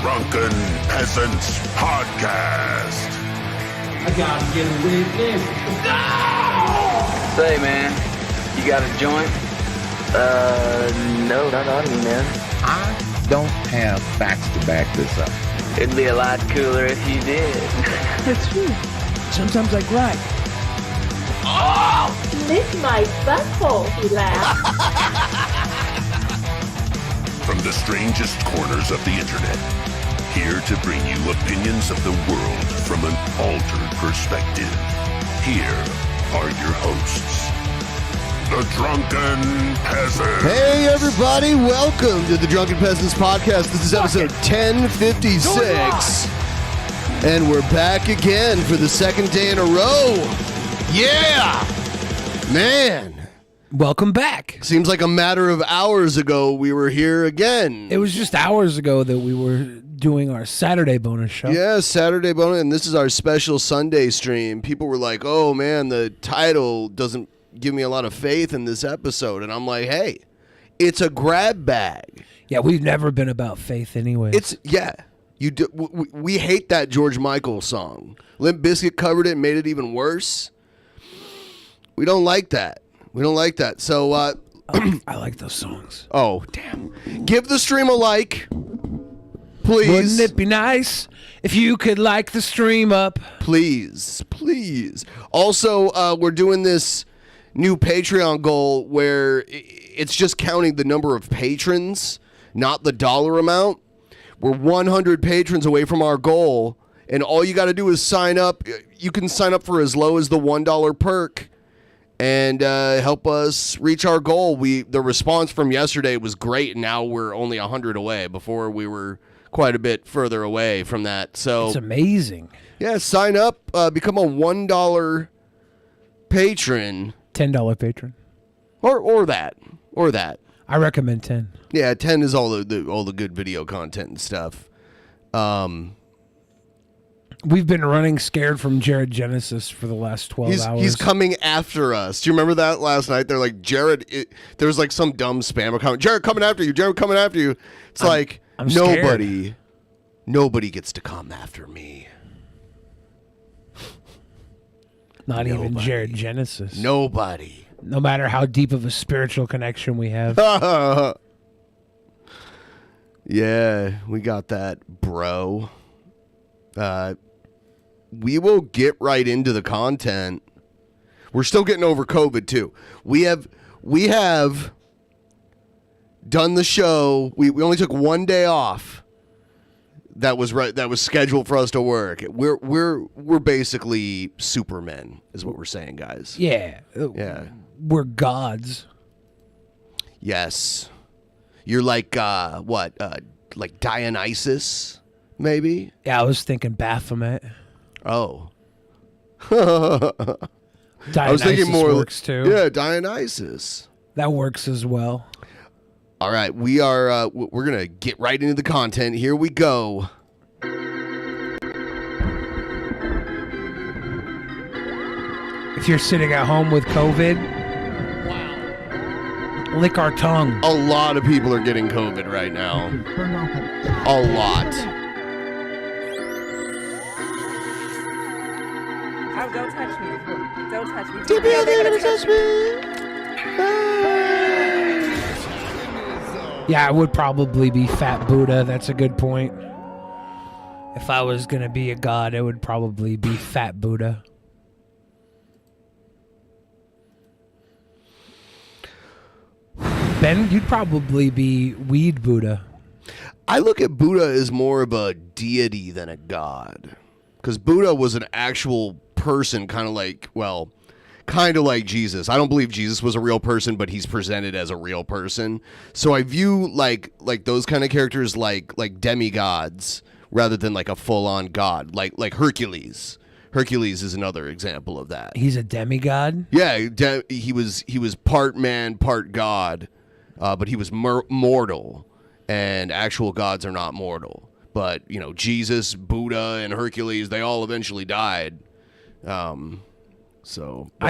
Drunken Peasants Podcast. I gotta get a witness. No! Say, man, you got a joint? No, not on me, man. I don't have facts to back this up. It'd be a lot cooler if you did. That's true. Sometimes I cry. Oh! Lick my butthole, he laughed. From the strangest corners of the internet, here to bring you opinions of the world from an altered perspective. Here are your hosts, the Drunken Peasants. Hey everybody, welcome to the Drunken Peasants Podcast. This is episode 1056. And we're back again for the second day in a row. Yeah! Man. Welcome back. Seems like a matter of hours ago we were here again. It was just hours ago that we were doing our Saturday bonus show. Yeah, Saturday bonus, and this is our special Sunday stream. People were like, oh man, the title doesn't give me a lot of faith in this episode. And I'm like, hey, it's a grab bag. Yeah, we've never been about faith anyway. We hate that George Michael song. Limp Bizkit covered it and made it even worse. We don't like that. So, I like those songs. Oh, damn. Give the stream a like, please. Wouldn't it be nice if you could like the stream up? Please. Also, we're doing this new Patreon goal where it's just counting the number of patrons, not the dollar amount. We're 100 patrons away from our goal, and all you got to do is sign up. You can sign up for as low as the $1 perk. And help us reach our goal. The response from yesterday was great, and now we're only 100 away. Before we were quite a bit further away from that. So it's amazing. Yeah, sign up, become a $1 patron, $10 patron, or that. I recommend 10. Yeah, 10 is all the good video content and stuff. We've been running scared from Jared Genesis for the last 12 hours. He's coming after us. Do you remember that last night? They're like, Jared, there was like some dumb spam account. Jared coming after you. It's I'm nobody gets to come after me. Not even Jared Genesis. Nobody. No matter how deep of a spiritual connection we have. Yeah, we got that, bro. We will get right into the content. We're still getting over COVID too. We have done the show. We only took one day off. That was scheduled for us to work. We're basically supermen, is what we're saying, guys. Yeah. We're gods. Yes. You're like like Dionysus, maybe? Yeah, I was thinking Baphomet. Oh. Dionysus I was thinking more works too. Yeah, Dionysus. That works as well. All right, we're going to get right into the content. Here we go. If you're sitting at home with COVID, lick our tongue. A lot of people are getting COVID right now. A lot. Oh, don't touch me. Don't touch me. They're gonna touch me. Yeah, it would probably be Fat Buddha. That's a good point. If I was going to be a god, it would probably be Fat Buddha. Ben, you'd probably be Weed Buddha. I look at Buddha as more of a deity than a god. Because Buddha was an actual person, kind of like Jesus. I don't believe Jesus was a real person, but he's presented as a real person. So I view like those kind of characters like demigods rather than like a full-on god, like Hercules. Hercules is another example of that. He's a demigod? Yeah, he was part man, part god, but he was mortal, and actual gods are not mortal. But, Jesus, Buddha, and Hercules, they all eventually died. I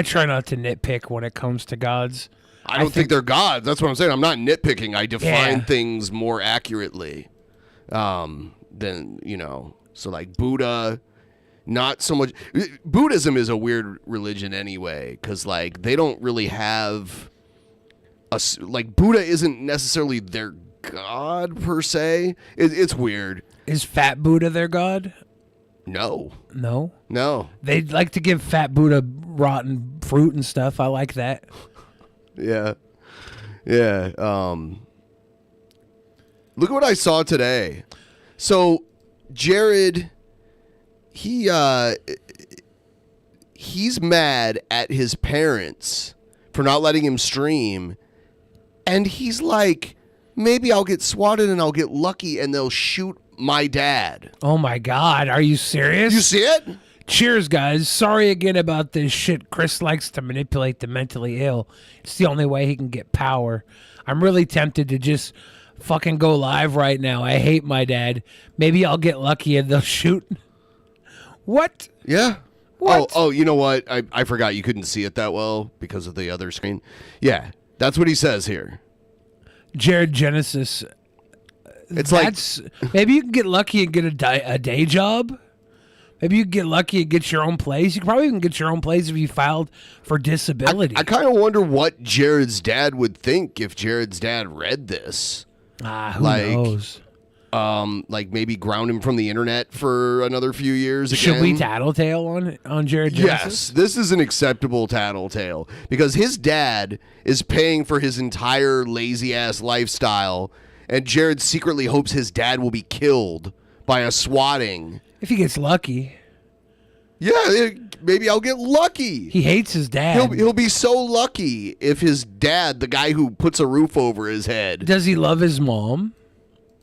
try not to nitpick when it comes to gods. I don't think they're gods. That's what I'm saying. I'm not nitpicking. I define things more accurately. than, so like Buddha, not so much. Buddhism is a weird religion anyway, because like they don't really have like Buddha isn't necessarily their god per se. It's weird. Is Fat Buddha their god? No. They like to give Fat Buddha rotten fruit and stuff. I like that. Yeah. Look at what I saw today. So Jared, he's mad at his parents for not letting him stream, and he's like, maybe I'll get swatted and I'll get lucky and they'll shoot my dad. Oh my God, are you serious? You see it? Cheers, guys. Sorry again about this shit. Chris likes to manipulate the mentally ill. It's the only way he can get power. I'm really tempted to just fucking go live right now. I hate my dad. Maybe I'll get lucky and they'll shoot. What? Yeah. What? Oh, you know what? I forgot you couldn't see it that well because of the other screen. Yeah, that's what he says here. Jared Genesis. It's maybe you can get lucky and get a day job. Maybe you can get lucky and get your own place. You probably even get your own place if you filed for disability. I kind of wonder what Jared's dad would think if Jared's dad read this. Who knows? Like maybe ground him from the internet for another few years again. Should we tattletale on Jared Genesis? Yes, this is an acceptable tattletale because his dad is paying for his entire lazy-ass lifestyle, and Jared secretly hopes his dad will be killed by a swatting. If he gets lucky. Yeah, maybe I'll get lucky. He hates his dad. He'll be so lucky if his dad, the guy who puts a roof over his head. Does he love his mom?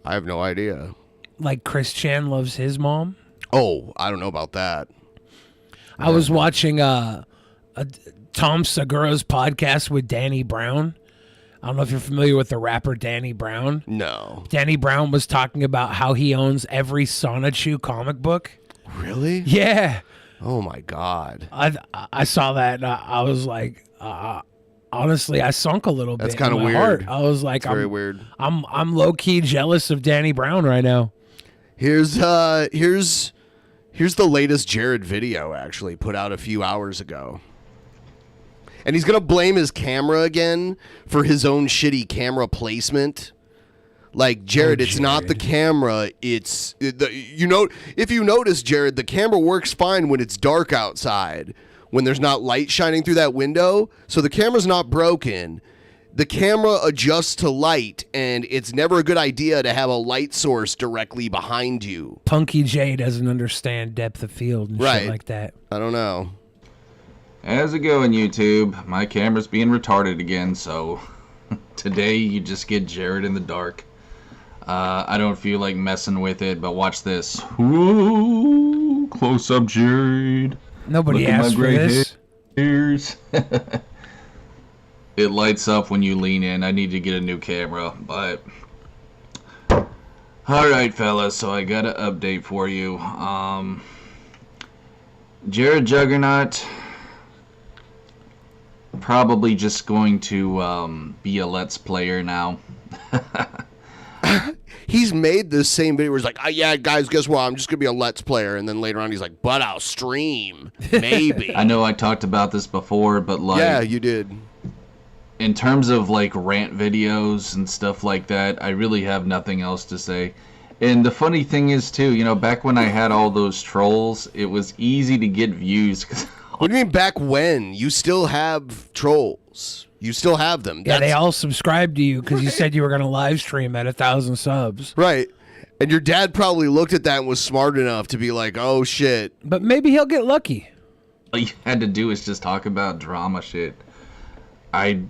I have no idea. Like Chris Chan loves his mom? Oh, I don't know about that. I was watching Tom Segura's podcast with Danny Brown. I don't know if you're familiar with the rapper Danny Brown. No. Danny Brown was talking about how he owns every Sonichu comic book. Really? Yeah. Oh my God. I saw that and I was like, honestly, I sunk a little bit. That's kind of weird. Heart. I was like, very weird. I'm low key jealous of Danny Brown right now. Here's the latest Jared video actually put out a few hours ago. And he's going to blame his camera again for his own shitty camera placement. Like, Jared, it's not the camera. It's, if you notice, Jared, the camera works fine when it's dark outside, when there's not light shining through that window. So the camera's not broken. The camera adjusts to light, and it's never a good idea to have a light source directly behind you. Punky J doesn't understand depth of field and shit like that. I don't know. How's it going, YouTube? My camera's being retarded again, so today you just get Jared in the dark. I don't feel like messing with it, but watch this. Whoa, close up, Jared. Nobody asked for this. Hairs. It lights up when you lean in. I need to get a new camera, but alright, fellas, so I got an update for you. Jared Juggernaut probably just going to be a Let's Player now. He's made this same video where he's like, yeah, guys, guess what? I'm just going to be a Let's Player. And then later on, he's like, but I'll stream. Maybe. I know I talked about this before, but like... Yeah, you did. In terms of like rant videos and stuff like that, I really have nothing else to say. And the funny thing is, too, back when I had all those trolls, it was easy to get views. What do you mean back when? You still have trolls. You still have them. Yeah, they all subscribed to you because you said you were going to live stream at 1,000 subs. Right. And your dad probably looked at that and was smart enough to be like, oh, shit. But maybe he'll get lucky. All you had to do is just talk about drama shit. I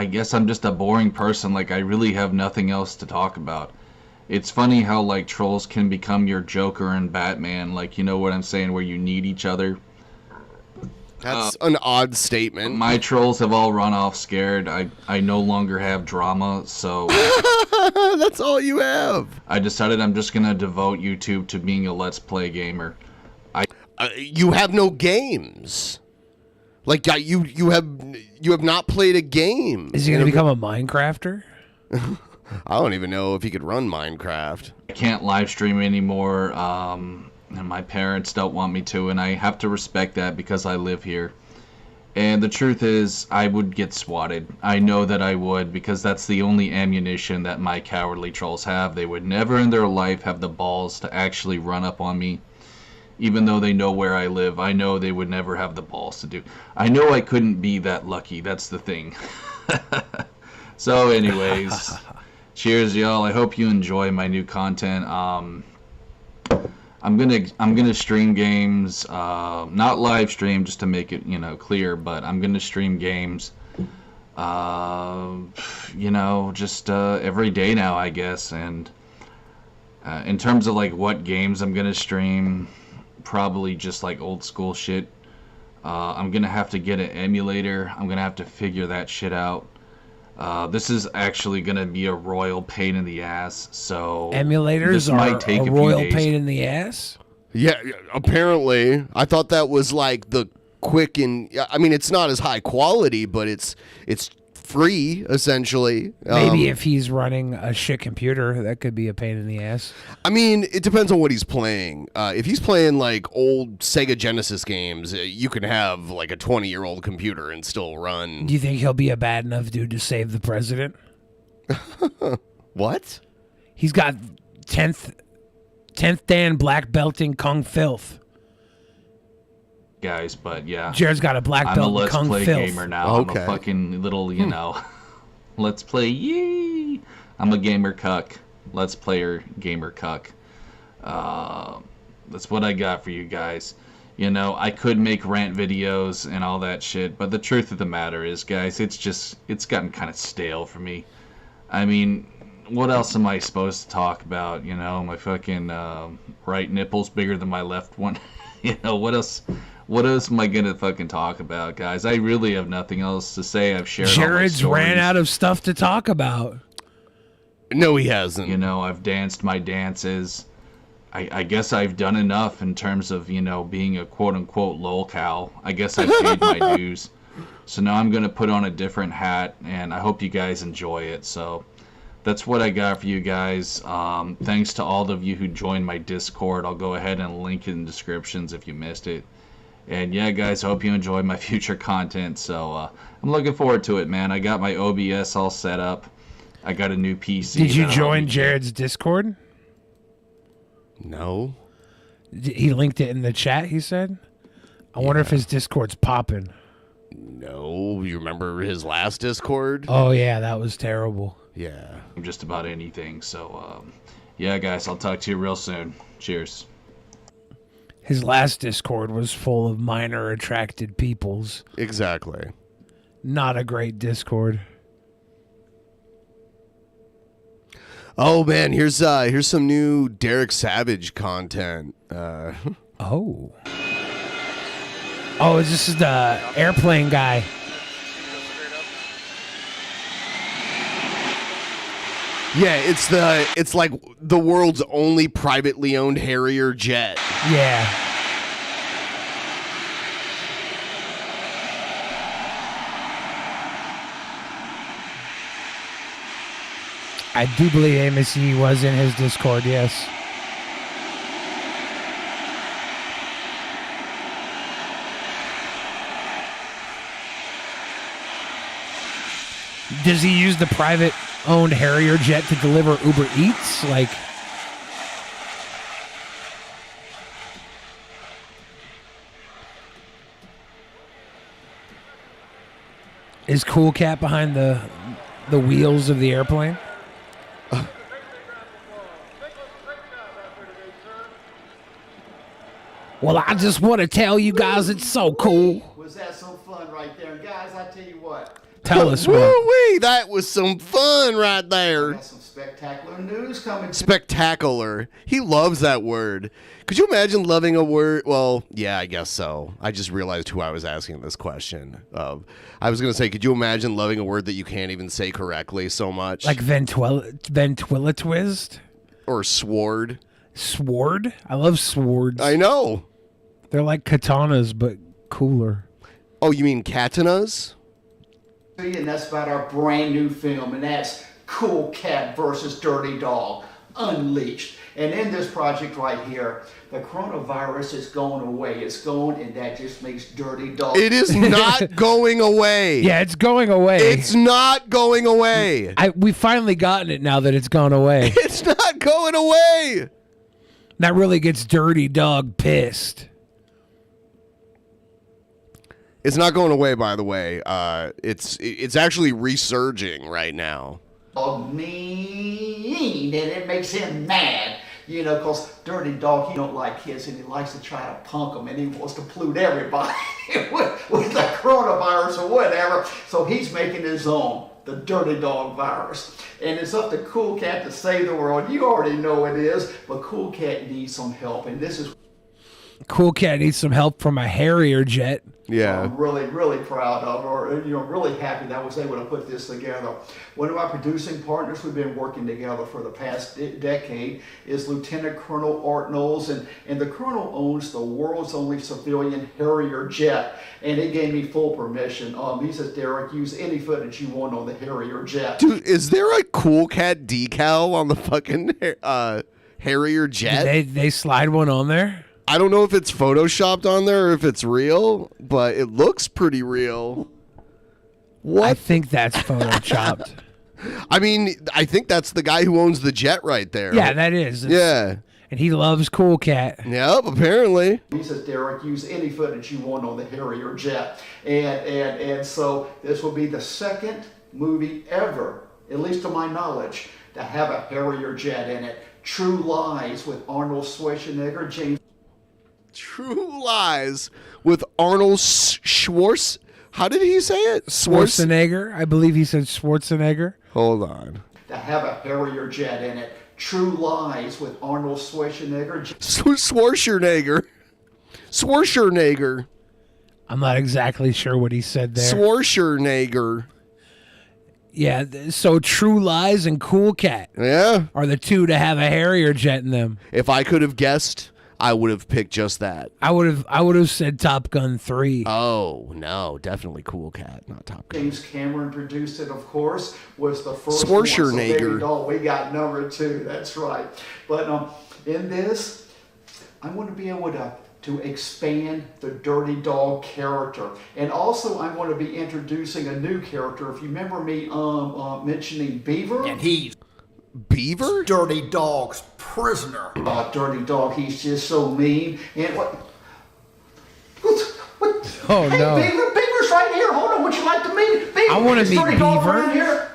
guess I'm just a boring person. Like, I really have nothing else to talk about. It's funny how, like, trolls can become your Joker and Batman. Like, you know what I'm saying? Where you need each other. That's an odd statement. My trolls have all run off scared. I no longer have drama, so... That's all you have. I decided I'm just going to devote YouTube to being a Let's Play gamer. You have no games. Like, you have not played a game. Is he going to become a Minecrafter? I don't even know if he could run Minecraft. I can't live stream anymore, and my parents don't want me to, and I have to respect that because I live here. And the truth is, I would get swatted. I know that I would, because that's the only ammunition that my cowardly trolls have. They would never in their life have the balls to actually run up on me. Even though they know where I live, I know they would never have the balls to do. I know I couldn't be that lucky. That's the thing. So anyways, cheers, y'all. I hope you enjoy my new content. I'm gonna stream games, not live stream, just to make it clear, but I'm gonna stream games, just every day now, I guess. And in terms of like what games I'm gonna stream, probably just like old school shit. I'm gonna have to get an emulator. I'm gonna have to figure that shit out. This is actually going to be a royal pain in the ass, so emulators might take a royal pain in the ass? Yeah, apparently. I thought that was like the quick and... I mean, it's not as high quality, but it's free, essentially. Maybe if he's running a shit computer, that could be a pain in the ass. I mean, it depends on what he's playing. If he's playing like old Sega Genesis games, you can have like a 20-year-old computer and still run. Do you think he'll be a bad enough dude to save the president? What? He's got 10th Dan black belting Kung Filth. Guys, but yeah. Jared's got a black belt. I'm a Let's Kung Play Filth. gamer now. Okay. I'm a fucking little, Let's Play, yee! I'm a gamer cuck. Let's Player gamer cuck. That's what I got for you guys. I could make rant videos and all that shit, but the truth of the matter is, guys, it's gotten kind of stale for me. I mean, what else am I supposed to talk about? My fucking right nipple's bigger than my left one. What else am I gonna fucking talk about, guys? I really have nothing else to say. I've shared Jared's all my stories. ran out of stuff to talk about. No, he hasn't. I've danced my dances. I guess I've done enough in terms of, being a quote-unquote lolcow. I guess I've paid my dues. So now I'm gonna put on a different hat, and I hope you guys enjoy it. So that's what I got for you guys. Thanks to all of you who joined my Discord. I'll go ahead and link it in the descriptions if you missed it. And yeah, guys, I hope you enjoyed my future content. So I'm looking forward to it, man. I got my OBS all set up. I got a new PC. Did you join Jared's Discord? No. He linked it in the chat, he said? I wonder if his Discord's popping. No. You remember his last Discord? Oh, yeah, that was terrible. Yeah. Just about anything. So, yeah, guys, I'll talk to you real soon. Cheers. His last Discord was full of minor attracted peoples. Exactly. Not a great Discord. Oh man, here's some new Derek Savage content. Oh, this is the airplane guy. Yeah, it's like the world's only privately owned Harrier jet. Yeah. I do believe Amos E was in his Discord, yes. Does he use the private-owned Harrier jet to deliver Uber Eats? Like, is Cool Cat behind the wheels of the airplane? Well, I just want to tell you guys it's so cool. Was that some fun right there? Guys, I tell you what. Tell us what. Woo-wee, that was some fun right there. Got some spectacular news coming. Spectacular. He loves that word. Could you imagine loving a word? Well, yeah, I guess so. I just realized who I was asking this question of. I was going to say, could you imagine loving a word that you can't even say correctly so much? Like ventriloquist? Or sword. Sword? I love swords. I know. They're like katanas, but cooler. Oh, you mean katanas? And that's about our brand new film, and that's Cool Cat versus Dirty Dog Unleashed. And in this project right here, the coronavirus is going away. It's going, and that just makes Dirty Dog. It is not going away. Yeah, it's going away. It's not going away. We finally gotten it now that it's gone away. It's not going away. That really gets Dirty Dog pissed. It's not going away, by the way. It's actually resurging right now. Mean, and it makes him mad. You know, because Dirty Dog, he don't like kids, and he likes to try to punk them, and he wants to pollute everybody with the coronavirus or whatever. So he's making his own, the Dirty Dog virus. And it's up to Cool Cat to save the world. You already know it is, but Cool Cat needs some help, and this is... Cool Cat needs some help from a Harrier jet. Yeah. I'm really, really proud of, or really happy that I was able to put this together. One of my producing partners we've been working together for the past decade is Lieutenant Colonel Art Knowles, and the Colonel owns the world's only civilian Harrier jet, and he gave me full permission. He says, Derek, use any footage you want on the Harrier jet. Dude, is there a Cool Cat decal on the fucking Harrier jet? They slide one on there? I don't know if it's photoshopped on there or if it's real, but it looks pretty real. What? I think that's photoshopped. I mean, I think that's the guy who owns the jet right there. Yeah, that is. Yeah. And he loves Cool Cat. Yep, apparently. He says, Derek, use any footage you want on the Harrier jet. And so this will be the second movie ever, at least to my knowledge, to have a Harrier jet in it. True Lies with Arnold Schwarzenegger, James. True Lies with Arnold Schwartz. How did he say it? Schwarzenegger. I believe he said Schwarzenegger. Hold on. To have a Harrier jet in it. True Lies with Arnold Schwarzenegger. Schwarzenegger. I'm not exactly sure what he said there. Schwarzenegger. Yeah, so True Lies and Cool Cat are the two to have a Harrier jet in them. If I could have guessed, I would have picked just that. I would have said Top Gun 3. Oh, no, definitely Cool Cat, not Top Gun. James Cameron produced it, of course, was the first Schwarzenegger. one. So we got number 2, that's right. But in this, I want to be able to expand the Dirty Dog character. And also, I'm going to be introducing a new character. If you remember me mentioning Beaver. And he's Beaver? Dirty Dog's prisoner. Dirty Dog, he's just so mean. And what? Oh, hey, no. Beaver's right here. Hold on, would you like to meet Beaver? I want to Is meet Dirty Dog Beaver. around here?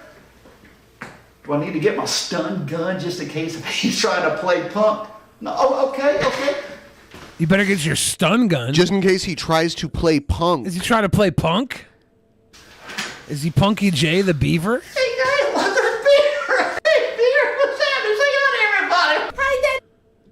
Do I need to get my stun gun just in case if he's trying to play punk? No. Oh, okay. You better get your stun gun. Just in case he tries to play punk. Is he trying to play punk? Is he Punky J the Beaver? Hey guys, look, there's Beaver. Hey Beaver, what's happening? Say hi to everybody. Hi,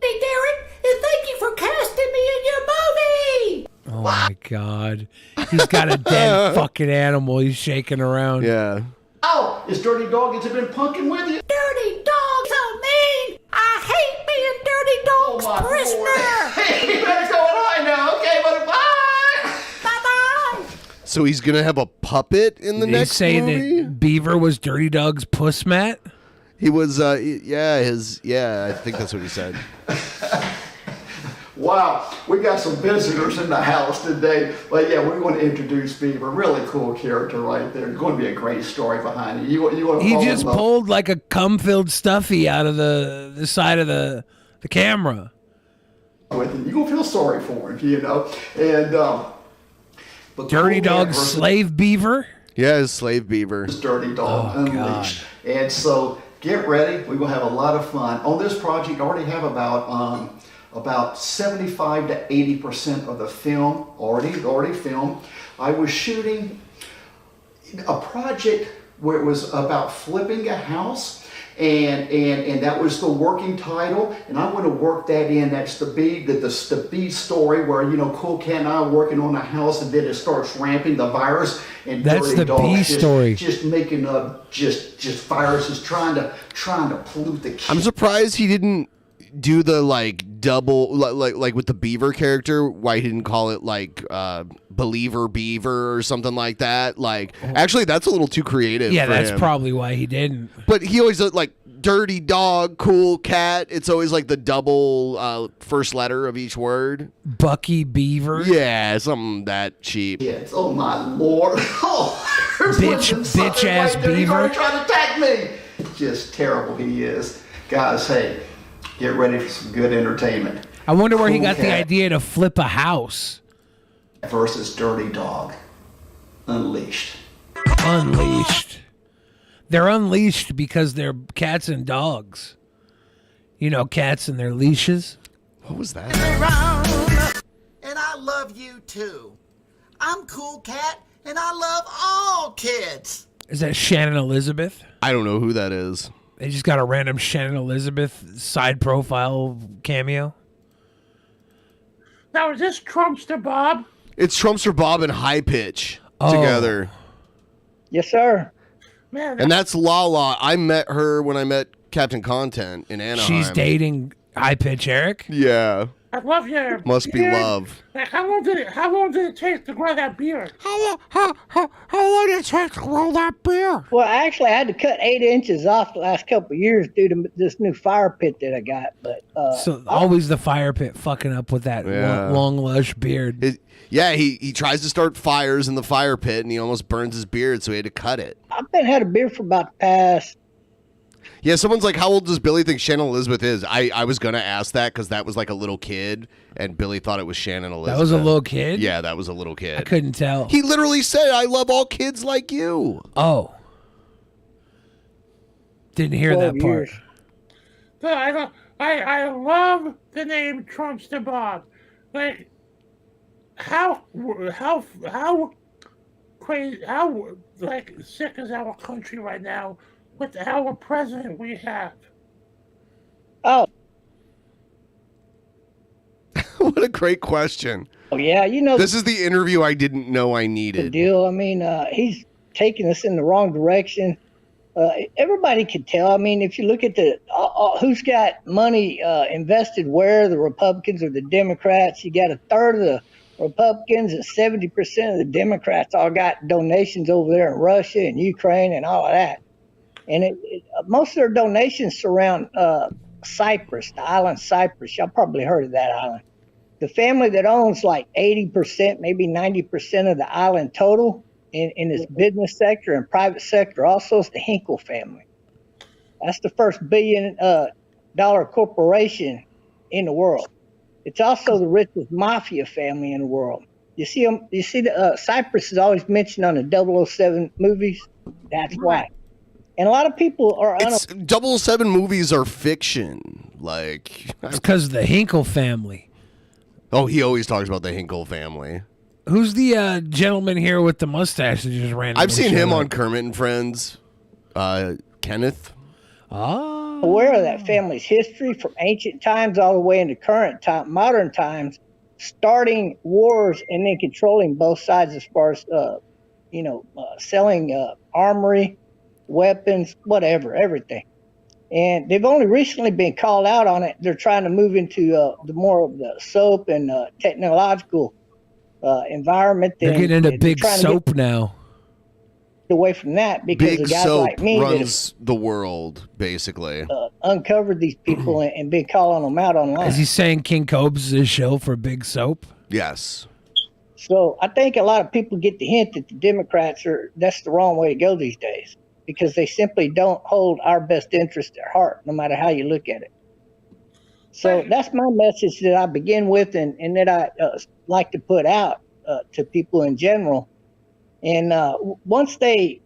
Daddy Derek, and thank you for casting me in your movie. Oh my God. He's got a dead fucking animal he's shaking around. Yeah. Oh, is Dirty Dog, has he been punking with you? Dirty Dog, so mean. I hate being Dirty Dog's prisoner. Hey, you better go on now. Okay, but bye. Bye-bye. So he's going to have a puppet in the Did he next say movie? that Beaver was Dirty Dog's puss mat? He was, I think that's what he said. Wow, we got some visitors in the house today. But yeah, we're going to introduce Beaver. Really cool character right there. It's going to be a great story behind it. You want to He just pulled like a cum-filled stuffy out of the side of the camera. With him. You're going to feel sorry for him, you know. And but Dirty Cool Cat Dog versus Slave Beaver? Yeah, his slave beaver. Dirty Dog Unleashed. And so get ready. We're going to have a lot of fun. On this project, I already have about 75 to 80% of the film already filmed. I was shooting a project where it was about flipping a house, and that was the working title, and I'm going to work that in. That's the B story where, you know, Cool Cat and I are working on a house, and then it starts ramping the virus, and That's Dirty the Dog B story. just making up just viruses trying to pollute the kids. I'm surprised he didn't do the like double like with the beaver character, why he didn't call it like Believer Beaver or something like that. Like, actually, that's a little too creative. Yeah, for that's him. probably why he didn't. But he always like dirty dog, cool cat. It's always like the double first letter of each word. Bucky Beaver. Yeah, something that cheap. Yes. Oh my lord. Oh, bitch ass right there. He's beaver. already trying to attack me. Just terrible he is. Guys, hey, get ready for some good entertainment. I wonder where he Cool got the cat idea to flip a house. versus dirty dog. Unleashed. Unleashed. They're unleashed because they're cats and dogs. You know, cats and their leashes. What was that? And I love you too. I'm Cool Cat, and I love all kids. Is that Shannon Elizabeth? I don't know who that is. They just got a random Shannon Elizabeth side profile cameo. Now, is this Trumpster Bob? It's Trumpster Bob and High Pitch together. Yes, sir. Man, And that's Lala. I met her when I met Captain Content in Anaheim. She's dating High Pitch Eric? Yeah. I love your Must be beard. love. Like, how long did it take to grow that beard? How long did it take to grow that beard? Well, actually, I had to cut 8 inches off the last couple of years due to this new fire pit that I got. But So always the fire pit fucking up with that long, lush beard. Yeah, he tries to start fires in the fire pit, and he almost burns his beard, so he had to cut it. I've been had a beard for about the past. Yeah, someone's like, how old does Billy think Shannon Elizabeth is? I was going to ask that because that was like a little kid, and Billy thought it was Shannon Elizabeth. That was a little kid? Yeah, that was a little kid. I couldn't tell. He literally said, I love all kids like you. Oh. Didn't hear that part. I love the name Trumpster Bob. Like, how crazy, how like sick is our country right now with our president we have? Oh. What a great question. Oh, yeah, you know. This is the interview I didn't know I The needed. deal. I mean, he's taking us in the wrong direction. Everybody can tell. I mean, if you look at the who's got money invested where, the Republicans or the Democrats, you got a third of the Republicans and 70% of the Democrats all got donations over there in Russia and Ukraine and all of that. And most of their donations surround Cyprus, the island Cyprus. Y'all probably heard of that island. The family that owns like 80%, maybe 90% of the island total in its business sector and private sector also is the Hinkle family. That's the first billion-dollar corporation in the world. It's also the richest mafia family in the world. You see them. You see the Cyprus is always mentioned on the 007 movies. That's why. And a lot of people are. 007 movies are fiction. Like it's because of the Hinkle family. Oh, he always talks about the Hinkle family. Who's the gentleman here with the mustache that just ran? I've seen him on Kermit and Friends. Kenneth. Aware of that family's history from ancient times all the way into current time, modern times, starting wars and then controlling both sides as far as selling armory, weapons, whatever, everything. And they've only recently been called out on it. They're trying to move into the more of the soap and technological environment. They're getting into big soap now. Away from that because Big of guys soap like me runs the world, basically. uncovered these people and been calling them out online. Is he saying King Cobes' show for big soap? Yes. So I think a lot of people get the hint that the Democrats that's the wrong way to go these days because they simply don't hold our best interest at heart, no matter how you look at it. So that's my message that I begin with and that I like to put out to people in general. And once they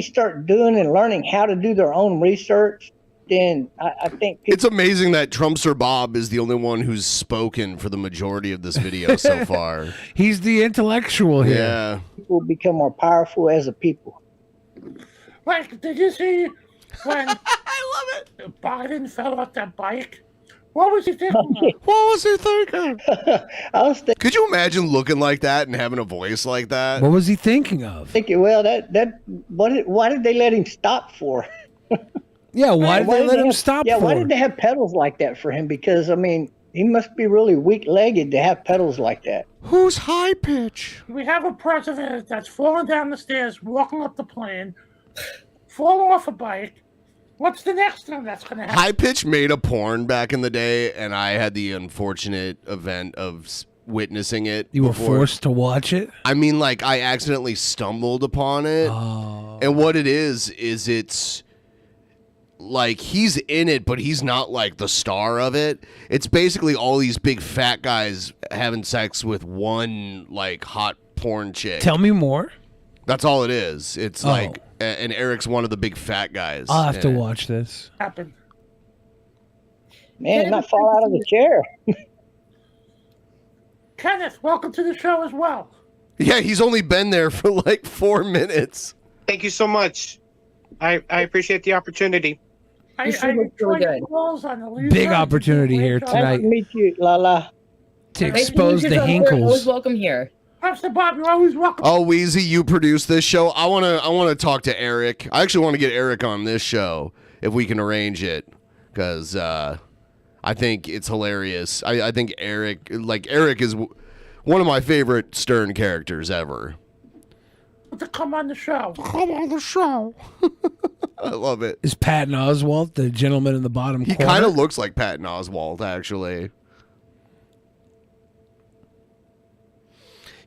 start doing and learning how to do their own research, then I think it's amazing that Trumpster Bob is the only one who's spoken for the majority of this video so far. He's the intellectual here. Yeah. People become more powerful as a people. Like, did you see when I love it. Biden fell off that bike? What was he thinking of? What was he thinking? I was Could you imagine looking like that and having a voice like that? What was he thinking of? thinking, well, why did they let him stop for? Yeah, why did they let him stop Yeah, for? why did they have pedals like that for him? Because, I mean, He must be really weak-legged to have pedals like that. Who's high pitch? We have a president that's falling down the stairs, walking up the plane, falling off a bike. What's the next thing that's going to happen? High pitch made a porn back in the day, and I had the unfortunate event of witnessing it. You were before. forced to watch it? I mean, like, I accidentally stumbled upon it. Oh. And what it is it's like he's in it, but he's not like the star of it. It's basically all these big fat guys having sex with one like hot porn chick. Tell me more. That's all it is. It's like, and Eric's one of the big fat guys. I'll have to watch this. Happened. Man, not fall out of the chair. Kenneth, welcome to the show as well. Yeah, he's only been there for like 4 minutes. Thank you so much. I appreciate the opportunity. I really good. Big opportunity here Nice tonight to meet you, Lala. to expose the hinkles. Always welcome here. Pastor Bob, you're always welcome. Oh, Wheezy, you produced this show. I wanna talk to Eric. I actually want to get Eric on this show if we can arrange it, because I think it's hilarious. I think Eric is one of my favorite Stern characters ever. To come on the show. Come on the show. I love it. Is Patton Oswalt the gentleman in the bottom He corner? kind of looks like Patton Oswalt, actually.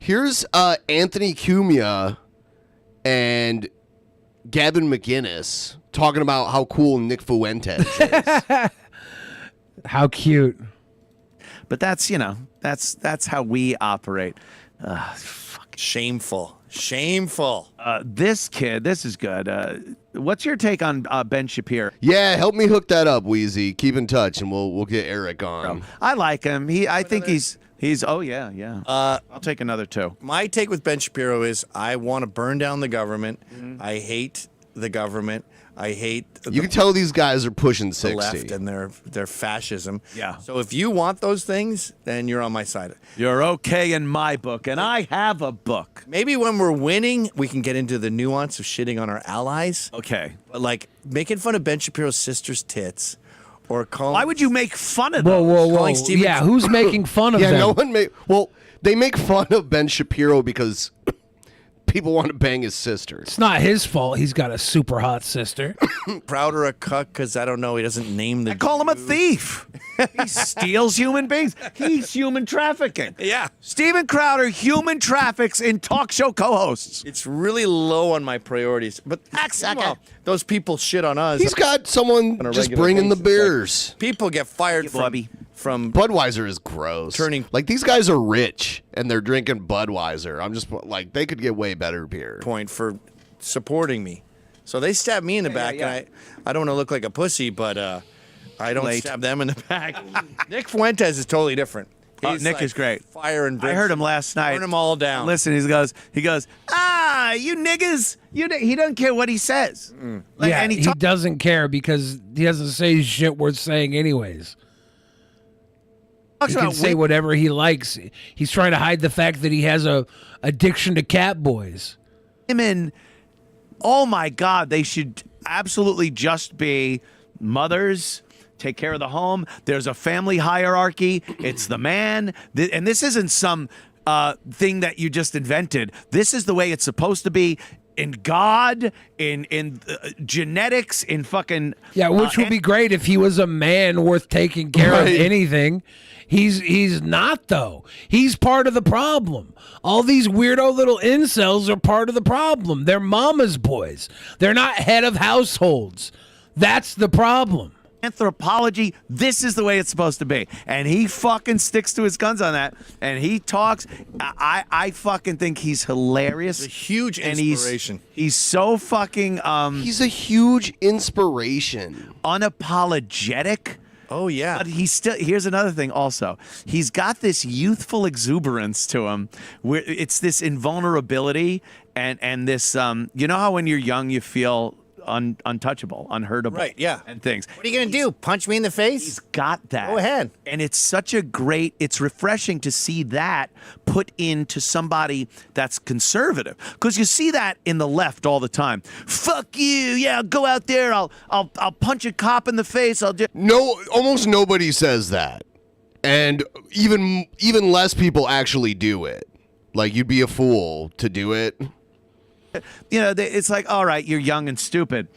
Here's Anthony Cumia and Gavin McInnes talking about how cool Nick Fuentes is. How cute. But that's, that's how we operate. Shameful. Shameful. This kid, this is good. What's your take on Ben Shapiro? Yeah, help me hook that up, Wheezy. Keep in touch, and we'll get Eric on. I like him. I think he's. Oh yeah. I'll take another two. My take with Ben Shapiro is I want to burn down the government. I hate the government. I hate. You can tell these guys are pushing 60. The left and their fascism. Yeah. So if you want those things, then you're on my side. You're okay in my book, and I have a book. Maybe when we're winning, we can get into the nuance of shitting on our allies. Okay. But like making fun of Ben Shapiro's sister's tits, or calling. Why would you make fun of Whoa, those? whoa, whoa. Yeah, who's making fun of them? Yeah, no one Well, they make fun of Ben Shapiro because people want to bang his sister. It's not his fault. He's got a super hot sister. Prouder a cuck because I don't know. He doesn't name the. I call him a thief. He steals human beings. He's human trafficking. Yeah. Steven Crowder human traffics in talk show co-hosts. It's really low on my priorities. But meanwhile, those people shit on us. He's got someone on a just regular bringing the basis. beers. Like, people get fired from Budweiser is gross. Like these guys are rich and they're drinking Budweiser. I'm just like they could get way better beer. Point for supporting me. So they stab me in the back, and I don't want to look like a pussy, but I don't stab them in the back. Nick Fuentes is totally different. He's Nick like is great. Fire and I heard him last night. Burn them all down. Listen, he goes, you niggas. He doesn't care what he says. Like, Yeah, and he doesn't care because he doesn't say shit worth saying anyways. He can say whatever he likes. He's trying to hide the fact that he has a addiction to cat boys. Women, oh my God, they should absolutely just be mothers, take care of the home. There's a family hierarchy. It's the man. And this isn't some thing that you just invented. This is the way it's supposed to be. In God, in genetics, in fucking Yeah, which would be great if he was a man worth taking care of anything. He's not though. He's part of the problem. All these weirdo little incels are part of the problem. They're mama's boys. They're not head of households. That's the problem. Anthropology, this is the way it's supposed to be. And he fucking sticks to his guns on that. And he talks. I fucking think he's hilarious. A huge inspiration. He's so fucking He's a huge inspiration. Unapologetic. Oh yeah. But here's another thing also. He's got this youthful exuberance to him where it's this invulnerability and this you know how when you're young you feel untouchable, unhurtable, Right, yeah. and things. What are you gonna do? Punch me in the face? He's got that. Go ahead. And it's it's refreshing to see that put into somebody that's conservative. Because you see that in the left all the time. Fuck you, yeah, go out there, I'll punch a cop in the face, No, almost nobody says that. And even less people actually do it. Like, you'd be a fool to do it. You know, it's like, all right, you're young and stupid.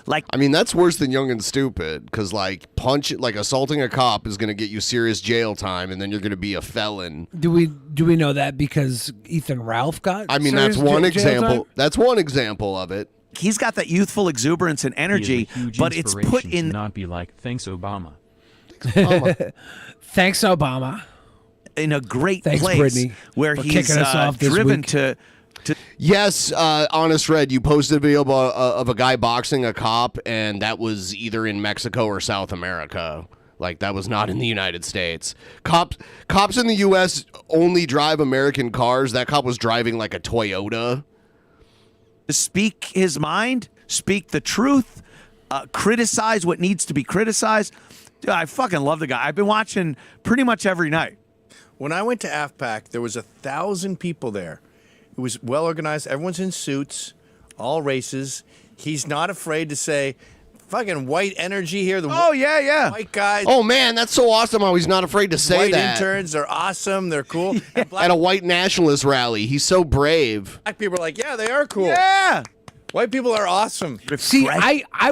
Like, I mean, that's worse than young and stupid, because like assaulting a cop is going to get you serious jail time, and then you're going to be a felon. Do we know that because Ethan Ralph got? I mean, that's serious one jail example. time? That's one example of it. He's got that youthful exuberance and energy, but it's put in. Not be like, thanks, Obama. Thanks, Obama. In a great Thanks, place Brittany, where for he's kicking us off this driven week. to. Yes, Honest Red, you posted a video of a guy boxing a cop, and that was either in Mexico or South America. Like, that was not in the United States. Cops in the U.S. only drive American cars. That cop was driving like a Toyota. To speak his mind, speak the truth, criticize what needs to be criticized. Dude, I fucking love the guy. I've been watching pretty much every night. When I went to AFPAC, there was 1,000 people there. It was well organized. Everyone's in suits, all races. He's not afraid to say, fucking white energy here. Yeah. White guys. Oh, man, that's so awesome how he's not afraid to say white that. interns, they're awesome. They're cool. And At a white nationalist rally. He's so brave. black people are like, yeah, they are cool. Yeah. White people are awesome. See, I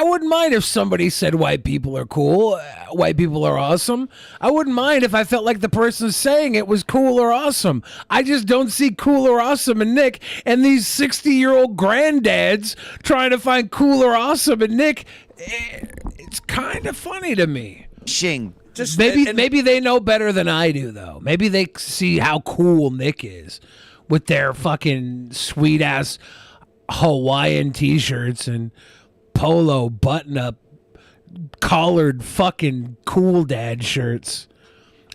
wouldn't mind if somebody said white people are cool, white people are awesome. I wouldn't mind if I felt like the person saying it was cool or awesome. I just don't see cool or awesome in Nick, and these 60-year-old granddads trying to find cool or awesome in Nick. It's kind of funny to me. Shing. Maybe they know better than I do, though. Maybe they see how cool Nick is with their fucking sweet ass Hawaiian t-shirts and polo button-up collared fucking cool dad shirts.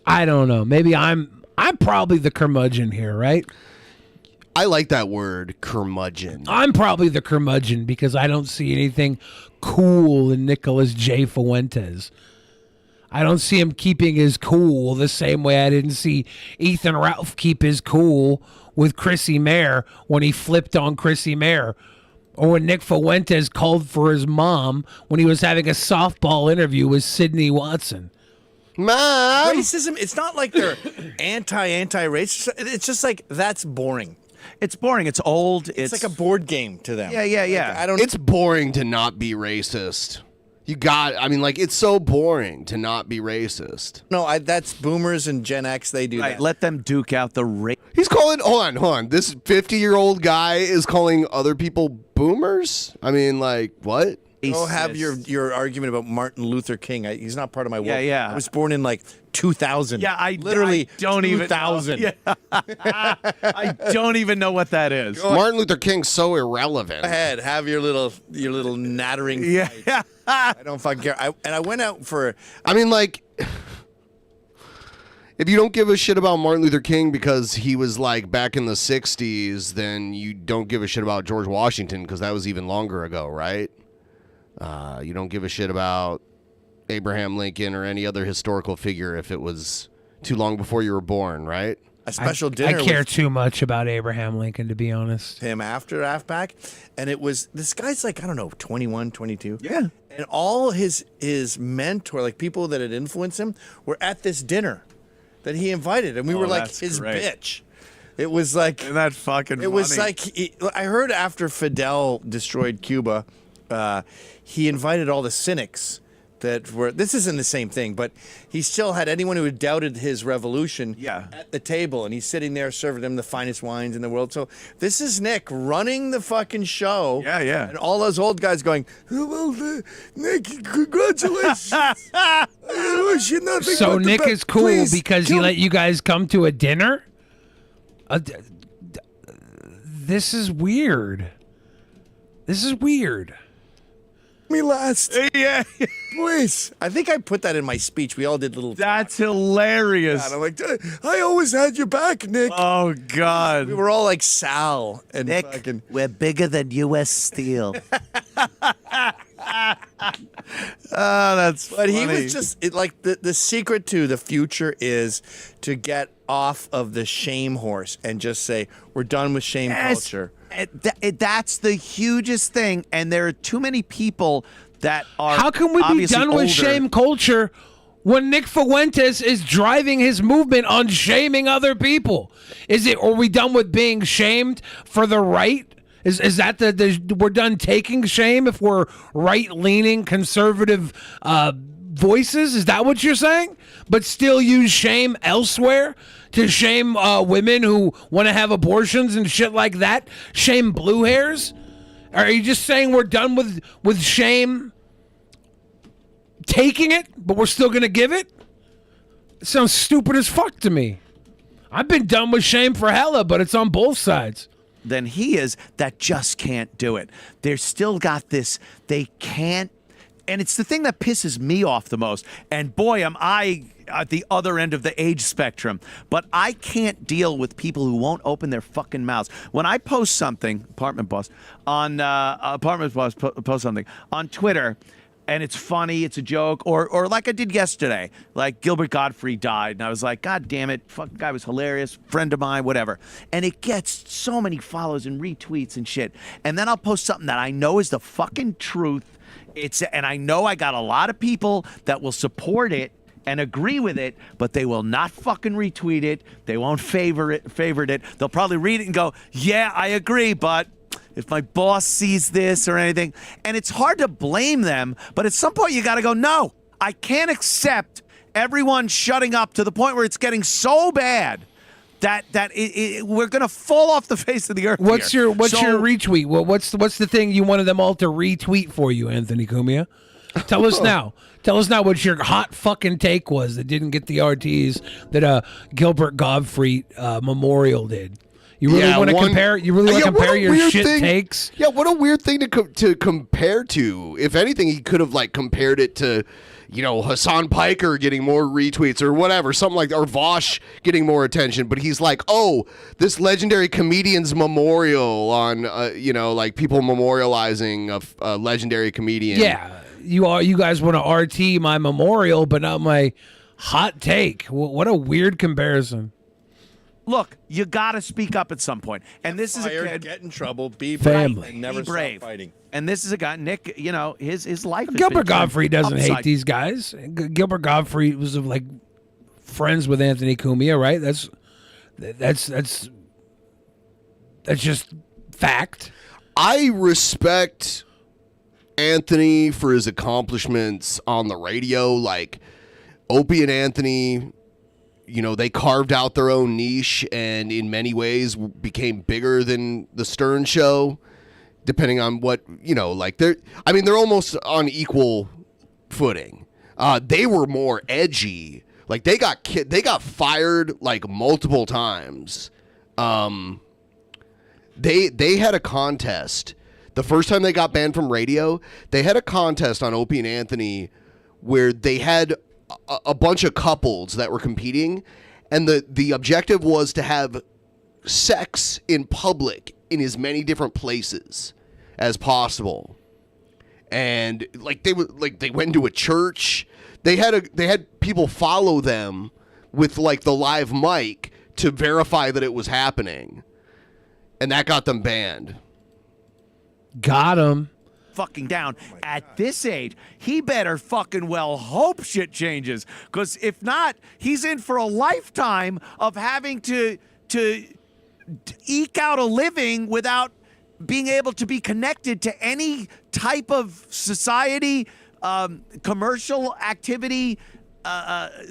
I don't know. Maybe I'm probably the curmudgeon here, right? I like that word, curmudgeon. I'm probably the curmudgeon because I don't see anything cool in Nicholas J. Fuentes. I don't see him keeping his cool the same way I didn't see Ethan Ralph keep his cool with Chrissy Mayer when he flipped on Chrissy Mayer. Or when Nick Fuentes called for his mom when he was having a softball interview with Sydney Watson. Mom! Racism, it's not like they're anti-racist. It's just like, that's boring. It's boring. It's old. It's like a board game to them. Yeah. Like, It's boring to not be racist. It's so boring to not be racist. No, that's boomers and Gen X. They do that. Let them duke out the race. He's calling. Hold on. This 50-year-old guy is calling other people boomers. I mean, like, what? Go have your argument about Martin Luther King. He's not part of my work. Yeah. I was born in like 2000. Yeah, I literally don't 2000. even. Yeah. I don't even know what that is. Martin Luther King's so irrelevant. Go ahead, have your little nattering fight. Yeah. I don't fucking care. I went out for. I mean, like, if you don't give a shit about Martin Luther King because he was like back in the 60s, then you don't give a shit about George Washington because that was even longer ago, right? You don't give a shit about Abraham Lincoln or any other historical figure if it was too long before you were born, right? A special dinner. I care too much about Abraham Lincoln, to be honest. Him after AFPAC, and it was this guy's like, I don't know, 21, 22. Yeah. And all his mentor, like people that had influenced him, were at this dinner that he invited, and we were like his bitch. It was like that fucking. It was like I heard after Fidel destroyed Cuba, he invited all the cynics that were. This isn't the same thing, but he still had anyone who had doubted his revolution at the table, and he's sitting there serving them the finest wines in the world. So this is Nick running the fucking show. Yeah. And all those old guys going, "Oh, well, Nick, congratulations." I wish you nothing So but the Nick best. is cool Please, because he let you guys come to a dinner? This is weird. me last. Yeah. Please. I think I put that in my speech. We all did little. That's hilarious. And I'm like, I always had your back, Nick. Oh, God. We were all like Sal and Nick, fucking. we're bigger than U.S. Steel. That's But he funny. was just like the secret to the future is to get off of the shame horse and just say we're done with shame culture. That's the hugest thing, and there are too many people that are. How can we be obviously done with older. shame culture when Nick Fuentes is driving his movement on shaming other people? Are we done with being shamed for the right? Is that we're done taking shame if we're right-leaning conservative voices? Is that what you're saying? But still use shame elsewhere to shame women who want to have abortions and shit like that? Shame blue hairs? Are you just saying we're done with shame taking it, but we're still going to give it? It sounds stupid as fuck to me. I've been done with shame for hella, but it's on both sides. Than he is that just can't do it. They're still got this, they can't, and it's the thing that pisses me off the most. And boy, am I at the other end of the age spectrum. But I can't deal with people who won't open their fucking mouths. When I post something, Apartment Boss post something on Twitter, and it's funny, it's a joke, or like I did yesterday, like Gilbert Gottfried died, and I was like, God damn it, fucking guy was hilarious, friend of mine, whatever. And it gets so many follows and retweets and shit. And then I'll post something that I know is the fucking truth. And I know I got a lot of people that will support it and agree with it, but they will not fucking retweet it. They won't favorite it. They'll probably read it and go, yeah, I agree, but if my boss sees this or anything. And it's hard to blame them, but at some point you got to go, no, I can't accept everyone shutting up to the point where it's getting so bad that we're going to fall off the face of the earth. What's your retweet? What's the thing you wanted them all to retweet for you, Anthony Cumia? Tell us now. Tell us now what your hot fucking take was that didn't get the RTs that Gilbert Gottfried memorial did. You really want to compare? You really want to compare your shit takes? Yeah, what a weird thing to compare to. If anything, he could have like compared it to, Hassan Piker getting more retweets or whatever, something like, or Vosh getting more attention. But he's like, oh, this legendary comedian's memorial on, like people memorializing a legendary comedian. Yeah, you guys want to RT my memorial, but not my hot take. What a weird comparison. Look, you got to speak up at some point. And this is a kid. Get in trouble. Be Family. brave. And never Be brave. stop fighting. And this is a guy, Nick, his life has Gilbert been Gottfried doesn't hate upside. these guys. Gilbert Gottfried was like friends with Anthony Cumia, right? That's just fact. I respect Anthony for his accomplishments on the radio. Like Opie and Anthony, they carved out their own niche and in many ways became bigger than the Stern Show, depending on what, they're almost on equal footing. They were more edgy. Like they got fired like multiple times. They had a contest. The first time they got banned from radio, they had a contest on Opie and Anthony where they had a bunch of couples that were competing, and the objective was to have sex in public in as many different places as possible. And they went into a church. They had people follow them with like the live mic to verify that it was happening, and that got them banned. Got him. Fucking down at this age, he better fucking well hope shit changes, because if not, he's in for a lifetime of having to eke out a living without being able to be connected to any type of society, commercial activity,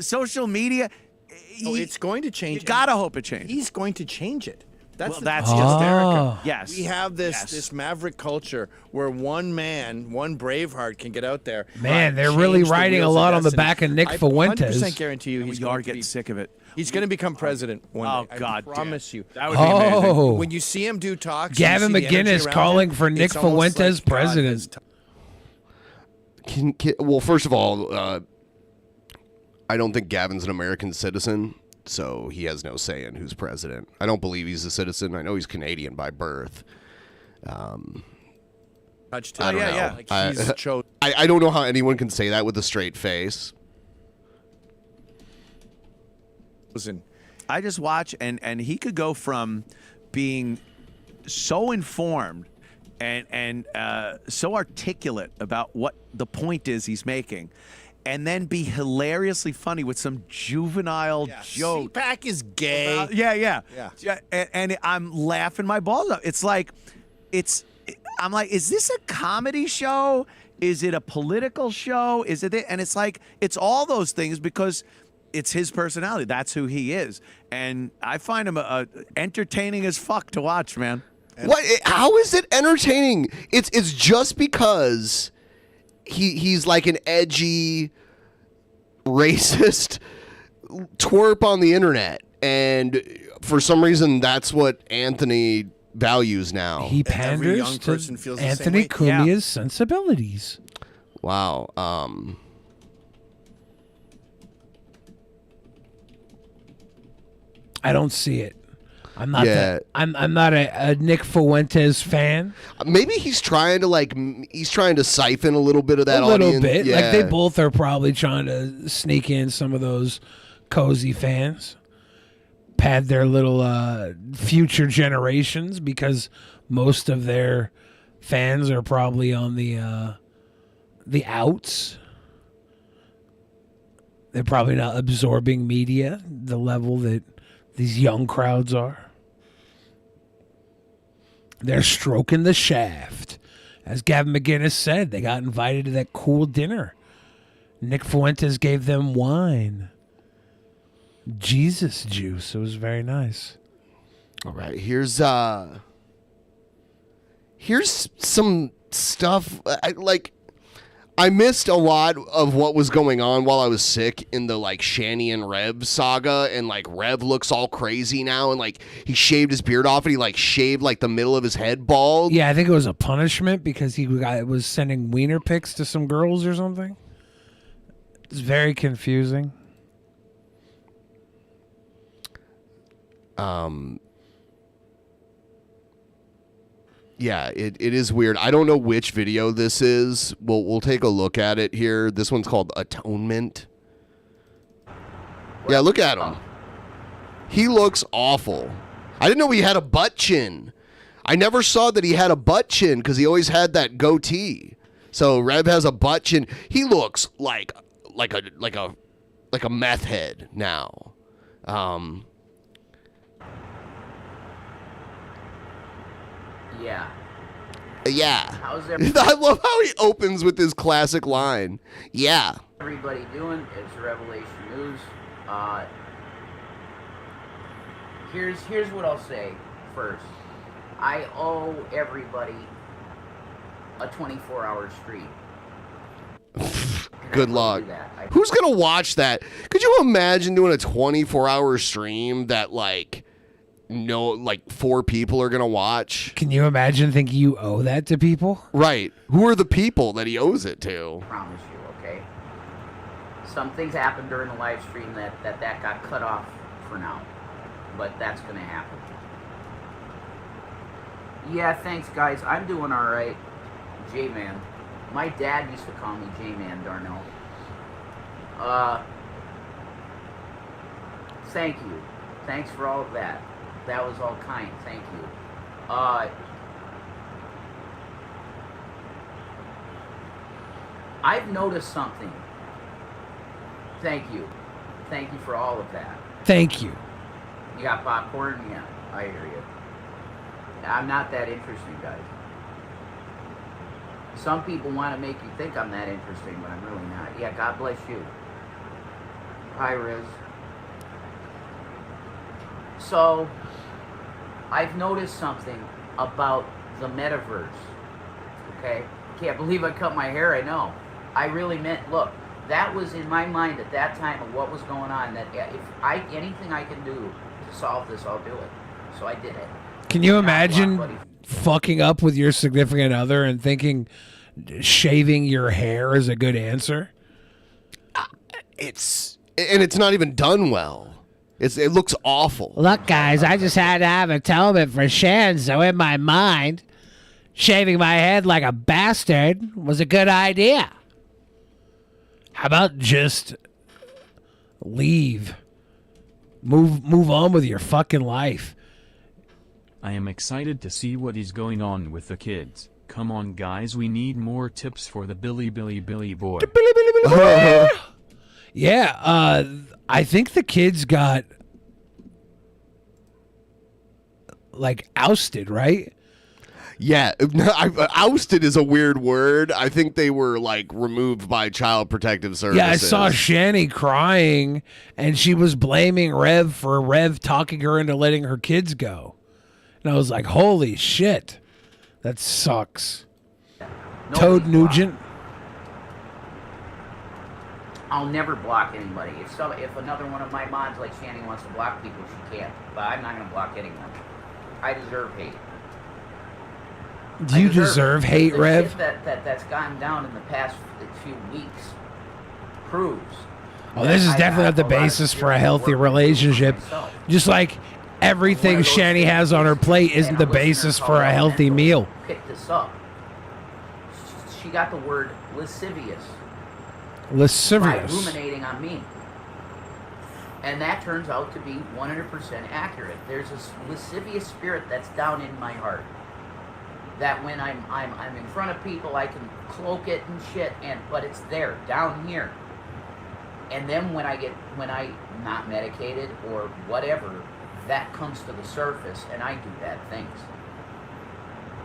social media. It's going to change. You gotta hope it changes. He's going to change it. That's that's hysterical. Yes. We have this maverick culture where one man, one Braveheart can get out there. Man, they're really riding a lot on the back of Nick Fuentes. I 100% guarantee you we are getting sick of it. He's going to become president one day. God, I promise you. That would be amazing. When you see him do talks, Gavin you see the energy McGinnis around calling him, for Nick it's almost Fuentes like God president. Well, first of all, I don't think Gavin's an American citizen, so he has no say in who's president. I don't believe he's a citizen. I know he's Canadian by birth. I don't know. Like he's chosen. I don't know how anyone can say that with a straight face. Listen, I just watch, and he could go from being so informed and so articulate about what the point is he's making, and then be hilariously funny with some juvenile joke. CPAC is gay. Yeah. And I'm laughing my balls off. It's like, I'm like, is this a comedy show? Is it a political show? Is it? And it's like, it's all those things because it's his personality. That's who he is. And I find him entertaining as fuck to watch, man. What? How is it entertaining? It's just because he's like an edgy, racist twerp on the internet, and for some reason that's what Anthony values now. He panders young person to feels the same Anthony way. Cumia's sensibilities. Wow. I don't see it. I'm not Yeah. that. I'm not a Nick Fuentes fan. Maybe he's trying to siphon a little bit of that A little audience. bit. Yeah. Like they both are probably trying to sneak in some of those cozy fans. Pad their little future generations because most of their fans are probably on the outs. They're probably not absorbing media the level that these young crowds are. They're stroking the shaft. As Gavin McGinnis said, they got invited to that cool dinner. Nick Fuentes gave them wine. Jesus juice. It was very nice. All right, here's some stuff. I missed a lot of what was going on while I was sick in the like Shani and Rev saga, and like Rev looks all crazy now, and like he shaved his beard off, and he like shaved like the middle of his head bald. Yeah, I think it was a punishment because he was sending wiener pics to some girls or something. It's very confusing. Yeah, it is weird. I don't know which video this is. We'll take a look at it here. This one's called Atonement. Yeah, look at him. He looks awful. I didn't know he had a butt chin. I never saw that he had a butt chin because he always had that goatee. So Rev has a butt chin. He looks like a meth head now. Yeah. Yeah. How's everybody? I love how he opens with his classic line. Yeah. Everybody doing? It's Revelation News. Here's what I'll say first. I owe everybody a 24-hour stream. Good luck. Who's gonna watch that? Could you imagine doing a 24-hour stream that like 4 people are gonna watch? Can you imagine thinking you owe that to people? Right. Who are the people that he owes it to? I promise you, okay? Some things happened during the live stream that got cut off for now. But that's gonna happen. Yeah, thanks guys. I'm doing alright. J-Man. My dad used to call me J-Man, Darnell. Thank you. Thanks for all of that. That was all kind. Thank you. I've noticed something. Thank you. Thank you for all of that. Thank you. You got popcorn? Yeah, I hear you. I'm not that interesting, guys. Some people want to make you think I'm that interesting, but I'm really not. Yeah, God bless you. Hi, Riz. So, I've noticed something about the metaverse. Okay? Can't believe I cut my hair, I know. I really meant, look, that was in my mind at that time of what was going on, that if anything I can do to solve this, I'll do it. So I did it. Can you imagine fucking up with your significant other and thinking shaving your hair is a good answer? It's not even done well. It looks awful. Look, guys, I just had to have atonement for Shan, so in my mind, shaving my head like a bastard was a good idea. How about just leave? Move on with your fucking life. I am excited to see what is going on with the kids. come on guys, we need more tips for the Billy boy. Yeah, I think the kids got like ousted, right? Yeah, ousted is a weird word. I think they were like removed by Child Protective Services. Yeah, I saw Shani crying, and she was blaming Rev for Rev talking her into letting her kids go. And I was like, holy shit, that sucks. Toad Nugent. I'll never block anybody. If another one of my mods like Shani wants to block people, she can. But I'm not going to block anyone. I deserve hate. Do you deserve hate, the Rev? Shit that's gotten down in the past few weeks proves. Oh, this is definitely not the basis for a healthy relationship. Just like everything Shani has on her plate isn't the basis for a healthy meal. Pick this up. She got the word lascivious. Lascivious. By ruminating on me. And that turns out to be 100% accurate. There's a lascivious spirit that's down in my heart. That when I'm in front of people, I can cloak it and shit, but it's there, down here. And then when I not medicated or whatever, that comes to the surface and I do bad things.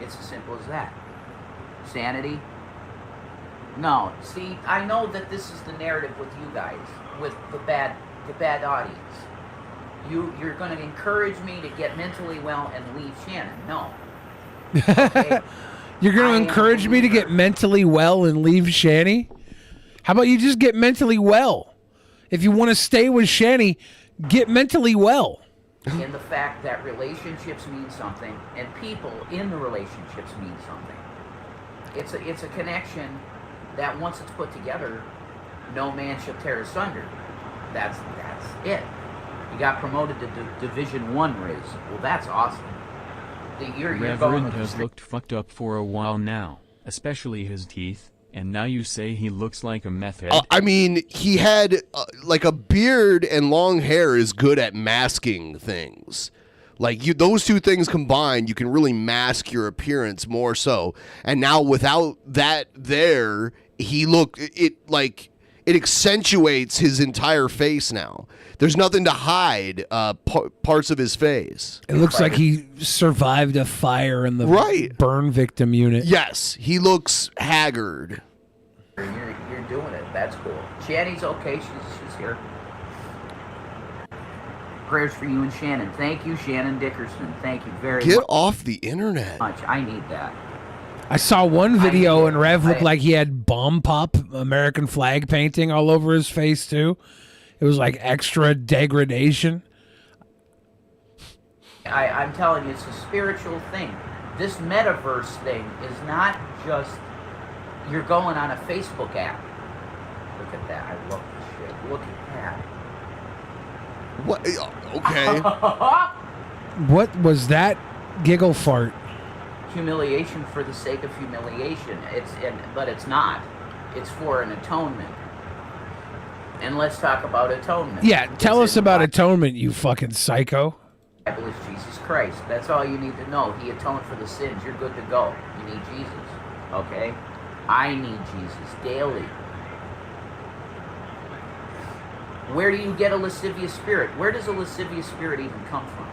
It's as simple as that. Sanity? No. See, I know that this is the narrative with you guys, with the bad audience. You're going to encourage me to get mentally well and leave Shannon. No. Okay. You're going to encourage me to get mentally well and leave Shani? How about you just get mentally well? If you want to stay with Shani, get mentally well. And the fact that relationships mean something and people in the relationships mean something. It's a connection that once it's put together, no man shall tear asunder. That's it. You got promoted to Division 1, Riz. Well, that's awesome. Reverend has looked fucked up for a while now, especially his teeth, and now you say he looks like a meth head? I mean, he had like a beard and long hair is good at masking things. Like those two things combined, you can really mask your appearance more so. And now without that there, it accentuates his entire face now. There's nothing to hide parts of his face. It looks like he survived a fire in the burn victim unit. Yes, he looks haggard. You're doing it. That's cool. Shani's okay. She's here. Prayers for you and Shannon. Thank you, Shannon Dickerson. Thank you very much. Get off the internet. I need that. I saw one video and Rev looked like he had bomb pop American flag painting all over his face too. It was like extra degradation. I'm telling you, it's a spiritual thing. This metaverse thing is not just you're going on a Facebook app. Look at that. I love this shit. Look at that. What? Okay. What was that giggle fart? Humiliation for the sake of humiliation. But it's not. It's for an atonement. And let's talk about atonement. Yeah, tell us about atonement, you fucking psycho. The Bible is Jesus Christ. That's all you need to know. He atoned for the sins. You're good to go. You need Jesus. Okay? I need Jesus daily. Where do you get a lascivious spirit? Where does a lascivious spirit even come from?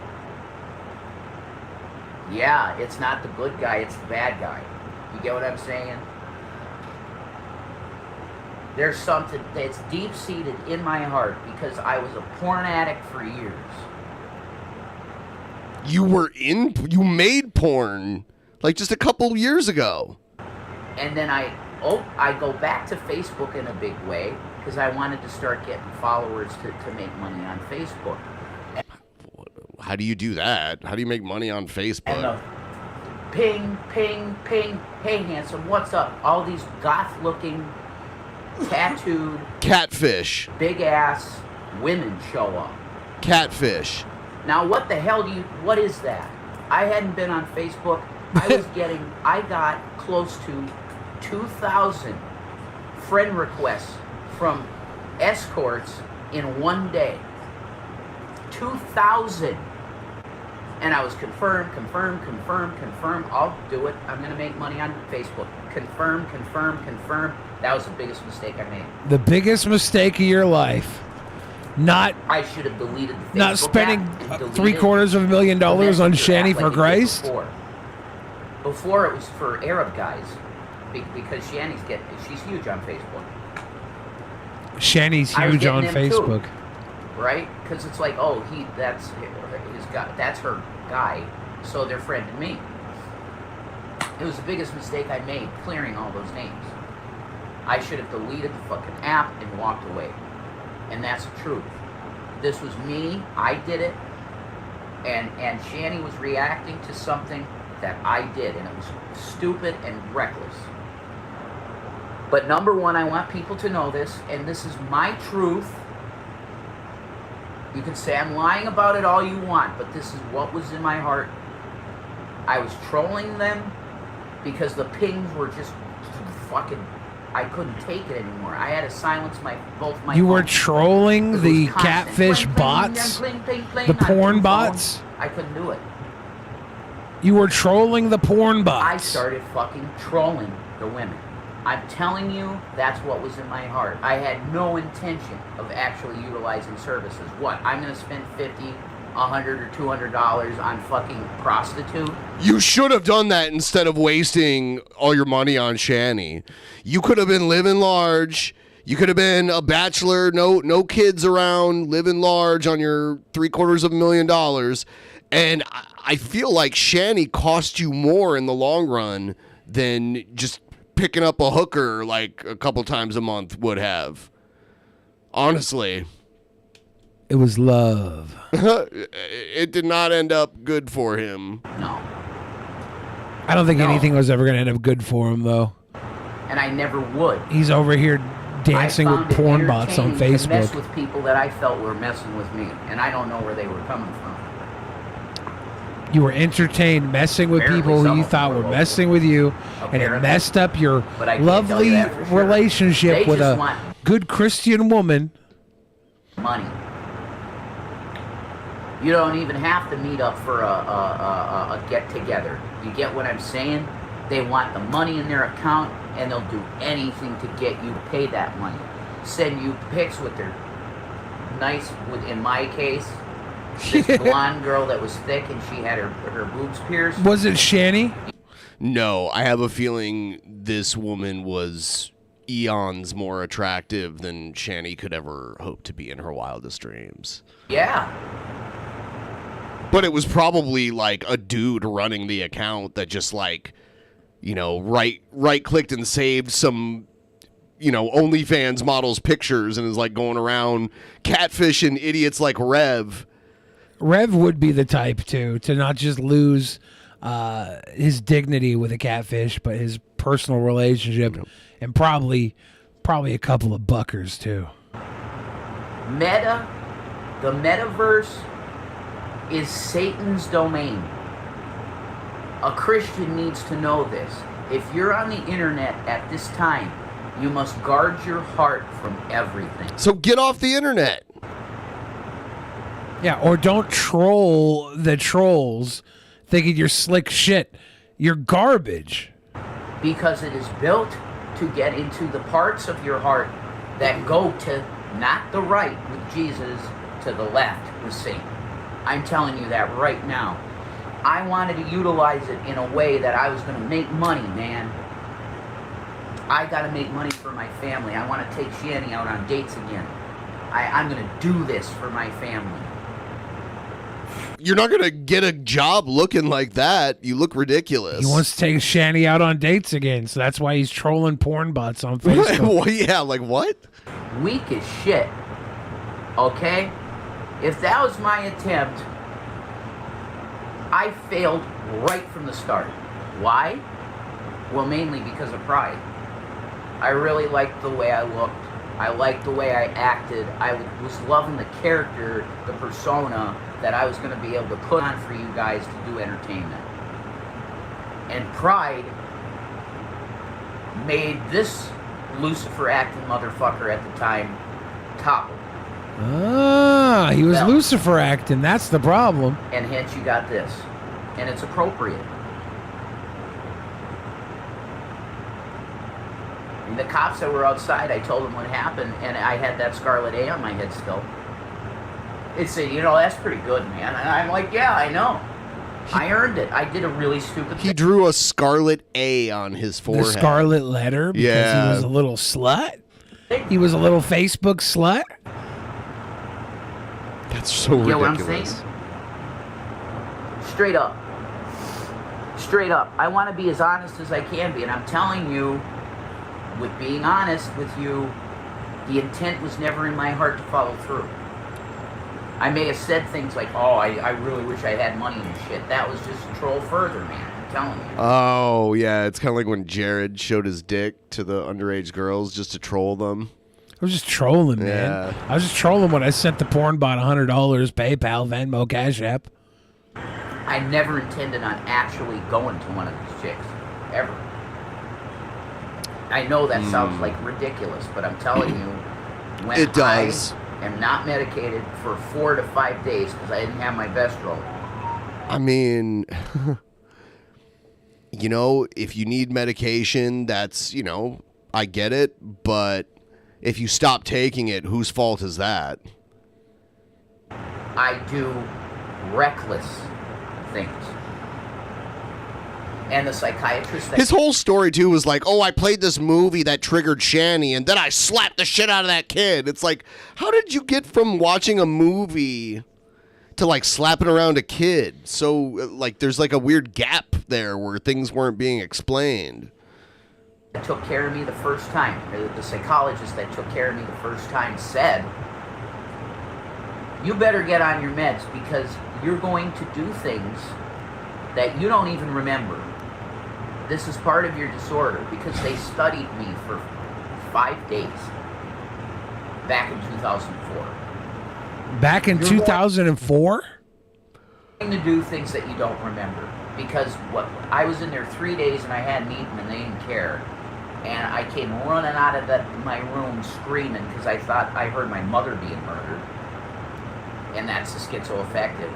Yeah, it's not the good guy, it's the bad guy. You get what I'm saying? There's something that's deep-seated in my heart because I was a porn addict for years. You made porn like just a couple years ago. And then I go back to Facebook in a big way because I wanted to start getting followers to make money on Facebook. How do you do that? How do you make money on Facebook? And the ping, ping, ping. Hey, handsome, what's up? All these goth-looking, tattooed, catfish, big-ass women show up. Catfish. Now, what the hell what is that? I hadn't been on Facebook. I got close to 2,000 friend requests from escorts in one day. 2,000. And I was confirmed. I'll do it. I'm going to make money on Facebook. Confirmed. That was the biggest mistake I made. The biggest mistake of your life. Not I should have deleted the Facebook not spending app and deleted $750,000 on the Shanny app for like it did Christ. Before it was for Arab guys, because she's huge on Facebook. Shanny's I was huge on getting them too, Facebook. right? Because it's like, oh, that's his guy, that's her guy, so they're friending me. It was the biggest mistake I made, clearing all those names. I should have deleted the fucking app and walked away. And that's the truth. This was me, I did it, and Shanny was reacting to something that I did, and it was stupid and reckless. But number one, I want people to know this, and this is my truth. You can say I'm lying about it all you want, but this is what was in my heart. I was trolling them because the pings were just fucking... I couldn't take it anymore. I had to silence both my You were phones. trolling the It was constant. catfish Pling, bots? pling, pling, pling, The pling, on porn two bots? phones. I couldn't do it. You were trolling the porn I bots. started fucking trolling the women. I'm telling you, that's what was in my heart. I had no intention of actually utilizing services. What? I'm going to spend $50, $100, or $200 on fucking prostitute? You should have done that instead of wasting all your money on Shanny. You could have been living large. You could have been a bachelor, no kids around, living large on your $750,000. And I feel like Shanny cost you more in the long run than just picking up a hooker like a couple times a month would have. Honestly. It was love. It did not end up good for him. No. I don't think anything was ever going to end up good for him, though. And I never would. He's over here dancing with porn bots on entertaining to mess Facebook. with people that I felt were messing with me, and I don't know where they were coming from. You were entertained messing with Apparently people who some you of thought them were were messing with you, and it Apparently. messed up your But I can't tell you lovely that for sure. relationship They with just a want good Christian woman. money. You don't even have to meet up for a get-together. You get what I'm saying? They want the money in their account, and they'll do anything to get you to pay that money. Send you pics with their nice, in my case, this blonde girl that was thick and she had her boobs pierced. Was it Shanny? No, I have a feeling this woman was eons more attractive than Shanny could ever hope to be in her wildest dreams. Yeah. But it was probably like a dude running the account that just like, right-clicked and saved some, OnlyFans models pictures and is like going around catfishing idiots like Rev. Rev would be the type to not just lose his dignity with a catfish, but his personal relationship, and probably a couple of buckers too. The metaverse is Satan's domain. A Christian needs to know this. If you're on the internet at this time, you must guard your heart from everything. So get off the internet. Yeah, or don't troll the trolls thinking you're slick shit. You're garbage. Because it is built to get into the parts of your heart that go to not the right with Jesus, to the left with Satan. I'm telling you that right now. I wanted to utilize it in a way that I was going to make money, man. I got to make money for my family. I want to take Shanny out on dates again. I'm going to do this for my family. You're not going to get a job looking like that. You look ridiculous. He wants to take Shanny out on dates again, so that's why he's trolling porn bots on Facebook. Well, yeah, like what? Weak as shit. Okay? If that was my attempt, I failed right from the start. Why? Well, mainly because of pride. I really liked the way I looked. I liked the way I acted. I was loving the character, the persona that I was going to be able to put on for you guys to do entertainment. And pride made this Lucifer acting motherfucker at the time topple. Ah. Ah, he was Well, Lucifer acting. That's the problem. and hence you got this. And it's appropriate. And the cops that were outside, I told them what happened, and I had that scarlet A on my head still. It said, that's pretty good, man. And I'm like, yeah, I know. I earned it. I did a really stupid He thing. drew a scarlet A on his forehead. The scarlet letter because Yeah. he was a little slut. He was a little Facebook slut. That's so You know what I'm ridiculous. saying? Straight up. Straight up. I want to be as honest as I can be, and I'm telling you, with being honest with you, the intent was never in my heart to follow through. I may have said things like, I really wish I had money and shit. That was just to troll further, man. I'm telling you. Oh, yeah. It's kind of like when Jared showed his dick to the underage girls just to troll them. I was just trolling, man. Yeah. I was just trolling when I sent the porn bot $100, PayPal, Venmo, Cash App. I never intended on actually going to one of these chicks. Ever. I know that sounds like ridiculous, but I'm telling you, when It does. I am not medicated for 4 to 5 days because I didn't have my best roll. I mean, if you need medication, that's, I get it. But if you stop taking it, whose fault is that? I do reckless things. And the psychiatrist that His whole story, too, was like, I played this movie that triggered Shanny, and then I slapped the shit out of that kid. It's like, how did you get from watching a movie to, like, slapping around a kid? So, like, there's, like, a weird gap there where things weren't being explained. took care of me the first time, the psychologist that took care of me the first time said, you better get on your meds because you're going to do things that you don't even remember. This is part of your disorder because they studied me for 5 days back in 2004. Back in 2004? Going to do things that you don't remember because I was in there 3 days and I hadn't eaten and they didn't care. And I came running out of my room screaming because I thought I heard my mother being murdered. And that's the schizoaffective.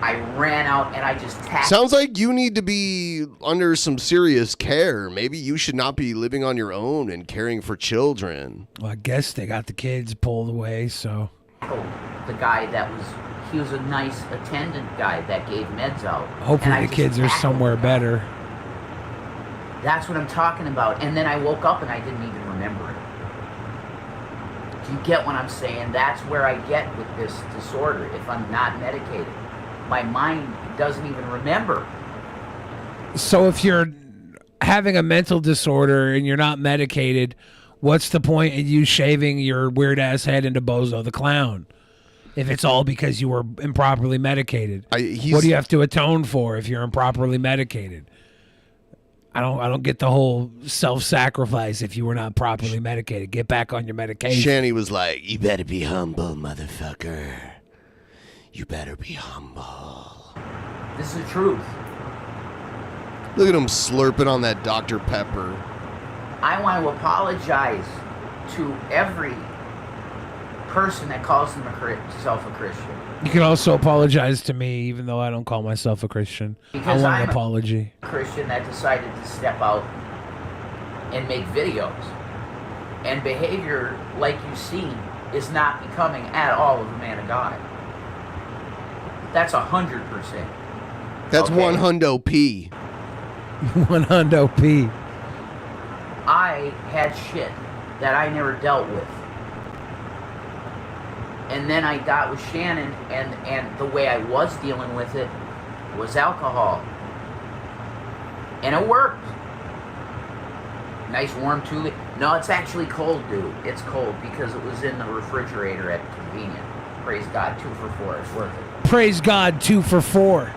I ran out and I just tapped. Sounds like you need to be under some serious care. Maybe you should not be living on your own and caring for children. Well, I guess they got the kids pulled away, so. The guy he was a nice attendant guy that gave meds out. Hopefully the kids are somewhere better. That's what I'm talking about. And then I woke up and I didn't even remember it. Do you get what I'm saying? That's where I get with this disorder if I'm not medicated. My mind doesn't even remember. So if you're having a mental disorder and you're not medicated, what's the point in you shaving your weird ass head into Bozo the Clown? If it's all because you were improperly medicated, what do you have to atone for if you're improperly medicated? I don't get the whole self-sacrifice if you were not properly medicated. Get back on your medication. Shanny was like, you better be humble, motherfucker. You better be humble. This is the truth. Look at him slurping on that Dr. Pepper. I want to apologize to every person that calls himself a Christian. You can also apologize to me, even though I don't call myself a Christian. Because I want I'm an apology. a Christian that decided to step out and make videos. And behavior, like you see, is not becoming at all of a man of God. That's 100%. That's Okay. one hundo P. One hundo P. I had shit that I never dealt with. And then I got with Shannon, and the way I was dealing with it was alcohol. And it worked. Nice warm 2 liters. No, it's actually cold, dude. It's cold because it was in the refrigerator at convenient. Praise God, 2 for $4. It's worth it. Praise God, 2 for $4.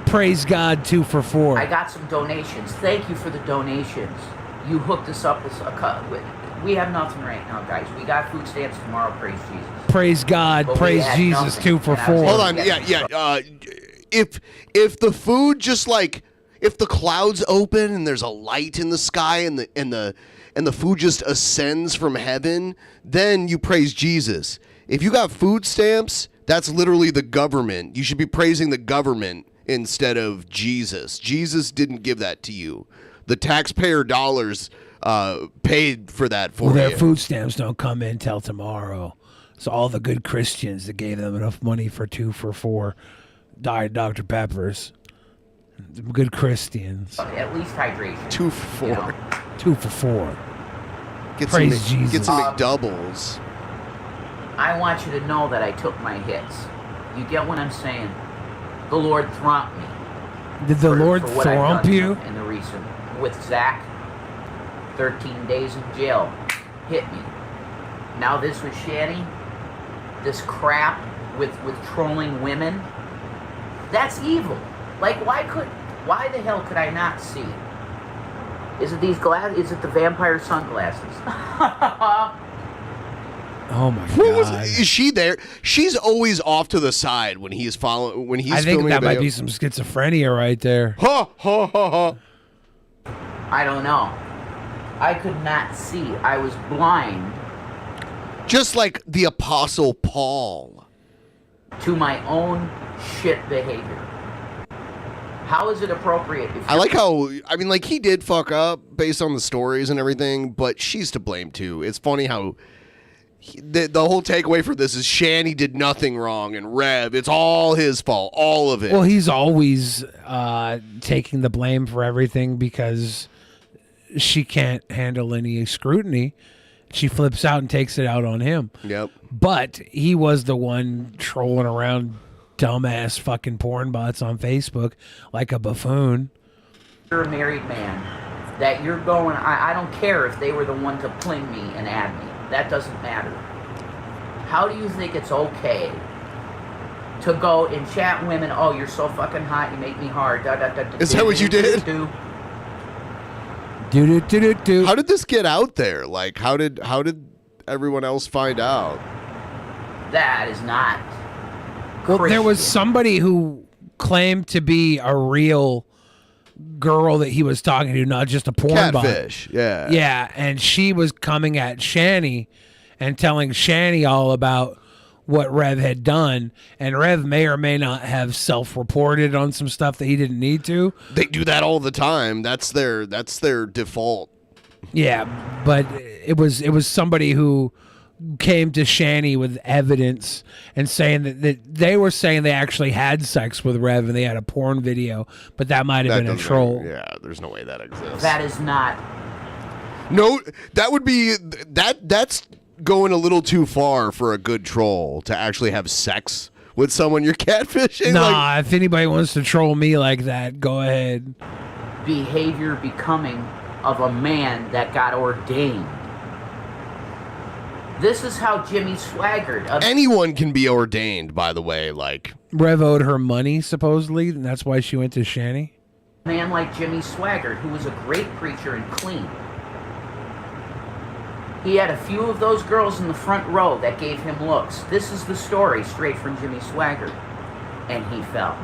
Praise God, 2 for $4. I got some donations. Thank you for the donations. You hooked us up with a cut. We have nothing right now, guys. We got food stamps tomorrow. Praise Jesus. Praise God, But we praise had Jesus, nothing. 2 for And I was $4. Hold on, yeah. If the food just like if the clouds open and there's a light in the sky and the food just ascends from heaven, then you praise Jesus. If you got food stamps, that's literally the government. You should be praising the government instead of Jesus. Jesus didn't give that to you. The taxpayer dollars paid for that for Well, their you. food stamps don't come in till tomorrow. So all the good Christians that gave them enough money for 2 for $4 Diet Dr. Peppers. Good Christians. At least hydration. 2 for $4. You know? 2 for $4. Praise Jesus. Get some McDoubles. I want you to know that I took my hits. You get what I'm saying? The Lord thrumped me. Did the Lord for what I've thrump done you? in the recent with Zach? 13 days in jail. Hit me. Now this with Shani. This crap with trolling women. That's evil. Like, why the hell could I not see? Is it these is it the vampire sunglasses? Oh my God! Is she there? She's always off to the side when he's following. When he's I think filming that a might video. be some schizophrenia right there. Ha ha ha ha! I don't know. I could not see. I was blind. Just like the Apostle Paul. To my own shit behavior. How is it appropriate? If I like how, I mean, like, he did fuck up based on the stories and everything, but she's to blame too. It's funny how the whole takeaway for this is Shani did nothing wrong, and Rev, it's all his fault, all of it. Well, he's always taking the blame for everything because she can't handle any scrutiny. She flips out and takes it out on him. Yep. But he was the one trolling around dumbass fucking porn bots on Facebook like a buffoon. you're a married man, that you're going, I don't care if they were the one to pling me and add me. That doesn't matter. How do you think it's okay to go and chat women, oh, you're so fucking hot, you make me hard, da da da da. Is that what you did? How did this get out there? Like, how did everyone else find out? That is not. Well, there was somebody who claimed to be a real girl that he was talking to, not just a porn Catfish, bot. yeah. Yeah, and she was coming at Shani and telling Shani all about what Rev had done, and Rev may or may not have self-reported on some stuff that he didn't need to. They do that all the time. That's their default. Yeah, but it was somebody who came to Shani with evidence and saying that they were saying they actually had sex with Rev and they had a porn video, but that might have been a troll. Yeah, there's no way that exists. That is not. No, that would be that's going a little too far for a good troll to actually have sex with someone you're catfishing. Nah, if anybody wants to troll me like that, go ahead. Behavior becoming of a man that got ordained. This is how Jimmy swaggered. Anyone can be ordained, by the way. Like, Rev owed her money, supposedly, and that's why she went to Shani. A man like Jimmy Swaggart, who was a great preacher and clean. He had a few of those girls in the front row that gave him looks. This is the story straight from Jimmy Swaggart. And he fell.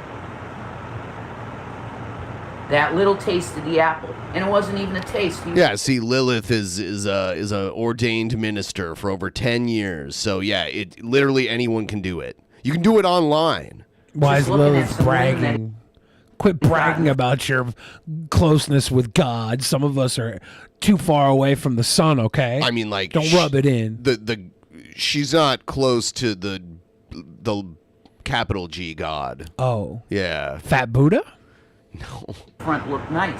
That little taste of the apple. And it wasn't even a taste. yeah, see, Lilith is a ordained minister for over 10 years. So yeah, it literally anyone can do it. You can do it online. Why is Lilith bragging? Quit bragging about your closeness with God. Some of us are too far away from the sun, okay? I mean, like, don't rub it in. She's not close to the capital G God. Oh. Yeah. Fat Buddha? No. Front looked nice.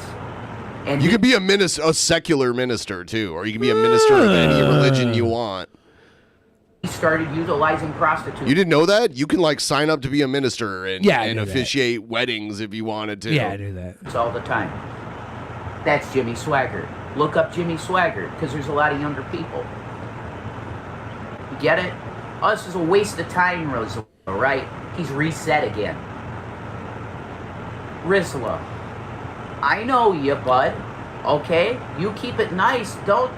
And you could be a secular minister too, or you can be a minister of any religion you want. He started utilizing prostitutes. You didn't know that? You can like sign up to be a minister and, Yeah, I and knew that. officiate weddings if you wanted to. Yeah, I do that. It's all the time. That's Jimmy Swaggart. Look up Jimmy Swaggart, because there's a lot of younger people. You get it? Oh, this is a waste of time, Rizla, right? He's reset again. Rizla, I know you, bud. Okay? You keep it nice. Don't,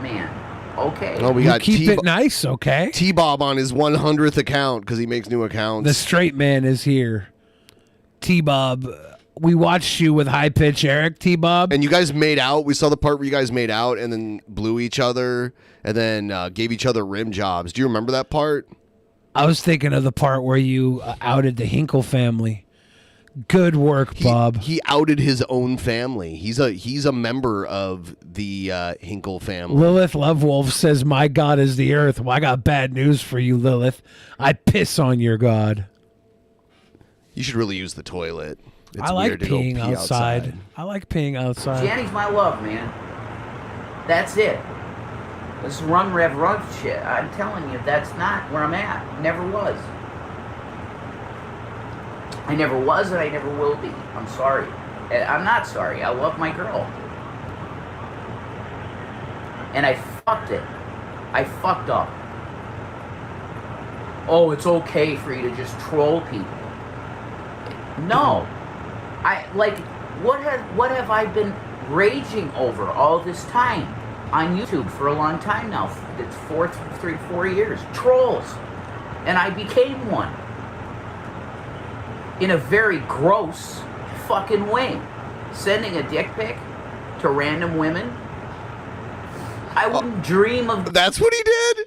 man. Okay? Oh, we You got keep it nice, okay? T-Bob on his 100th account because he makes new accounts. The straight man is here. T-Bob we watched you with High Pitch Eric, T-Bob. And you guys made out. We saw the part where you guys made out and then blew each other and then gave each other rim jobs. Do you remember that part? I was thinking of the part where you outed the Hinkle family. Good work, Bob. He outed his own family. He's a member of the Hinkle family. Lilith Lovewolf says, "My God is the earth." Well, I got bad news for you, Lilith. I piss on your God. You should really use the toilet. It's I like weird to go peeing pee outside. I like peeing outside. Janny's my love, man. That's it. This run, rev, run shit. I'm telling you, that's not where I'm at. Never was. I never was and I never will be. I'm sorry. I'm not sorry. I love my girl. And I fucked it. I fucked up. Oh, it's okay for you to just troll people. No. What have I been raging over all this time on YouTube for a long time now? It's 4 years. Trolls. And I became one. In a very gross fucking way. Sending a dick pic to random women. I wouldn't dream of... That's what he did?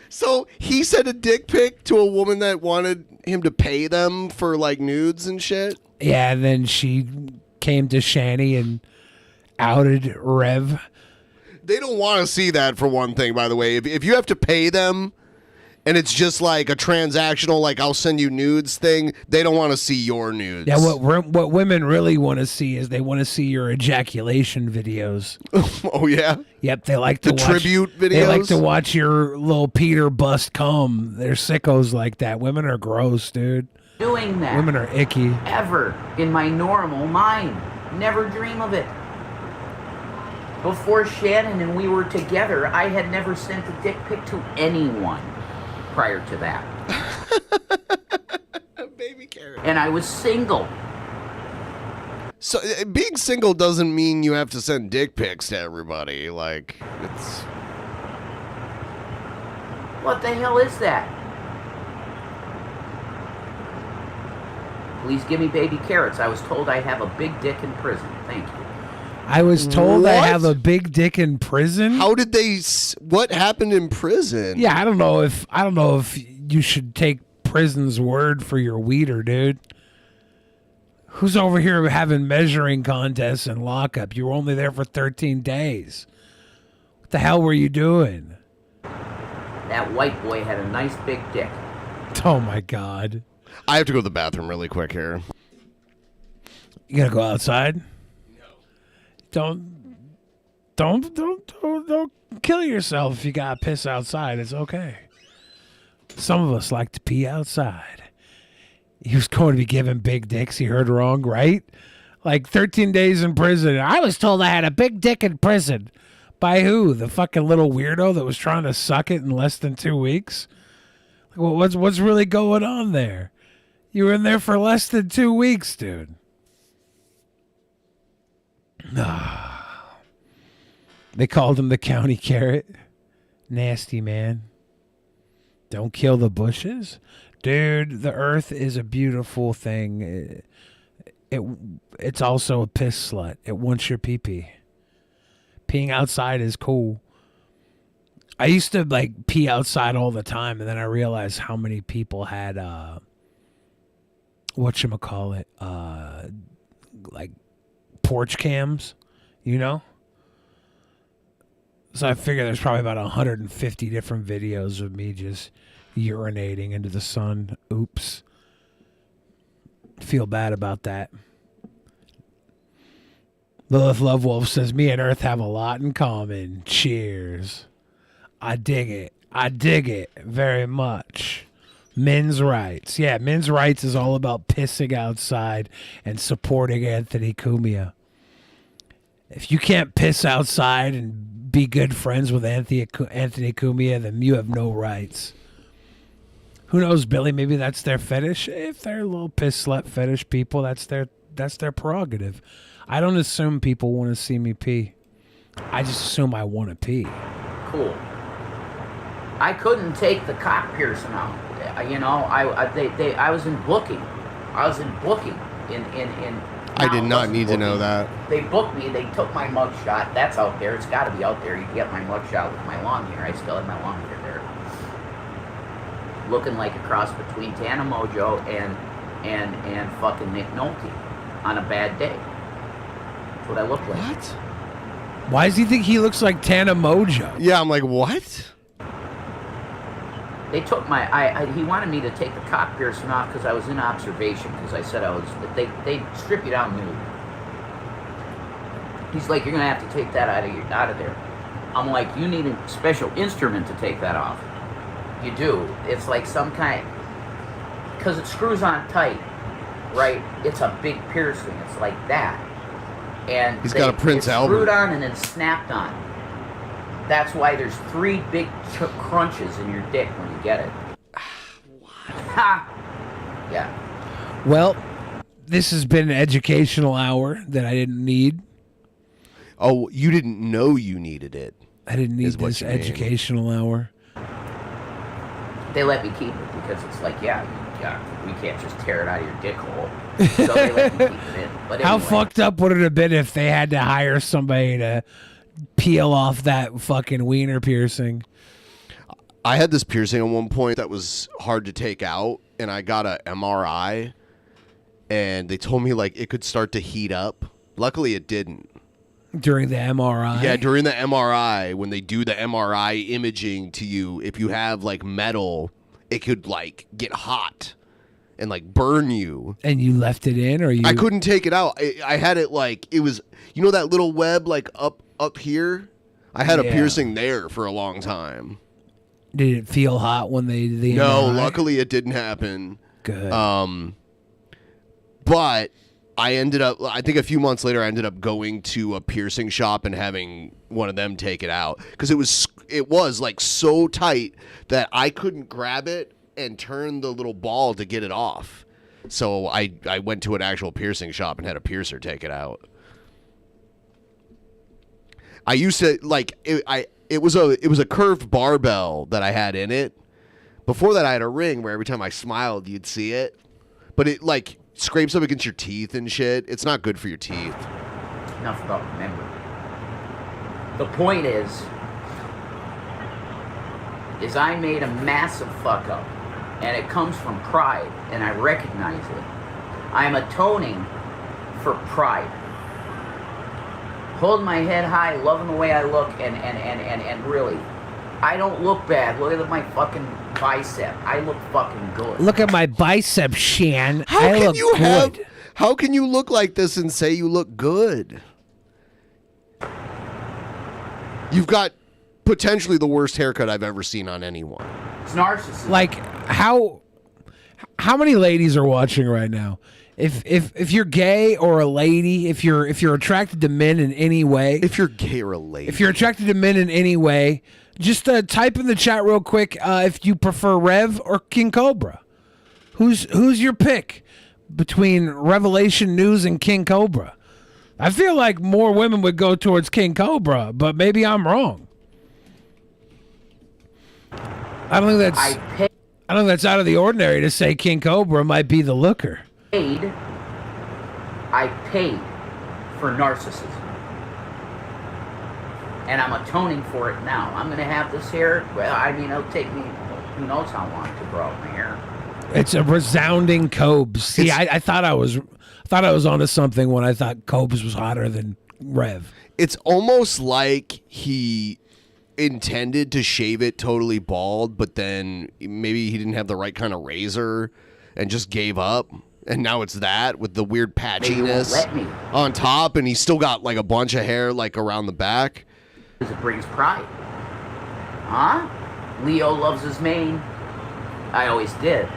So he sent a dick pic to a woman that wanted him to pay them for like nudes and shit? Yeah, and then she came to Shani and outed Rev. They don't want to see that, for one thing, by the way. If you have to pay them and it's just like a transactional, like I'll send you nudes thing, they don't want to see your nudes. Yeah, what women really want to see is they want to see your ejaculation videos. Oh, yeah? Yep, they like to The watch... tribute videos? They like to watch your little Peter bust cum. They're sickos like that. Women are gross, dude. Doing that. Women are icky. Ever in my normal mind. Never dream of it. Before Shannon and we were together, I had never sent a dick pic to anyone prior to that. Baby carrot. And I was single. So being single doesn't mean you have to send dick pics to everybody. Like, it's... What the hell is that? Please give me baby carrots. I was told I have a big dick in prison. Thank you. I was told I What? have a big dick in prison. How did they... What happened in prison? Yeah, I don't know if you should take prison's word for your weeder, dude. Who's over here having measuring contests and lockup? You were only there for 13 days. What the hell were you doing? That white boy had a nice big dick. Oh my God. I have to go to the bathroom really quick here. You gonna go outside? No. Don't kill yourself if you gotta piss outside. It's okay. Some of us like to pee outside. He was going to be given big dicks. He heard wrong, right? Like 13 days in prison. I was told I had a big dick in prison. By who? The fucking little weirdo that was trying to suck it in less than 2 weeks? Well, what's really going on there? You were in there for less than 2 weeks, dude. They called him the county carrot. Nasty, man. Don't kill the bushes. Dude, the earth is a beautiful thing. It's also a piss slut. It wants your pee-pee. Peeing outside is cool. I used to like pee outside all the time, and then I realized how many people had whatchamacallit, like porch cams, you know? So I figure there's probably about 150 different videos of me just urinating into the sun. Oops. Feel bad about that. Lilith Lovewolf says, me and Earth have a lot in common. Cheers. I dig it. I dig it very much. Men's rights. Yeah, men's rights is all about pissing outside and supporting Anthony Cumia. If you can't piss outside and be good friends with Anthony Cumia, then you have no rights. Who knows, Billy? Maybe that's their fetish. If they're little piss slut fetish people, that's their prerogative. I don't assume people want to see me pee. I just assume I want to pee. Cool. I couldn't take the cock piercing out. You know, I was in booking. I was in booking in I did Now, not listen, need to know that. They booked me. They took my mugshot. That's out there. It's got to be out there. You can get my mugshot with my long hair. I still have my long hair there. Looking like a cross between Tana Mojo and fucking Nick Nolte on a bad day. That's what I look like. What? Why does he think he looks like Tana Mojo? Yeah, I'm like, what? They took my. He wanted me to take the cock piercing off because I was in observation. Because I said I was. They strip you down nude. He's like, you're gonna have to take that out of there. I'm like, you need a special instrument to take that off. You do. It's like some kind, because it screws on tight, right? It's a big piercing. It's like that, and He's got a Prince Albert. Screwed on and then snapped on. That's why there's 3 big crunches in your dick when you get it. Ha! Yeah. Well, this has been an educational hour that I didn't need. Oh, you didn't know you needed it. I didn't need this educational hour. They let me keep it because it's like, yeah, we can't just tear it out of your dick hole. So they let me keep it in. But How anyway, fucked up would it have been if they had to hire somebody to peel off that fucking wiener piercing? I had this piercing at one point that was hard to take out, and I got a MRI, and they told me like it could start to heat up. Luckily, it didn't. During the MRI? Yeah, during the MRI, when they do the MRI imaging to you, if you have like metal, it could like get hot and like burn you. And you left it in, or you? I couldn't take it out. I had it like it was, you know, that little web like up here. I had a Yeah. piercing there for a long time. Did it feel hot when they? No, MRI? luckily it didn't happen. Good. But I ended up, I think a few months later, I ended up going to a piercing shop and having one of them take it out because it was like so tight that I couldn't grab it and turn the little ball to get it off. So I went to an actual piercing shop and had a piercer take it out. I used to like it was a curved barbell that I had in it. Before that, I had a ring where every time I smiled, you'd see it, but it like scrapes up against your teeth and shit. It's not good for your teeth. enough about memory. The point is I made a massive fuck up, and it comes from pride, and I recognize it. I'm atoning for pride. Holding my head high, loving the way I look, and really, I don't look bad. Look at my fucking bicep. I look fucking good. Look at my bicep, Shan. How I can look you good. How can you look like this and say you look good? You've got potentially the worst haircut I've ever seen on anyone. It's narcissism. Like how many ladies are watching right now? If you're gay or a lady, if you're attracted to men in any way, if you're gay or a lady, if you're attracted to men in any way, just type in the chat real quick if you prefer Rev or King Cobra. Who's your pick between Revelation News and King Cobra? I feel like more women would go towards King Cobra, but maybe I'm wrong. I don't think that's out of the ordinary to say King Cobra might be the looker. I paid for narcissism. And I'm atoning for it now. I'm going to have this hair. Well, I mean, it'll take me who knows how long to grow out my hair. It's a resounding Cobes. See, I thought I was onto something when I thought Cobes was hotter than Rev. It's almost like he intended to shave it totally bald, but then maybe he didn't have the right kind of razor and just gave up. And now it's that with the weird patchiness on top, and he's still got like a bunch of hair like around the back. Because it brings pride. Huh? Leo loves his mane. I always did.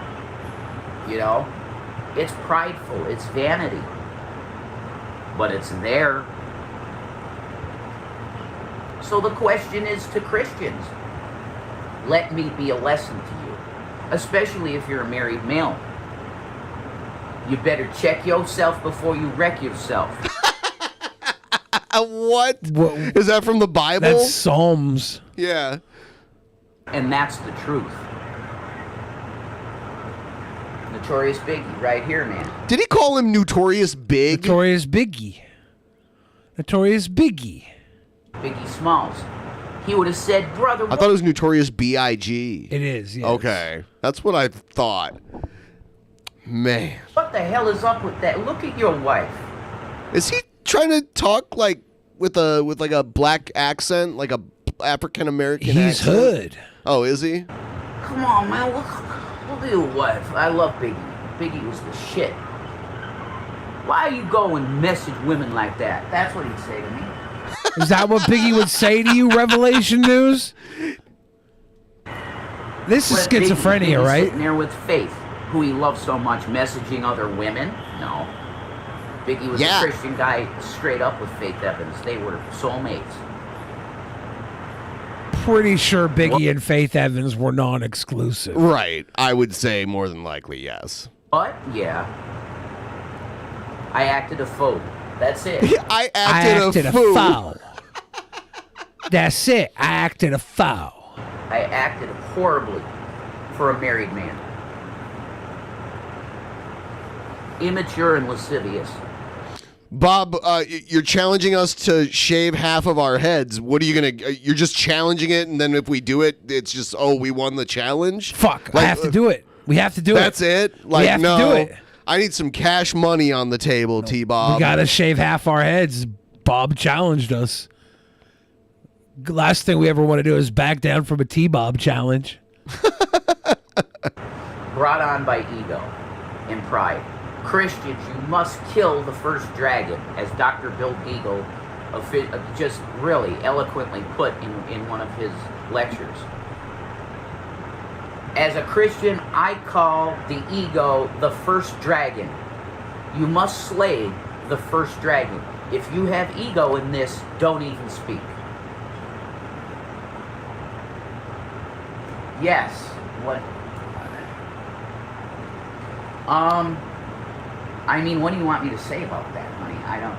You know? It's prideful. It's vanity. But it's there. So the question is to Christians. Let me be a lesson to you. Especially if you're a married male. You better check yourself before you wreck yourself. What? Is that from the Bible? That's Psalms. Yeah. And that's the truth. The Notorious Biggie, right here, man. Did he call him Notorious Big? Notorious Biggie. Notorious Biggie. Biggie Smalls. He would have said, brother. I thought it was Notorious B.I.G. It is, yes. Okay. That's what I thought. Man. What the hell is up with that? Look at your wife. Is he trying to talk like with a black accent, like a African American accent? He's hood. Oh, is he? Come on, man. Look at your wife. I love Biggie. Biggie was the shit. Why you go and message women like that? That's what he'd say to me. Is that what Biggie would say to you, Revelation News? This is schizophrenia, Biggie's right? Sitting there with Faith, who he loves so much, messaging other women? No. Biggie was a Christian guy straight up with Faith Evans. They were soulmates. Pretty sure Biggie and Faith Evans were non-exclusive. Right. I would say more than likely, yes. But, yeah. I acted a fool. That's it. I acted a foul. That's it. I acted a foul. I acted horribly for a married man. Immature and lascivious. Bob, you're challenging us to shave half of our heads. What are you gonna? You're just challenging it, and then if we do it, it's just we won the challenge. Fuck, I have to do it. We have to do it. That's it. Like we have no, to do it. I need some cash money on the table, T-Bob. We gotta shave half our heads. Bob challenged us. Last thing we ever want to do is back down from a T-Bob challenge. Brought on by ego and pride. Christians, you must kill the first dragon, as Dr. Bill Deagle just really eloquently put in one of his lectures. As a Christian, I call the ego the first dragon. You must slay the first dragon. If you have ego in this, don't even speak. Yes. What? I mean, what do you want me to say about that, honey? I don't...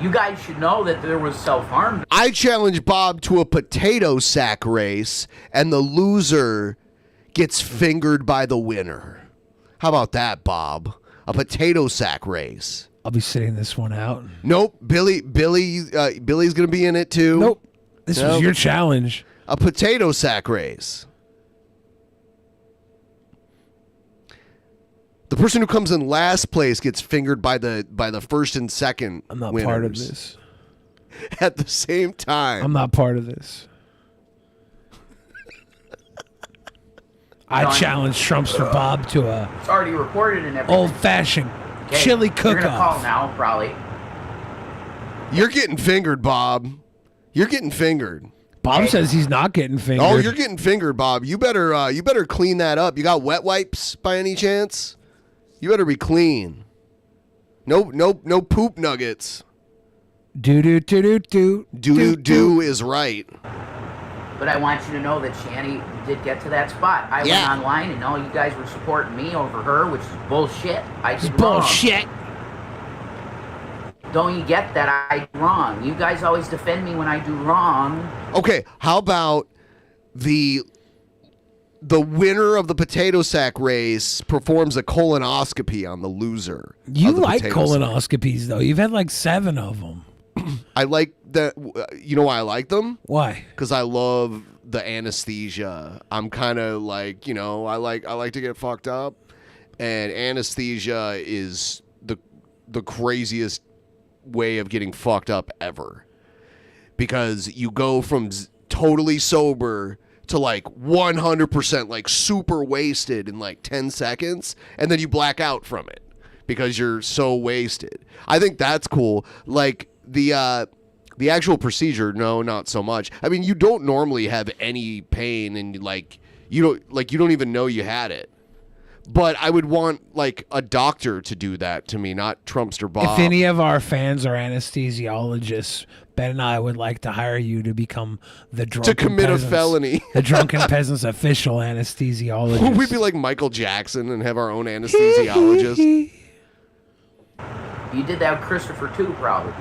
You guys should know that there was self-harm. I challenge Bob to a potato sack race, and the loser gets fingered by the winner. How about that, Bob? A potato sack race. I'll be sitting this one out. Nope, Billy's gonna be in it too. Nope. This was your challenge. A potato sack race. The person who comes in last place gets fingered by the first and second. I'm not winners part of this. At the same time. I'm not part of this. I challenge Trumpster Bob to a It's already reported and everything. old-fashioned Okay, chili You're gonna call cook-off. now, probably. You're getting fingered, Bob. You're getting fingered. Bob says he's not getting fingered. Oh, you're getting fingered, Bob. You better clean that up. You got wet wipes by any chance? You better be clean. No poop nuggets. Do is right. But I want you to know that Shanny did get to that spot. I went online and all you guys were supporting me over her, which is bullshit. I did bullshit. Wrong. Don't you get that I did wrong? You guys always defend me when I do wrong. Okay, how about the winner of the potato sack race performs a colonoscopy on the loser? You of the like potato sack. colonoscopies, though. You've had like 7 of them. I like that. You know why I like them? Why? Because I love the anesthesia. I'm kind of like, I like to get fucked up, and anesthesia is the craziest way of getting fucked up ever, because you go from totally sober to like 100% like super wasted in like 10 seconds, and then you black out from it because you're so wasted. I think that's cool. Like the actual procedure, no, not so much. I mean, you don't normally have any pain, and you don't even know you had it. But I would want like a doctor to do that to me, not Trumpster Bob. If any of our fans are anesthesiologists, Ben and I would like to hire you to become the Drunken to commit Peasants, a felony. The Drunken Peasants official anesthesiologist. We'd be like Michael Jackson and have our own anesthesiologist. You did that with Christopher too, probably.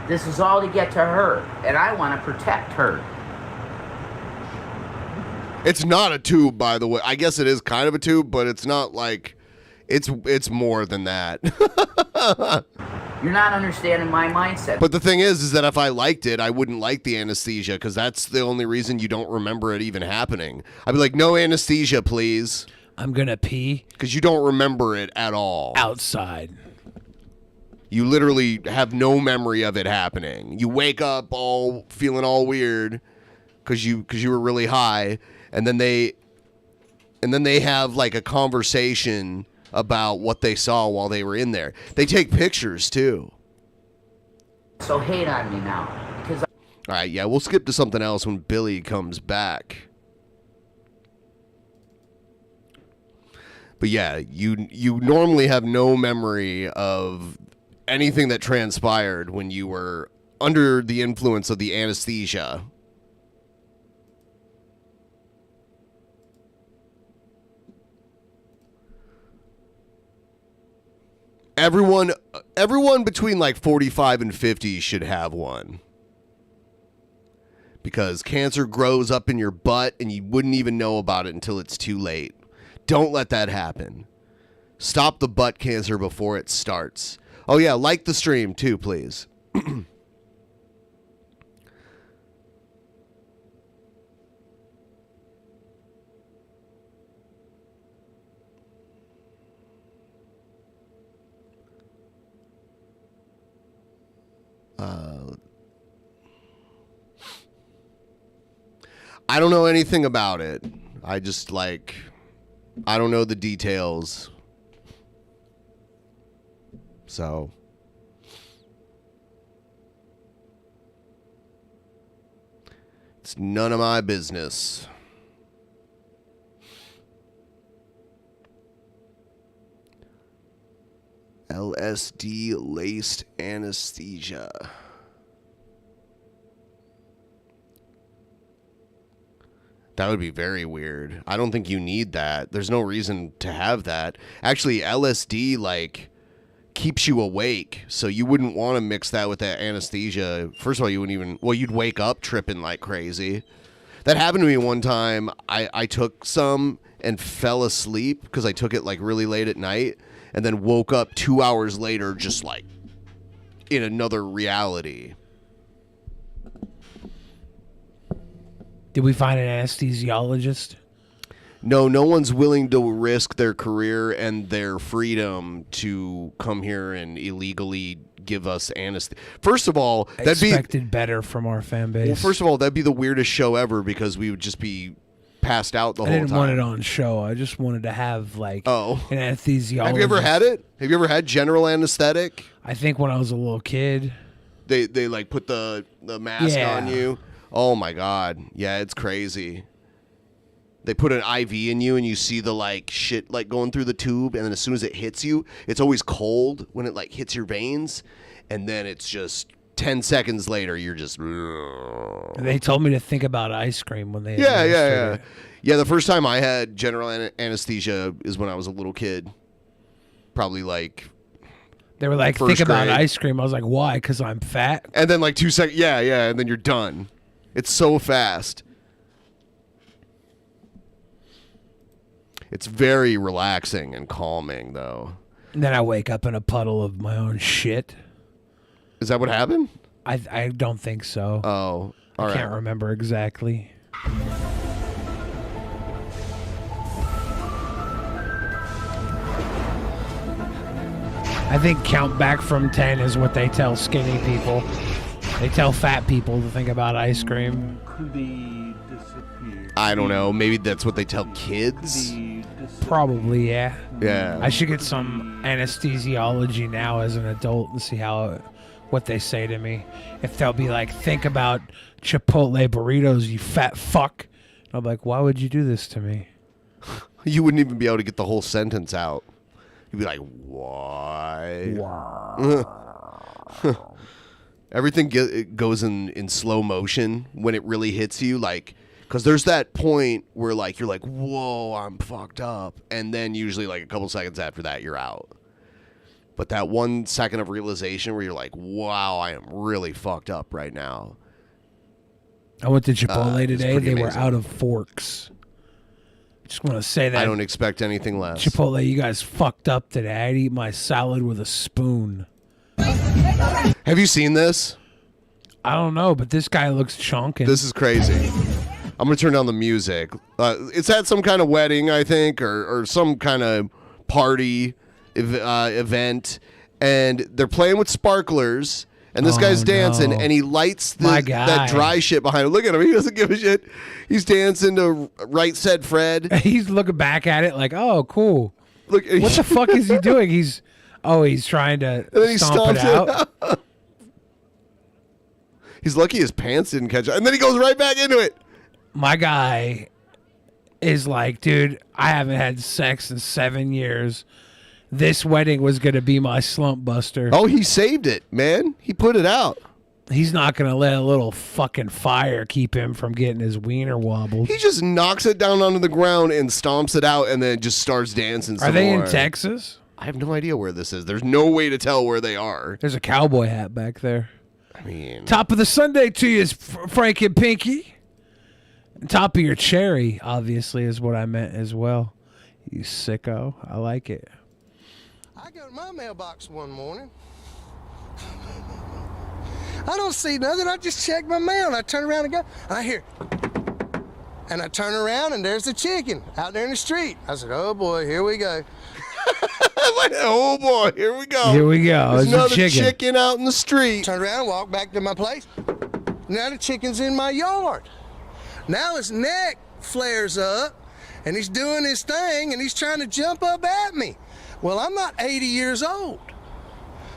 This is all to get to her, and I want to protect her. It's not a tube, by the way. I guess it is kind of a tube, but it's not like it's more than that. You're not understanding my mindset. But the thing is that if I liked it, I wouldn't like the anesthesia because that's the only reason you don't remember it even happening. I'd be like, no anesthesia, please. I'm gonna pee. Because you don't remember it at all. Outside. You literally have no memory of it happening. You wake up all feeling all weird because you were really high, and then they have like a conversation about what they saw while they were in there. They take pictures too. So hate on me now. Because all right, yeah, we'll skip to something else when Billy comes back. But yeah, you normally have no memory of anything that transpired when you were under the influence of the anesthesia. Everyone between like 45 and 50 should have one. Because cancer grows up in your butt and you wouldn't even know about it until it's too late. Don't let that happen. Stop the butt cancer before it starts. Oh yeah, like the stream too, please. I don't know anything about it. I don't know the details. So it's none of my business. LSD laced anesthesia. That would be very weird. I don't think you need that. There's no reason to have that. Actually, LSD keeps you awake, so you wouldn't want to mix that with that anesthesia. First of all, you'd wake up tripping like crazy. That happened to me one time. I took some and fell asleep because I took it like really late at night, and then woke up 2 hours later just like in another reality. Did we find an anesthesiologist? No one's willing to risk their career and their freedom to come here and illegally give us anesthesia. First of all, Expected better from our fan base. Well, first of all, that'd be the weirdest show ever because we would just be passed out the whole time. I didn't want it on show. I just wanted to have an anesthesiologist. Have you ever had it? Have you ever had general anesthetic? I think when I was a little kid. They like put the mask on you. Oh my God. Yeah, it's crazy. They put an IV in you and you see the like shit like going through the tube, and then as soon as it hits you, it's always cold when it like hits your veins, and then it's just 10 seconds later you're just. They told me to think about ice cream when they. Yeah. The first time I had general anesthesia is when I was a little kid. Probably like. They were like, think about ice cream. I was like, why? Because I'm fat. And then like 2 seconds. Yeah, and then you're done. It's so fast. It's very relaxing and calming, though. And then I wake up in a puddle of my own shit. Is that what happened? I don't think so. Oh, I can't remember exactly. I think count back from 10 is what they tell skinny people. They tell fat people to think about ice cream. I don't know. Maybe that's what they tell kids. Probably, yeah. Yeah. I should get some anesthesiology now as an adult and see what they say to me. If they'll be like, think about Chipotle burritos, you fat fuck. I'm like, why would you do this to me? You wouldn't even be able to get the whole sentence out. You'd be like, why? Wow. Everything goes in slow motion when it really hits you, like, because there's that point where like you're like, whoa, I'm fucked up, and then usually like a couple seconds after that you're out. But that 1 second of realization where you're like, wow, I am really fucked up right now. I went to Chipotle today. They were amazing. out of forks. Just want to say that. I don't expect anything less. Chipotle, you guys fucked up today. I'd eat my salad with a spoon. Have you seen this? I don't know, but this guy looks chunking. This is crazy. I'm going to turn down the music. It's at some kind of wedding, I think, or some kind of party event, and they're playing with sparklers, and this guy's dancing, and he lights that dry shit behind him. Look at him. He doesn't give a shit. He's dancing to Right Said Fred. He's looking back at it like, oh, cool. Look, what the fuck is he doing? He's trying to and then he stomp it out. He's lucky his pants didn't catch on. And then he goes right back into it. My guy is like, dude, I haven't had sex in 7 years. This wedding was going to be my slump buster. Oh, he saved it, man. He put it out. He's not going to let a little fucking fire keep him from getting his wiener wobbled. He just knocks it down onto the ground and stomps it out and then just starts dancing some Are they more. in Texas? I have no idea where this is. There's no way to tell where they are. There's a cowboy hat back there. I mean... Top of the Sunday to you, Frank and Pinky. Top of your cherry, obviously, is what I meant as well. You sicko. I like it. I go to my mailbox one morning. I don't see nothing. I just check my mail, and I turn around and go. I hear, and I turn around, and there's the chicken out there in the street. I said, "Oh boy, here we go." Oh boy, here we go. Here we go. There's It's a another chicken. chicken out in the street. Turn around and walk back to my place. Now the chicken's in my yard. Now his neck flares up, and he's doing his thing, and he's trying to jump up at me. Well, I'm not 80 years old,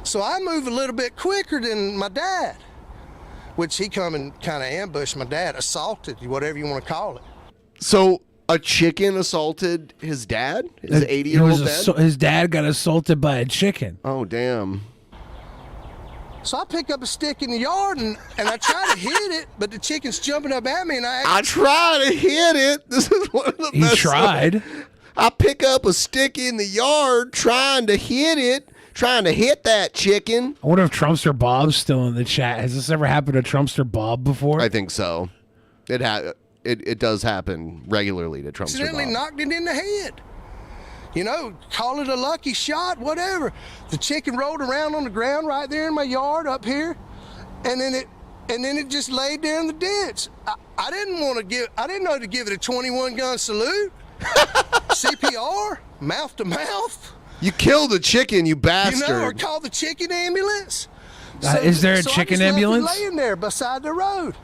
so I move a little bit quicker than my dad, which he come and kind of ambushed my dad, assaulted, whatever you want to call it. So a chicken assaulted his dad? His 80-year-old dad? His dad got assaulted by a chicken. Oh, damn. So I pick up a stick in the yard, and I try to hit it, but the chicken's jumping up at me, and I try to hit it. This is one of the He best. tried. I pick up a stick in the yard trying to hit it, trying to hit that chicken. I wonder if Trumpster Bob's still in the chat. Has this ever happened to Trumpster Bob before? I think so. It does happen regularly to Trumpster accidentally Bob. knocked it in the head. You know, call it a lucky shot, whatever. The chicken rolled around on the ground right there in my yard up here, and then it just laid there in the ditch. I didn't know to give it a 21 gun salute. CPR, mouth to mouth. You killed a chicken, you bastard. You know, or call the chicken ambulance. Is there a so chicken I just ambulance? left it laying there beside the road.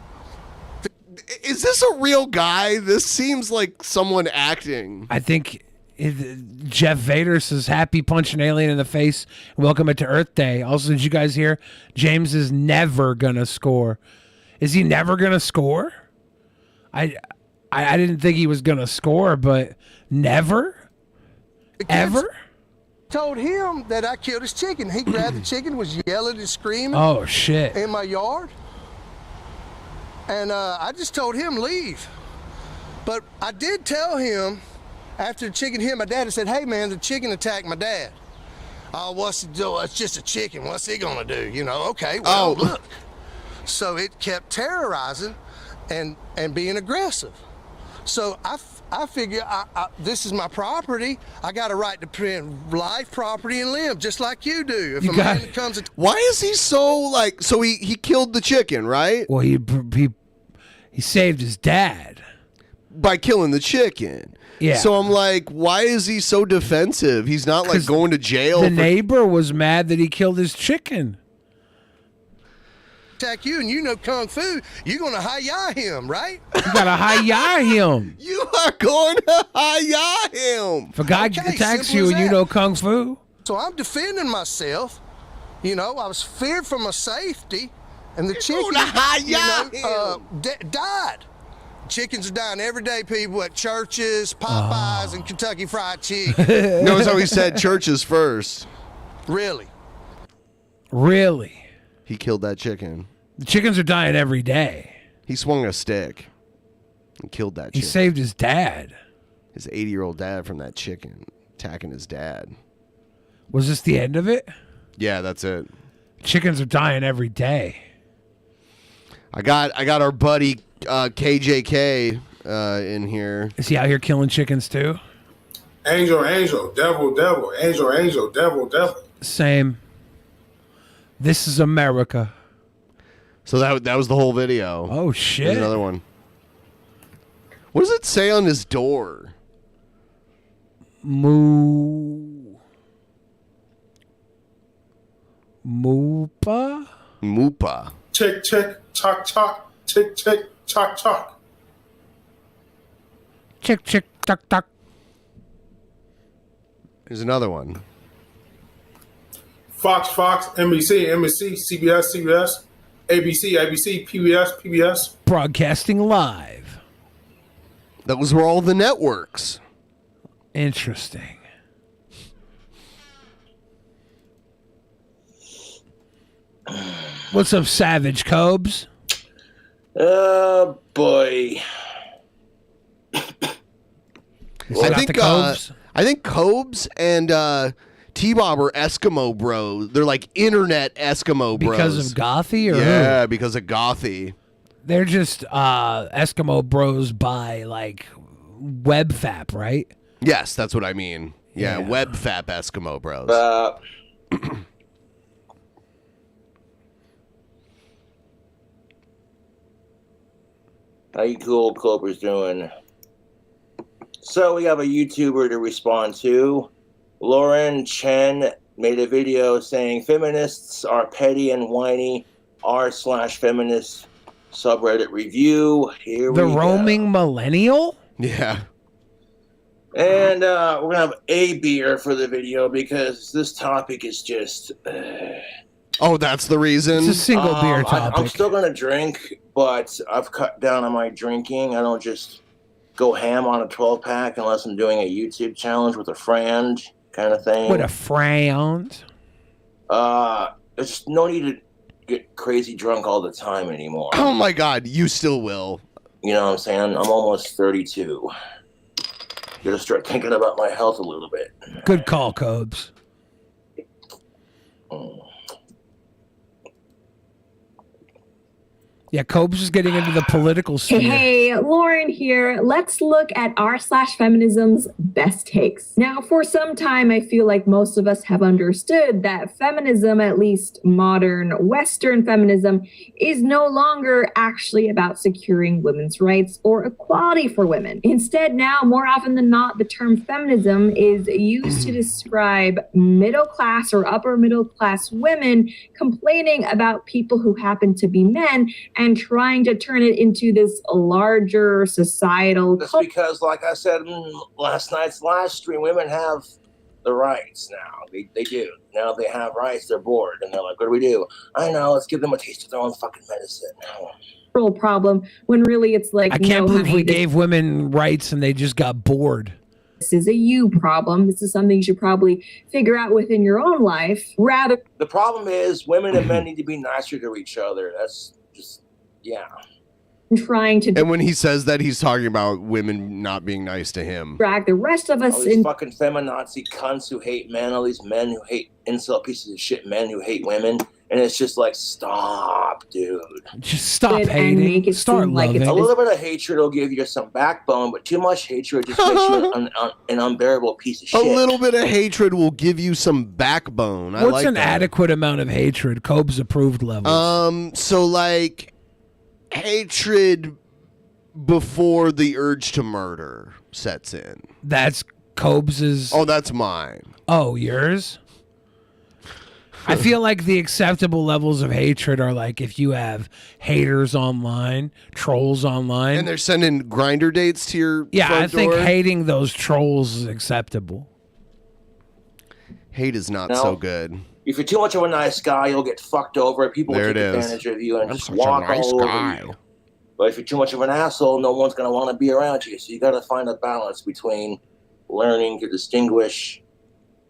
Is this a real guy? This seems like someone acting. I think Jeff Vader says, happy punch an alien in the face. Welcome it to Earth Day. Also, did you guys hear? James is never going to score. Is he never going to score? I didn't think he was going to score, but never? Ever? Told him that I killed his chicken. He grabbed the chicken, was yelling and screaming. Oh, shit. In my yard. And I just told him leave. But I did tell him after the chicken hit my dad, I said, hey man, the chicken attacked my dad. Oh, what's he do? It's just a chicken. What's he gonna do? You know, okay, well, look. So it kept terrorizing and being aggressive. So I figure this is my property. I got a right to print life, property, and limb, just like you do. If a man comes, Why is he so like? So he killed the chicken, right? Well, he saved his dad by killing the chicken. Yeah. So I'm like, why is he so defensive? He's not like going to jail. The neighbor was mad that he killed his chicken. attack you, and you know kung fu, you're gonna hi-ya him, right? You gotta hi-ya him. You are going to hi-ya him. If a guy attacks you and you know kung fu, so I'm defending myself. You know, I was feared for my safety, and the chicken, died. Chickens are dying every day, people, at churches, Popeyes, and Kentucky Fried Chicken. Notice how he said churches first. Really? Really? He killed that chicken. The chickens are dying every day. He swung a stick and killed that chicken. He saved his dad. His 80-year-old dad from that chicken attacking his dad. Was this the end of it? Yeah, that's it. Chickens are dying every day. I got our buddy KJK in here. Is he out here killing chickens too? Angel, devil, angel, devil. Same. This is America. So that was the whole video. Oh shit! Here's another one. What does it say on his door? Moopa. Tick, tock, tock. Tick, tock, tock. Chick, tock, tock. Here's another one. Fox, NBC, CBS, ABC, PBS. Broadcasting live. Those were all the networks. Interesting. What's up, Savage Cobes? Oh boy. I think Cobes and T-Bob are Eskimo bros. They're like internet Eskimo bros. Because of Gothy, or yeah, who? because of Gothy. They're just Eskimo bros by like WebFap, right? Yes, that's what I mean. Yeah. WebFap Eskimo bros. How you cool Clover's doing? So we have a YouTuber to respond to. Lauren Chen made a video saying feminists are petty and whiny. r/feminist subreddit review. Here we The go. roaming millennial? Yeah. And we're going to have a beer for the video because this topic is just... Oh, that's the reason? It's a single beer topic. I'm still going to drink, but I've cut down on my drinking. I don't just go ham on a 12-pack unless I'm doing a YouTube challenge with a friend kind of thing. With a friend? There's no need to get crazy drunk all the time anymore. Oh my God, you still will. You know what I'm saying? I'm almost 32. Gotta start thinking about my health a little bit. Good call, Cobes. Yeah, Cobes is getting into the political sphere. Hey, Lauren here. Let's look at r/feminism's best takes. Now, for some time, I feel like most of us have understood that feminism, at least modern Western feminism, is no longer actually about securing women's rights or equality for women. Instead, now, more often than not, the term feminism is used to describe middle-class or upper-middle-class women complaining about people who happen to be men and trying to turn it into this larger societal That's because, like I said in last night's live stream, women have the rights now. They do. Now they have rights. They're bored. And they're like, what do we do? I know. Let's give them a taste of their own fucking medicine. problem when really it's like, I can't no, believe honey, we gave women rights and they just got bored. This is a you problem. This is something you should probably figure out within your own life. Rather, the problem is women and men need to be nicer to each other. That's just, yeah. Trying to And when he says that, he's talking about women not being nice to him. drag the rest of us All these in. fucking feminazi cunts who hate men, all these men who hate incel pieces of shit men who hate women. And it's just like, stop, dude. Just stop And hating. make it Start seem like loving. it's A little bit of hatred will give you some backbone, but too much hatred just makes you an unbearable piece of A shit. little bit of hatred will give you some backbone. I What's like an that. adequate amount of hatred? Cobb's approved level. So like hatred before the urge to murder sets in. That's Cobbs's. Oh, that's mine. Oh, yours? I feel like the acceptable levels of hatred are like if you have haters online, trolls online. And they're sending grinder dates to your Yeah, front I think door? hating those trolls is acceptable. Hate is not No. so good. If you're too much of a nice guy, you'll get fucked over. People will There take it is. advantage of you and I'm just such a walk nice all guy. over you. But if you're too much of an asshole, no one's going to want to be around you. So you got to find a balance between learning to distinguish.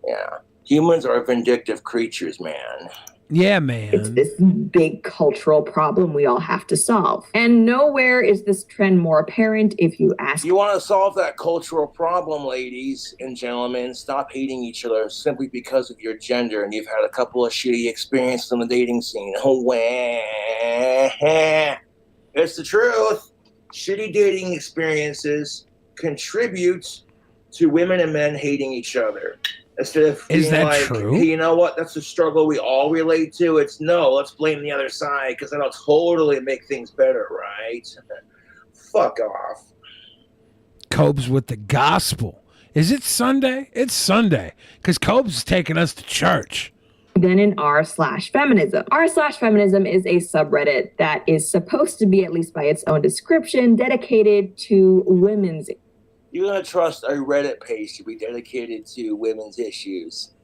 Yeah. Humans are vindictive creatures, man. Yeah, man. It's this big cultural problem we all have to solve. And nowhere is this trend more apparent if you ask. You want to solve that cultural problem, ladies and gentlemen. Stop hating each other simply because of your gender and you've had a couple of shitty experiences on the dating scene. Oh, wah. It's the truth. shitty dating experiences contribute to women and men hating each other. Instead of Is being that like, true? hey, you know what? That's a struggle we all relate to. It's no, let's blame the other side because that'll totally make things better, right? Fuck off. Cobes with the gospel. Is it Sunday? It's Sunday because Cobes is taking us to church. Then in r/feminism. r/feminism is a subreddit that is supposed to be, at least by its own description, dedicated to women's. You're going to trust a Reddit page to be dedicated to women's issues.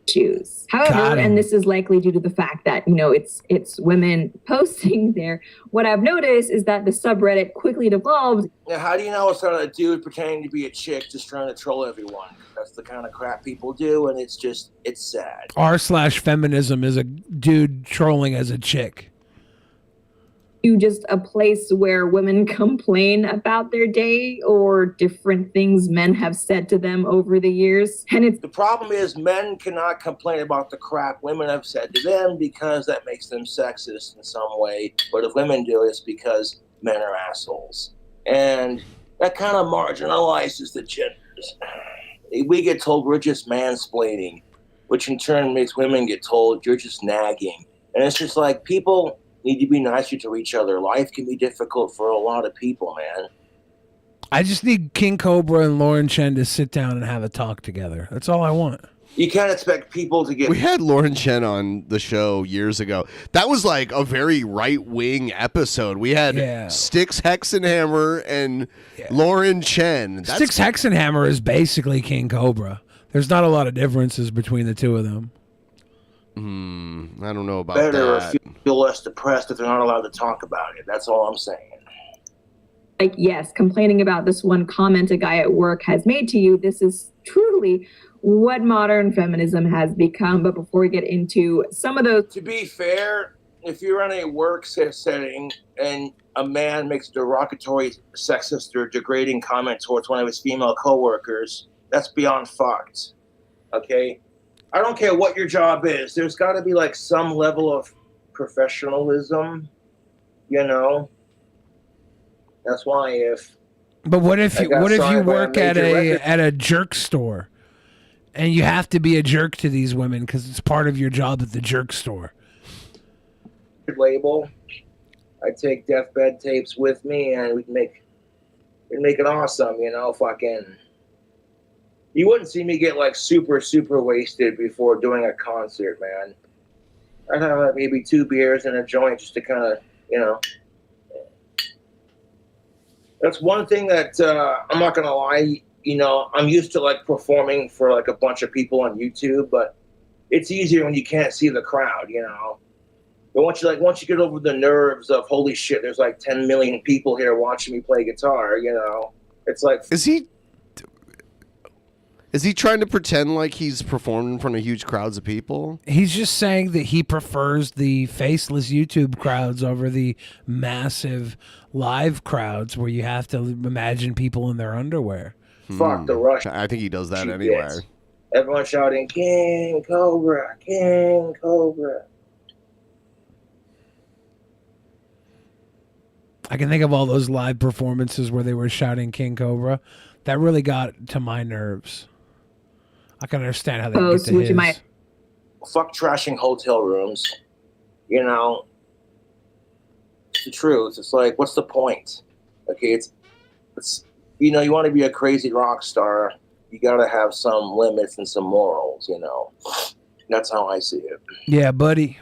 Issues. However, and this is likely due to the fact that, you know, it's women posting there. What I've noticed is that the subreddit quickly devolved. Now, how do you know it's not a dude pretending to be a chick just trying to troll everyone? That's the kind of crap people do, and it's sad. r/feminism is a dude trolling as a chick. To just a place where women complain about their day or different things men have said to them over the years. And it's the problem is men cannot complain about the crap women have said to them because that makes them sexist in some way. But if women do, it's because men are assholes. And that kind of marginalizes the genders. We get told we're just mansplaining, which in turn makes women get told you're just nagging. And it's just like people need to be nicer to each other. Life can be difficult for a lot of people, man. I just need King Cobra and Lauren Chen to sit down and have a talk together. That's all I want. You can't expect people to get... We had Lauren Chen on the show years ago. That was like a very right-wing episode. We had Styx Hexenhammer and Lauren Chen. Styx Hexenhammer is basically King Cobra. There's not a lot of differences between the two of them. I don't know about better that. or feel less depressed if they're not allowed to talk about it. That's all I'm saying. like, yes, complaining about this one comment a guy at work has made to you. This is truly what modern feminism has become. But before we get into some of those... To be fair, if you're in a work setting and a man makes a derogatory, sexist, or degrading comment towards one of his female coworkers, that's beyond fucked. Okay? I don't care what your job is. There's got to be like some level of professionalism, you know? That's why if... But what if you work at a jerk store and you have to be a jerk to these women because it's part of your job at the jerk store? Label, I take deathbed tapes with me and we'd make it awesome, you know, fucking. You wouldn't see me get like super wasted before doing a concert, man. I'd have like maybe 2 beers and a joint just to kind of, you know. That's one thing that I'm not gonna lie, you know, I'm used to like performing for like a bunch of people on YouTube, but it's easier when you can't see the crowd, you know. But once you get over the nerves of holy shit, there's like 10 million people here watching me play guitar, you know, it's like. Is he trying to pretend like he's performing in front of huge crowds of people? He's just saying that he prefers the faceless YouTube crowds over the massive live crowds where you have to imagine people in their underwear. Fuck the rush. I think he does that anyway. Everyone shouting, King Cobra, King Cobra. I can think of all those live performances where they were shouting King Cobra. That really got to my nerves. I can understand how they get to his. Fuck trashing hotel rooms. You know, it's the truth. It's like, what's the point? Okay, it's you know, you want to be a crazy rock star, you got to have some limits and some morals, you know. That's how I see it. Yeah, buddy.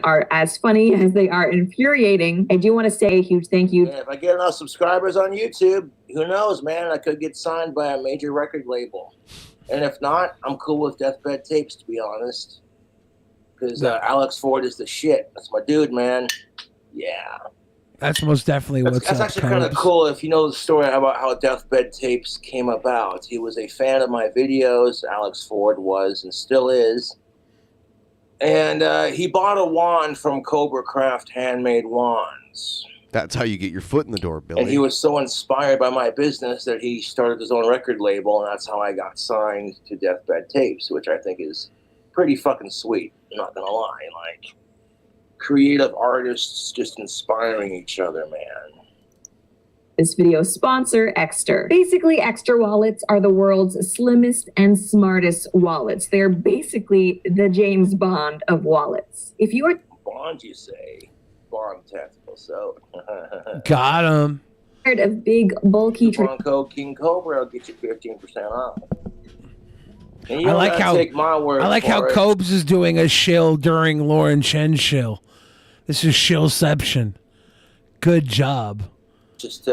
Are as funny as they are infuriating. I do want to say a huge thank you. Yeah, if I get enough subscribers on YouTube, who knows, man? I could get signed by a major record label. And if not, I'm cool with deathbed tapes, to be honest. Because Alex Ford is the shit. That's my dude, man. Yeah. That's most definitely what's That's actually kind of cool if you know the story about how deathbed tapes came about. He was a fan of my videos. Alex Ford was and still is. And he bought a wand from Cobra Craft Handmade Wands. That's how you get your foot in the door, Billy. And he was so inspired by my business that he started his own record label, and that's how I got signed to Deathbed Tapes, which I think is pretty fucking sweet. I'm not gonna lie. Like, creative artists just inspiring each other, man. this video's sponsor, Exter. Basically, Exter wallets are the world's slimmest and smartest wallets. They're basically the James Bond of wallets. If you are Bond, you say? Bond tactical soap. Got him. tired of big, bulky Coupon code King Cobra will get you 15% off. And you I don't like gotta how take my word for it. Cobes is doing a shill during Lauren Chen's shill. This is shillception. Good job. Just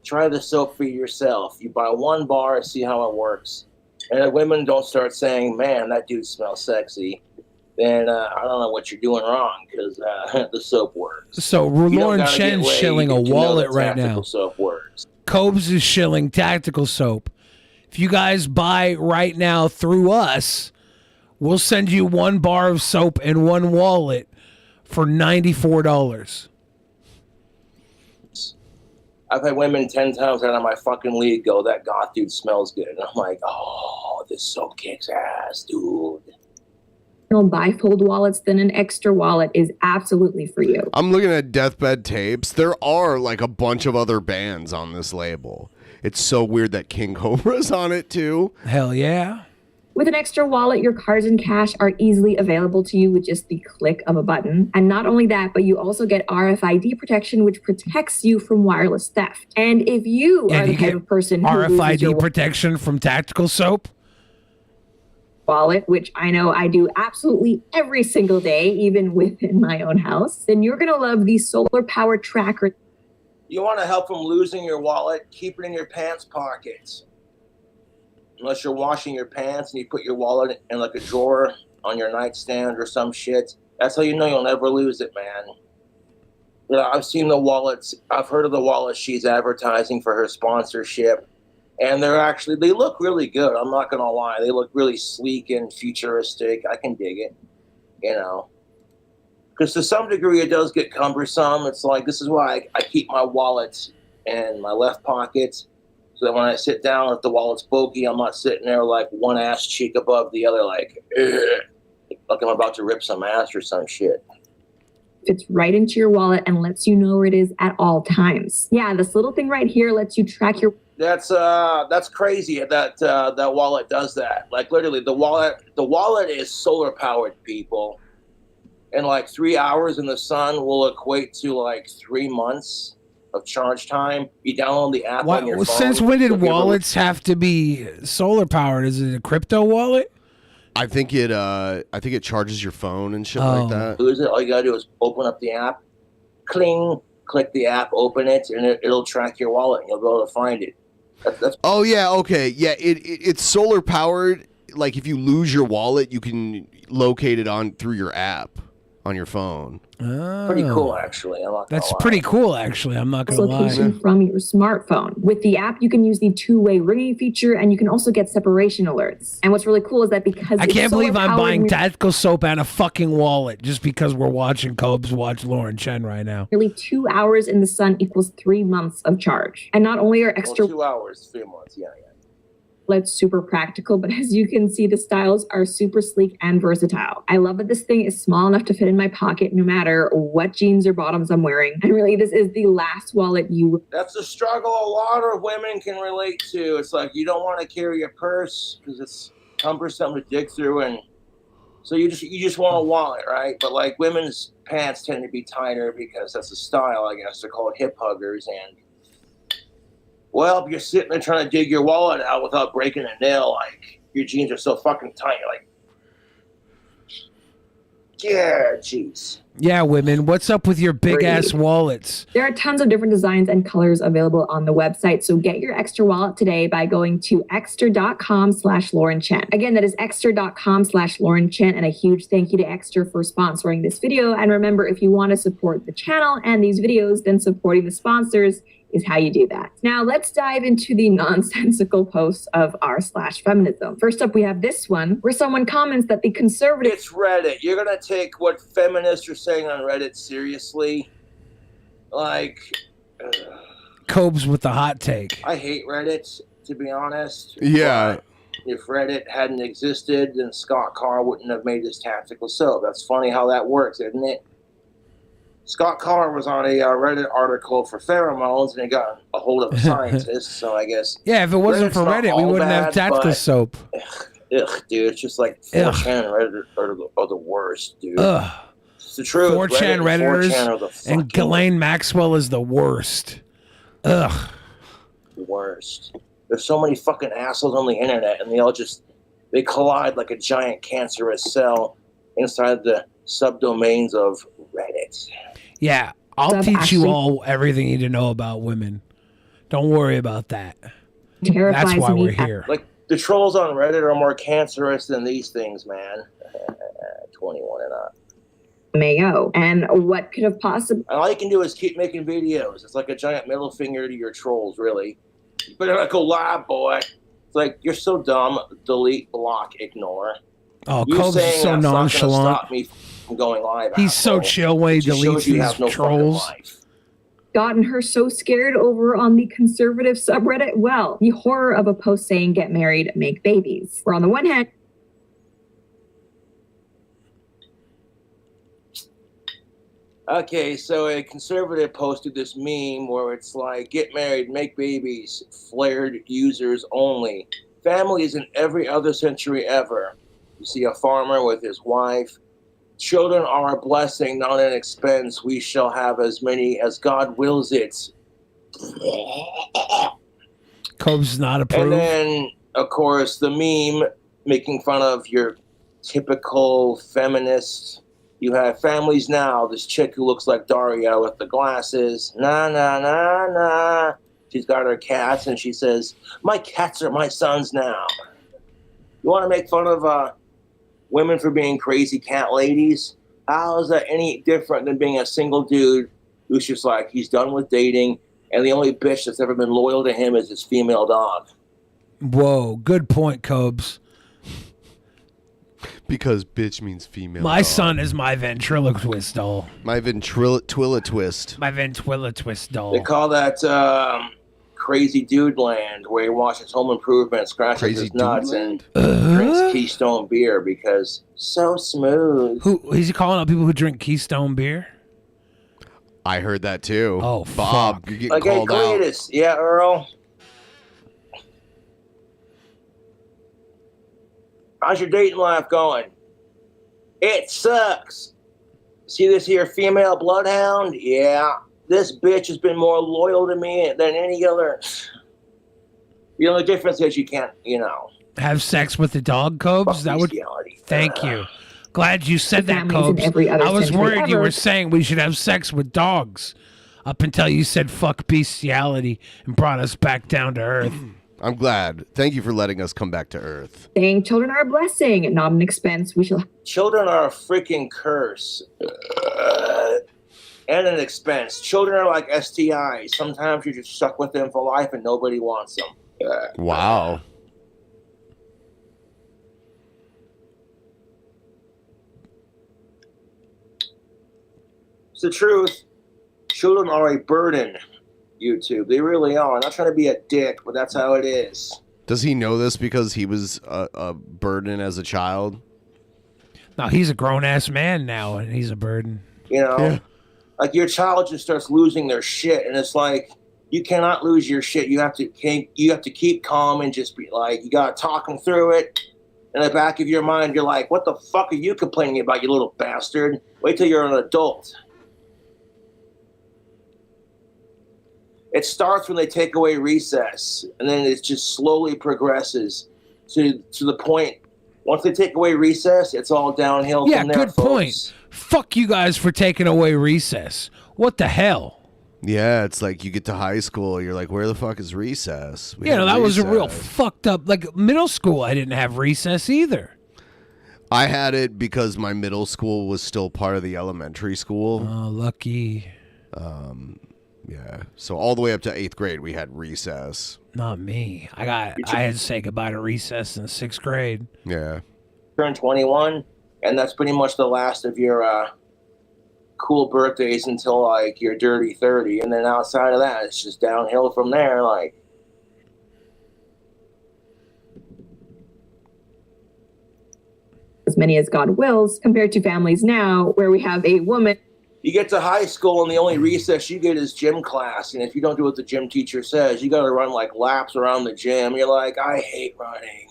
try the soap for yourself. You buy one bar, see how it works. And if women don't start saying, man, that dude smells sexy, then I don't know what you're doing wrong, because the soap works. So You don't Lauren gotta get Chen's laid shilling a to know wallet that right tactical now. soap works. Cobes is shilling tactical soap. If you guys buy right now through us, we'll send you one bar of soap and one wallet for $94. I've had women 10 times out of my fucking league go, that goth dude smells good. And I'm like, oh, this soap kicks ass, dude. bifold wallets, then an Exter wallet is absolutely for you. I'm looking at Deathbed Tapes. There are like a bunch of other bands on this label. It's so weird that King Cobra's on it too. Hell yeah. With an Exter wallet, your cards and cash are easily available to you with just the click of a button. And not only that, but you also get RFID protection, which protects you from wireless theft. And if you are the type of person who loses your RFID protection from tactical soap? wallet, which I know I do absolutely every single day, even within my own house, then you're going to love the solar power tracker. You want to help from losing your wallet, keep it in your pants pockets. Unless you're washing your pants and you put your wallet in like a drawer on your nightstand or some shit. That's how you know you'll never lose it, man. You know, I've seen the wallets. I've heard of the wallet she's advertising for her sponsorship. And they look really good. I'm not going to lie. They look really sleek and futuristic. I can dig it, you know. Because to some degree it does get cumbersome. It's like, this is why I keep my wallet in my left pocket. So that when I sit down, if the wallet's bulky, I'm not sitting there like one ass cheek above the other, like I'm about to rip some ass or some shit. Fits right into your wallet and lets you know where it is at all times. Yeah, this little thing right here lets you track your... That's crazy that that wallet does that. Like literally, the wallet is solar powered, people. And like 3 hours in the sun will equate to like 3 months of charge time. You download the app on your phone. Since when did wallets have to be solar powered? Is it a crypto wallet? I think it charges your phone and shit like that. Who is it? All you gotta do is open up the app, cling, click the app, open it, and it'll track your wallet. And you'll be able to find it. That's Oh yeah, okay, yeah. It's solar powered. Like if you lose your wallet, you can locate it through your app on your phone. pretty cool, actually. I'm not gonna That's lie. pretty cool, actually. I'm not going to lie. location from your smartphone. With the app, you can use the two-way ringing feature, and you can also get separation alerts. And what's really cool is that because I it's can't believe I'm solar-powered, buying tactical soap and a fucking wallet just because we're watching Cobes watch Lauren Chen right now. nearly 2 hours in the sun equals 3 months of charge. And not only are Exter 2 hours, 3 months. Yeah. wallets super practical, but as you can see, the styles are super sleek and versatile. I love that this thing is small enough to fit in my pocket no matter what jeans or bottoms I'm wearing. And really, this is the last wallet you... That's a struggle a lot of women can relate to. It's like you don't want to carry a purse because it's cumbersome to dig through, and so you just want a wallet, right? But like women's pants tend to be tighter because that's a style, I guess. They're called hip huggers, and well, if you're sitting there trying to dig your wallet out without breaking a nail, like your jeans are so fucking tight, you're like, yeah, jeez. Yeah, women, what's up with your big ass wallets? There are tons of different designs and colors available on the website, so get your Exter wallet today by going to exter.com/Lauren Chen. Again, that is exter.com/Lauren Chen, and a huge thank you to Exter for sponsoring this video. And remember, if you want to support the channel and these videos, then supporting the sponsors is how you do that. Now let's dive into the nonsensical posts of r/feminism. First up, we have this one where someone comments that the conservative... It's Reddit. You're going to take what feminists are saying on Reddit seriously? Like... Cobes with the hot take. I hate Reddit, to be honest. Yeah. But if Reddit hadn't existed, then Scott Carr wouldn't have made his tactical soap. That's funny how that works, isn't it? Scott Carr was on a Reddit article for pheromones, and he got a hold of a scientist. So I guess Yeah, if it wasn't Reddit's for not Reddit, we all wouldn't have bad, Tatka but- soap. Ugh, dude, it's just like 4chan and Reddit are the worst, dude. Ugh. It's the truth. 4chan Reddit and 4chan are the Redditors and Ghislaine Maxwell is the worst. Ugh. worst. There's so many fucking assholes on the internet, and they collide like a giant cancerous cell inside the subdomains of Reddit. Yeah, I'll Stuff teach you actually- all everything you need to know about women. Don't worry about that. Terrifies That's why me. we're here. Like, the trolls on Reddit are more cancerous than these things, man. 21 and up. Mayo. And what could have possibly... And all you can do is keep making videos. It's like a giant middle finger to your trolls, really. You better not go live, boy. It's like, you're so dumb. Delete, block, ignore. Oh, You Cobb's saying so that's not gonna nonchalant. stop me from going live. He's so asshole. chill when he Just deletes shows you these have no fucking trolls. life. gotten her so scared over on the conservative subreddit? Well, the horror of a post saying get married, make babies. Where on the one hand, Okay, so a conservative posted this meme where it's like, get married, make babies, flared users only. Families in every other century ever. You see a farmer with his wife. Children are a blessing, not an expense. We shall have as many as God wills it. Cobb's not approved. And then, of course, the meme making fun of your typical feminist. You have Families Now, this chick who looks like Daria with the glasses. Nah, nah, nah, nah. She's got her cats, and she says, my cats are my sons now. You want to make fun of women for being crazy cat ladies? How is that any different than being a single dude who's just like, he's done with dating, and the only bitch that's ever been loyal to him is his female dog? Whoa, good point, Cobes. Because bitch means female. My dog. son is my ventriloquist doll. My ventrilla twist. My ventriloquist doll. They call that crazy dude land, where he watches Home Improvement, scratches Crazy his nuts, and Uh-huh. drinks Keystone beer because so smooth. Who is he calling out people who drink Keystone beer? I heard that too. Oh, Bob, fuck. you're getting Like, hey, called out. Cletus. Yeah, Earl. How's your dating life going? It sucks. See this here female bloodhound? Yeah. This bitch has been more loyal to me than any other. The only difference is you can't, Have sex with the dog, Cobes? That would. Thank you. Glad you said that, families in Cobes. every other I was century worried you ever. were saying we should have sex with dogs, up until you said fuck bestiality and brought us back down to earth. I'm glad. Thank you for letting us come back to Earth. saying children are a blessing, not an expense, we shall Children are a freaking curse. And an expense. Children are like STIs. Sometimes you're just stuck with them for life and nobody wants them. Wow. It's the truth. Children are a burden, YouTube. They really are. I'm not trying to be a dick, but that's how it is. Does he know this because he was a burden as a child? No, he's a grown ass man now, and he's a burden. You know? Like, your child just starts losing their shit, and it's like, you cannot lose your shit. You have to keep calm and just be like, you gotta talk them through it. In the back of your mind, you're like, what the fuck are you complaining about, you little bastard? Wait till you're an adult. It starts when they take away recess, and then it just slowly progresses to the point. Once they take away recess, it's all downhill Yeah, from there, good folks. point. Fuck you guys for taking away recess. What the hell? Yeah, it's like you get to high school, you're like, where the fuck is recess? We You know, had that was a real recess. fucked up. Like middle school, I didn't have recess either. I had it because my middle school was still part of the elementary school. Oh, lucky. Yeah. So all the way up to 8th grade, we had recess. Not me. I had to say goodbye to recess in 6th grade. Yeah. Turn 21, and that's pretty much the last of your cool birthdays until like your dirty 30, and then outside of that, it's just downhill from there. Like, as many as God wills, compared to families now, where we have a woman. You get to high school and the only recess you get is gym class. And if you don't do what the gym teacher says, you got to run like laps around the gym. You're like, I hate running.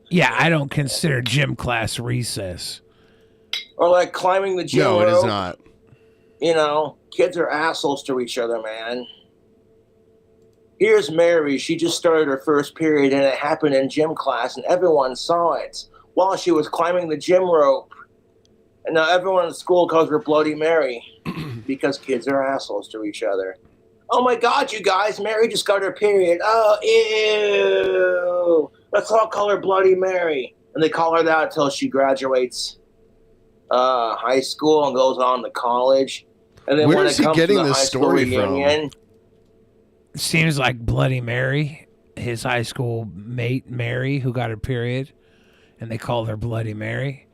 Yeah, I don't consider gym class recess. Or like climbing the gym No, it is rope. not. You know, kids are assholes to each other, man. Here's Mary. She just started her first period and it happened in gym class and everyone saw it while she was climbing the gym rope. And now everyone in school calls her Bloody Mary because kids are assholes to each other. Oh my God, you guys, Mary just got her period. Oh, ew. Let's all call her Bloody Mary. And they call her that until she graduates high school and goes on to college. And then Where when is it he comes getting to the this high school story from? reunion, Seems like Bloody Mary, his high school mate Mary, who got her period, and they called her Bloody Mary.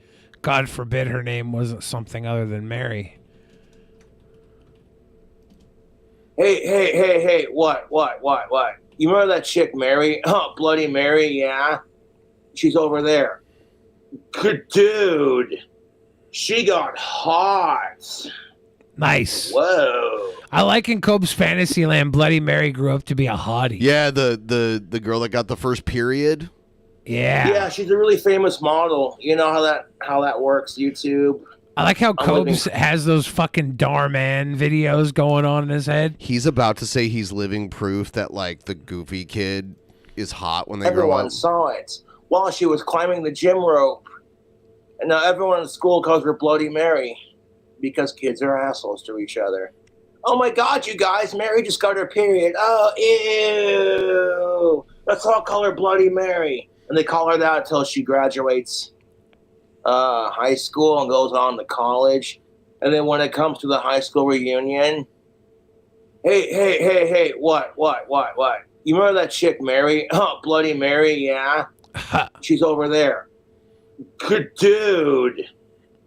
God forbid her name wasn't something other than Mary. Hey, what? You remember that chick, Mary? Oh, Bloody Mary, yeah? She's over there. Good dude. She got hot. Nice. Whoa. I like in Cope's Fantasyland, Bloody Mary grew up to be a hottie. Yeah, the girl that got the first period. Yeah. Yeah, she's a really famous model. You know how that works, YouTube. I like how I'm Cobes has those fucking Darman videos going on in his head. He's about to say he's living proof that like the goofy kid is hot when they grow Everyone up. saw it while she was climbing the gym rope. And now everyone in school calls her Bloody Mary because kids are assholes to each other. Oh my God, you guys, Mary just got her period. Oh, ew. Let's all call her Bloody Mary. And they call her that until she graduates high school and goes on to college. And then when it comes to the high school reunion, hey, what? You remember that chick, Mary? Oh, Bloody Mary, yeah? She's over there. Good dude.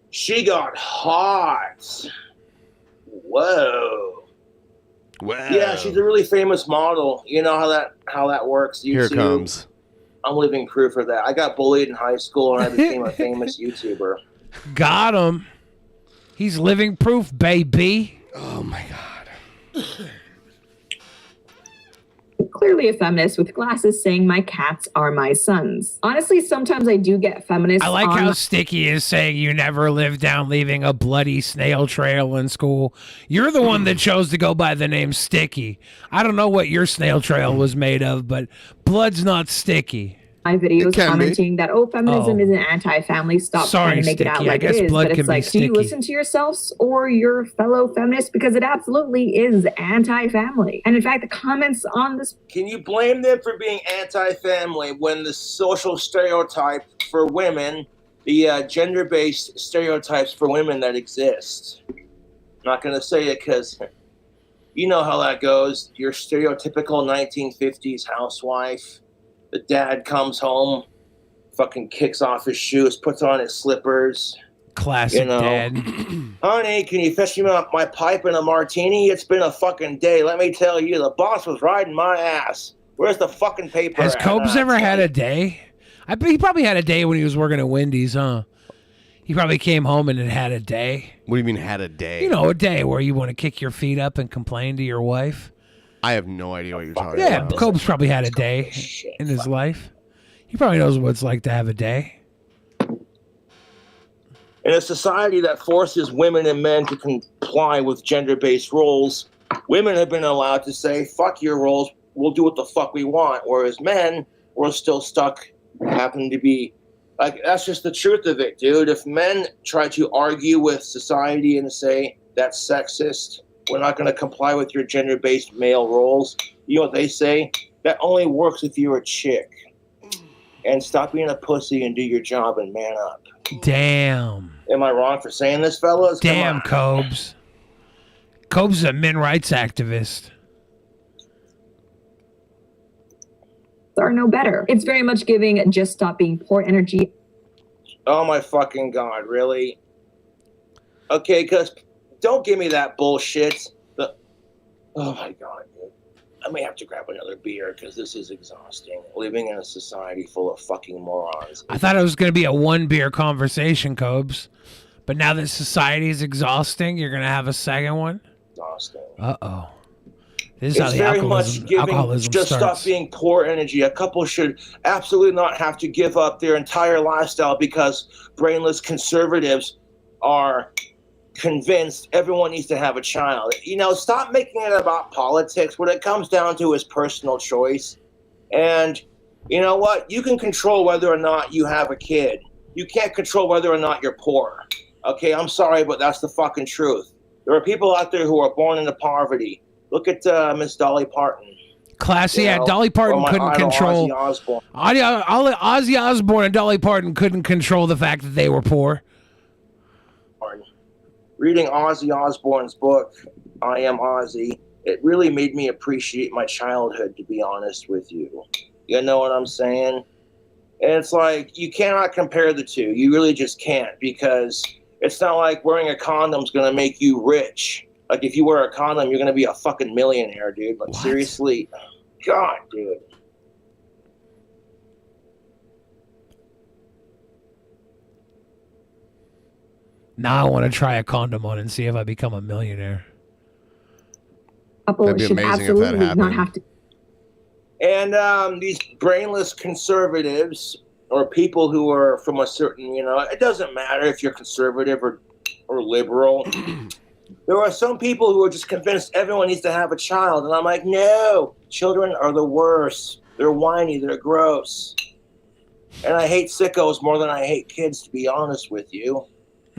She got hot. Whoa. Wow. Yeah, she's a really famous model. You know how that works, YouTube. Here it comes. I'm living proof of that. I got bullied in high school and I became a famous YouTuber. Got him. He's living proof, baby. Oh my God. Clearly a feminist with glasses saying my cats are my sons. Honestly, sometimes I do get feminists. I like on how Sticky is saying you never lived down leaving a bloody snail trail in school. You're the one that chose to go by the name Sticky. I don't know what your snail trail was made of, but blood's not sticky. my videos commenting that, oh, feminism isn't anti-family. Stop trying to make it out like it is. But it's like, do you listen to yourselves or your fellow feminists? Because it absolutely is anti-family. And in fact, the comments on this... Can you blame them for being anti-family when the social stereotype for women, the gender-based stereotypes for women that exist? I'm not going to say it because you know how that goes. Your stereotypical 1950s housewife. The dad comes home, fucking kicks off his shoes, puts on his slippers. Classic dad. Honey, can you fetch me my pipe and a martini? It's been a fucking day. Let me tell you, the boss was riding my ass. Where's the fucking paper? Has Cobes ever had a day? He probably had a day when he was working at Wendy's, huh? He probably came home and had a day. What do you mean had a day? You know, a day where you want to kick your feet up and complain to your wife. I have no idea what you're talking Yeah, about. Cobes probably had a day in his life. He probably knows what it's like to have a day. In a society that forces women and men to comply with gender-based roles, women have been allowed to say, fuck your roles, we'll do what the fuck we want. Whereas men, we're still stuck having to be... Like, that's just the truth of it, dude. If men try to argue with society and say, that's sexist, we're not going to comply with your gender-based male roles, you know what they say? That only works if you're a chick. And stop being a pussy and do your job and man up. Damn. Am I wrong for saying this, fellas? Damn, Cobes. Cobes is a men rights activist. Are no better. It's very much giving just stop being poor energy. Oh my fucking God, really? Okay, because don't give me that bullshit. Oh my God, dude. I may have to grab another beer because this is exhausting. Living in a society full of fucking morons. I thought it was going to be a one beer conversation, Cobes. But now that society is exhausting, you're gonna have a second one. Exhausting. Uh-oh. This is how It's the very much alcoholism just starts. stop being poor energy. A couple should absolutely not have to give up their entire lifestyle because brainless conservatives are convinced everyone needs to have a child. You know, stop making it about politics. What it comes down to is personal choice. And you know what? You can control whether or not you have a kid. You can't control whether or not you're poor. Okay, I'm sorry, but that's the fucking truth. There are people out there who are born into poverty. Look at Miss Dolly Parton. Classy, You yeah. know, Dolly Parton or my couldn't idol, control. Ozzy Osbourne. Ozzy Osbourne and Dolly Parton couldn't control the fact that they were poor. Reading Ozzy Osbourne's book, I Am Ozzy, it really made me appreciate my childhood, to be honest with you. You know what I'm saying? And it's like, you cannot compare the two. You really just can't, because it's not like wearing a condom's going to make you rich. Like, if you wear a condom, you're going to be a fucking millionaire, dude. Like, seriously? God, dude. Now I want to try a condom on and see if I become a millionaire. That'd be amazing if that happened. And these brainless conservatives or people who are from a certain, you know, it doesn't matter if you're conservative or liberal. There are some people who are just convinced everyone needs to have a child. And I'm like, no, children are the worst. They're whiny. They're gross. And I hate sickos more than I hate kids, to be honest with you.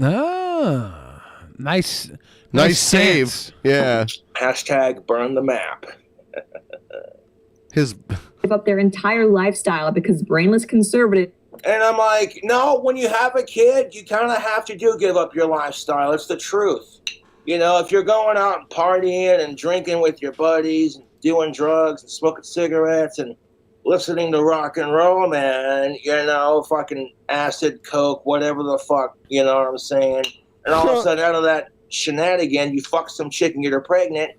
Ah, nice save. stance. Yeah. Hashtag burn the map. His Give up their entire lifestyle because brainless conservative. And I'm like, no, when you have a kid, you kind of have to give up your lifestyle. It's the truth. You know, if you're going out and partying and drinking with your buddies and doing drugs and smoking cigarettes and listening to rock and roll, man, you know, fucking acid, coke, whatever the fuck, you know what I'm saying? And all of a sudden, out of that shenanigan, you fuck some chick and get her pregnant.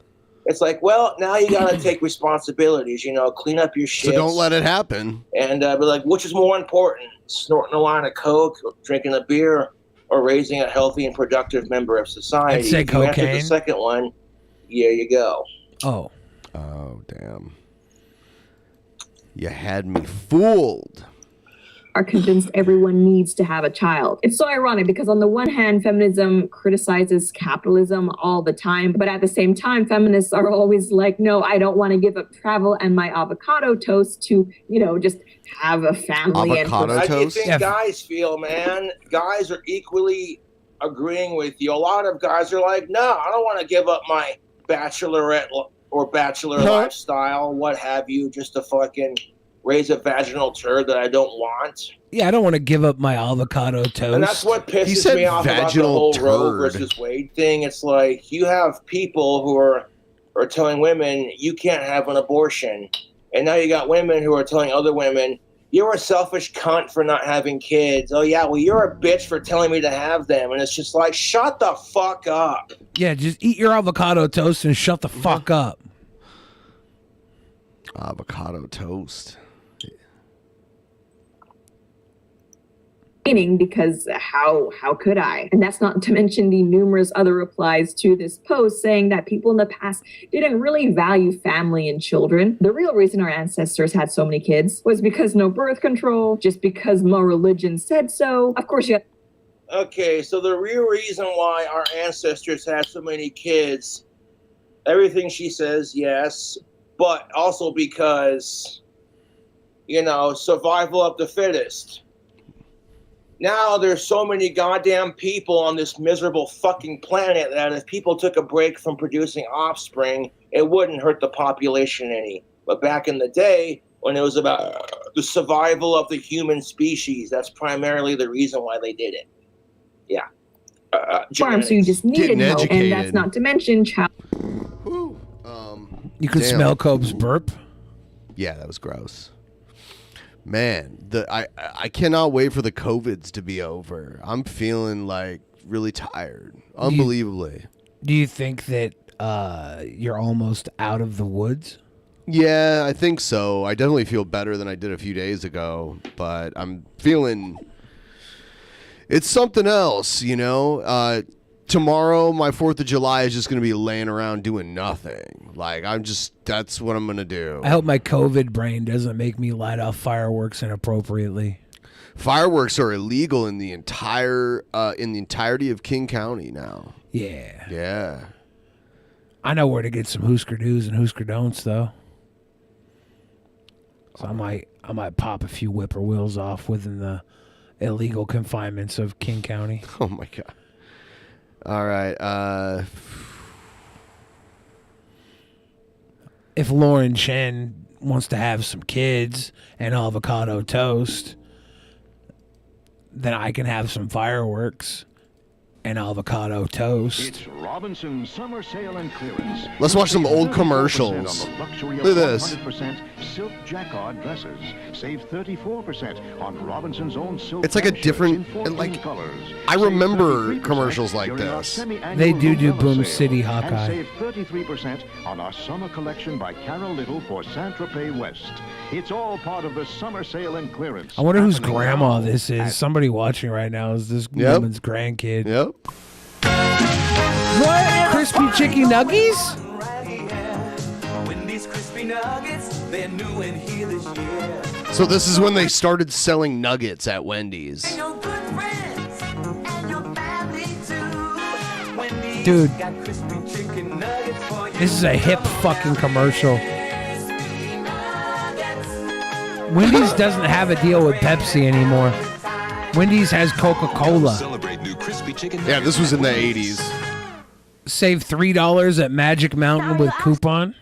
It's like, well, now you got to take responsibilities, you know, clean up your shit. So don't let it happen. And be like, which is more important, snorting a line of coke, or drinking a beer, or raising a healthy and productive member of society? I'd say If you answer cocaine. the second one, here you go. Oh, damn. You had me fooled. Are convinced everyone needs to have a child. It's so ironic because on the one hand, feminism criticizes capitalism all the time, but at the same time, feminists are always like, no, I don't want to give up travel and my avocado toast to, you know, just have a family. How do you think guys feel, man? Guys are equally agreeing with you. A lot of guys are like, no, I don't want to give up my bachelorette or bachelor lifestyle, what have you, just to fucking raise a vaginal turd that I don't want. yeah, I don't want to give up my avocado toast. And that's what pisses me off about the whole Roe versus Wade thing. It's like, you have people who are telling women you can't have an abortion. And now you got women who are telling other women, you're a selfish cunt for not having kids. Oh, yeah, well, you're a bitch for telling me to have them. And it's just like, shut the fuck up. Yeah, just eat your avocado toast and shut the fuck up. Avocado toast. Because how could I? And that's not to mention the numerous other replies to this post saying that people in the past didn't really value family and children. The real reason our ancestors had so many kids was because no birth control, just because my religion said so. Of course, you have Okay, so the real reason why our ancestors had so many kids, everything she says, yes, but also because, you know, survival of the fittest. Now there's so many goddamn people on this miserable fucking planet that if people took a break from producing offspring, it wouldn't hurt the population any. But back in the day, when it was about the survival of the human species, that's primarily the reason why they did it. Yeah. farms, so you just needed help. And that's not to mention child. You could smell Cobb's burp. Yeah, that was gross. Man, I cannot wait for the COVIDs to be over. I'm feeling like really tired. Unbelievably. Do you think that you're almost out of the woods? Yeah, I think so. I definitely feel better than I did a few days ago, but I'm feeling It's something else, you know. Tomorrow, my 4th of July is just going to be laying around doing nothing. Like, that's what I'm going to do. I hope my COVID brain doesn't make me light off fireworks inappropriately. Fireworks are illegal in the entirety of King County now. Yeah. Yeah. I know where to get some Husker do's and Husker don'ts, though. So I might pop a few whippoorwills off within the illegal confinements of King County. Oh my God. All right. If Lauren Chen wants to have some kids and avocado toast, then I can have some fireworks and avocado toast. It's Robinson's summer sale and clearance. Let's watch some old commercials. Look at this. 100% silk jacquard dresses. Save 34% on Robinson's own silk. It's like a dress different, shirts in and 14 like, colors. I Save remember 33% commercials like during our this. semi-annual They do November Boom sale. City And Hawkeye. save 33% on our summer collection by Carol Little for Saint-Tropez West. It's all part of the summer sale and clearance. I wonder whose happening grandma now this is. Somebody watching right now is this Yep. woman's grandkid. Yep. What? Crispy chicken nuggies? Wendy's crispy nuggets, they're new and here this year. So this is when they started selling nuggets at Wendy's. Your good friends and your family too. Wendy's Dude, got crispy chicken nuggets for you. this is a hip fucking commercial. Wendy's doesn't have a deal with Pepsi anymore. Wendy's has Coca-Cola. Celebrate new crispy chicken. Yeah, this was in the 80s. Save $3 at Magic Mountain with coupon.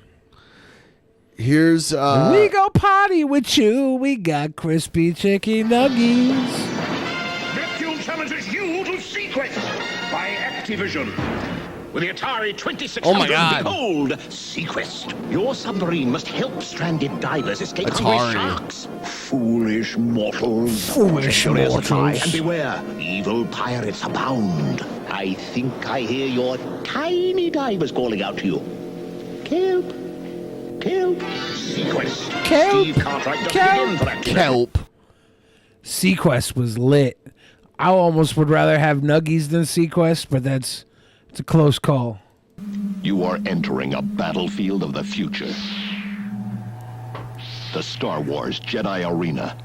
Here's When we go party with you, we got crispy chicken nuggies. Neptune challenges you to Sequest by Activision. With the Atari 2600, Oh my God. behold, Sequest. Your submarine must help stranded divers escape Atari. hungry sharks. Foolish mortals. Foolish Watch your ears mortals. afly and beware, evil pirates abound. I think I hear your tiny divers calling out to you. Kelp. Kelp. Sequest. Kelp. Steve Cartwright just Kelp. begun for Activision. Kelp. Sequest was lit. I almost would rather have nuggies than Sequest, but it's a close call. You are entering a battlefield of the future. The Star Wars Jedi Arena.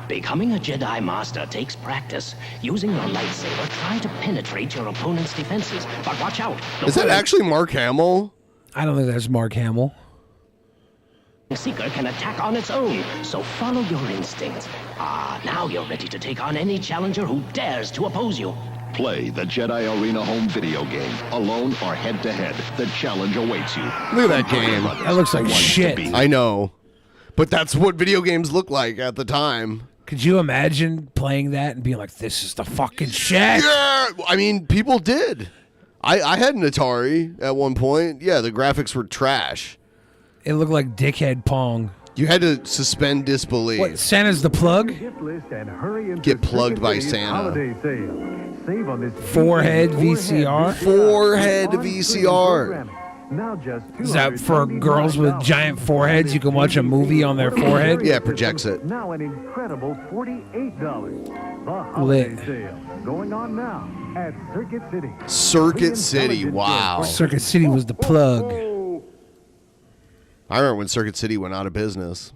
Becoming a Jedi Master takes practice. Using your lightsaber, try to penetrate your opponent's defenses. But watch out. The Is that Whirling actually Mark Hamill? I don't think that's Mark Hamill. Seeker can attack on its own, so follow your instincts. Now you're ready to take on any challenger who dares to oppose you. Play the Jedi Arena home video game, alone or head-to-head. The challenge awaits you. Look at that game. That looks like shit. I know. But that's what video games look like at the time. Could you imagine playing that and being like, this is the fucking shit? Yeah, I mean, people did. I had an Atari at one point. Yeah, the graphics were trash. It looked like Dickhead Pong. You had to suspend disbelief. What, Santa's the plug? Get plugged by Santa. Forehead VCR? Forehead VCR. Is that for girls with giant foreheads? You can watch a movie on their forehead? Yeah, it projects it. Now an incredible $48. The Lit. holiday sale going on now at Circuit City. Circuit City, wow. Circuit City was the plug. I remember when Circuit City went out of business.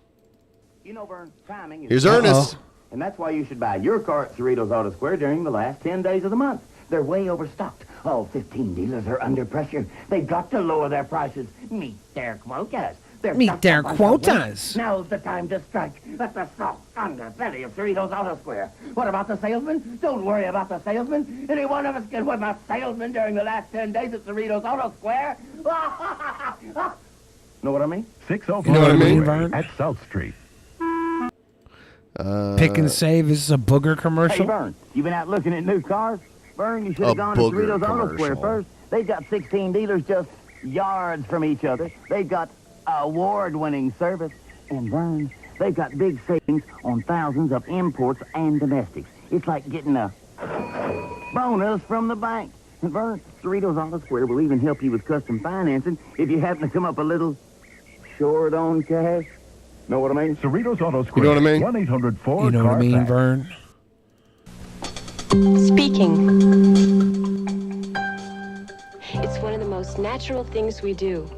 You know, Vern, timing is... Here's Ernest. And that's why you should buy your car at Cerritos Auto Square during the last 10 days of the month. They're way overstocked. All 15 dealers are under pressure. They've got to lower their prices. Meet their quotas. They're Meet stocked their up on quotas. the Now's the time to strike at the soft underbelly of Cerritos Auto Square. What about the salesman? Don't worry about the salesman. Any one of us can whip a salesman during the last 10 days at Cerritos Auto Square. Know what I mean? 605 You know what I mean, Vern? at South Street. Pick and save. Is this a booger Hey, commercial? Vern, you been out looking at new cars? Vern, you should A have gone to booger Cerritos Auto Square commercial. first. They've got 16 dealers just yards from each other. They've got award-winning service. And Vern, they've got big savings on thousands of imports and domestics. It's like getting a bonus from the bank. And Vern, Cerritos Auto Square will even help you with custom financing if you happen to come up a little short on cash. Know what I mean? Cerritos Auto Square. You know what I mean? 1-800-4 You know what I mean, Vern? Speaking. It's one of the most natural things we do.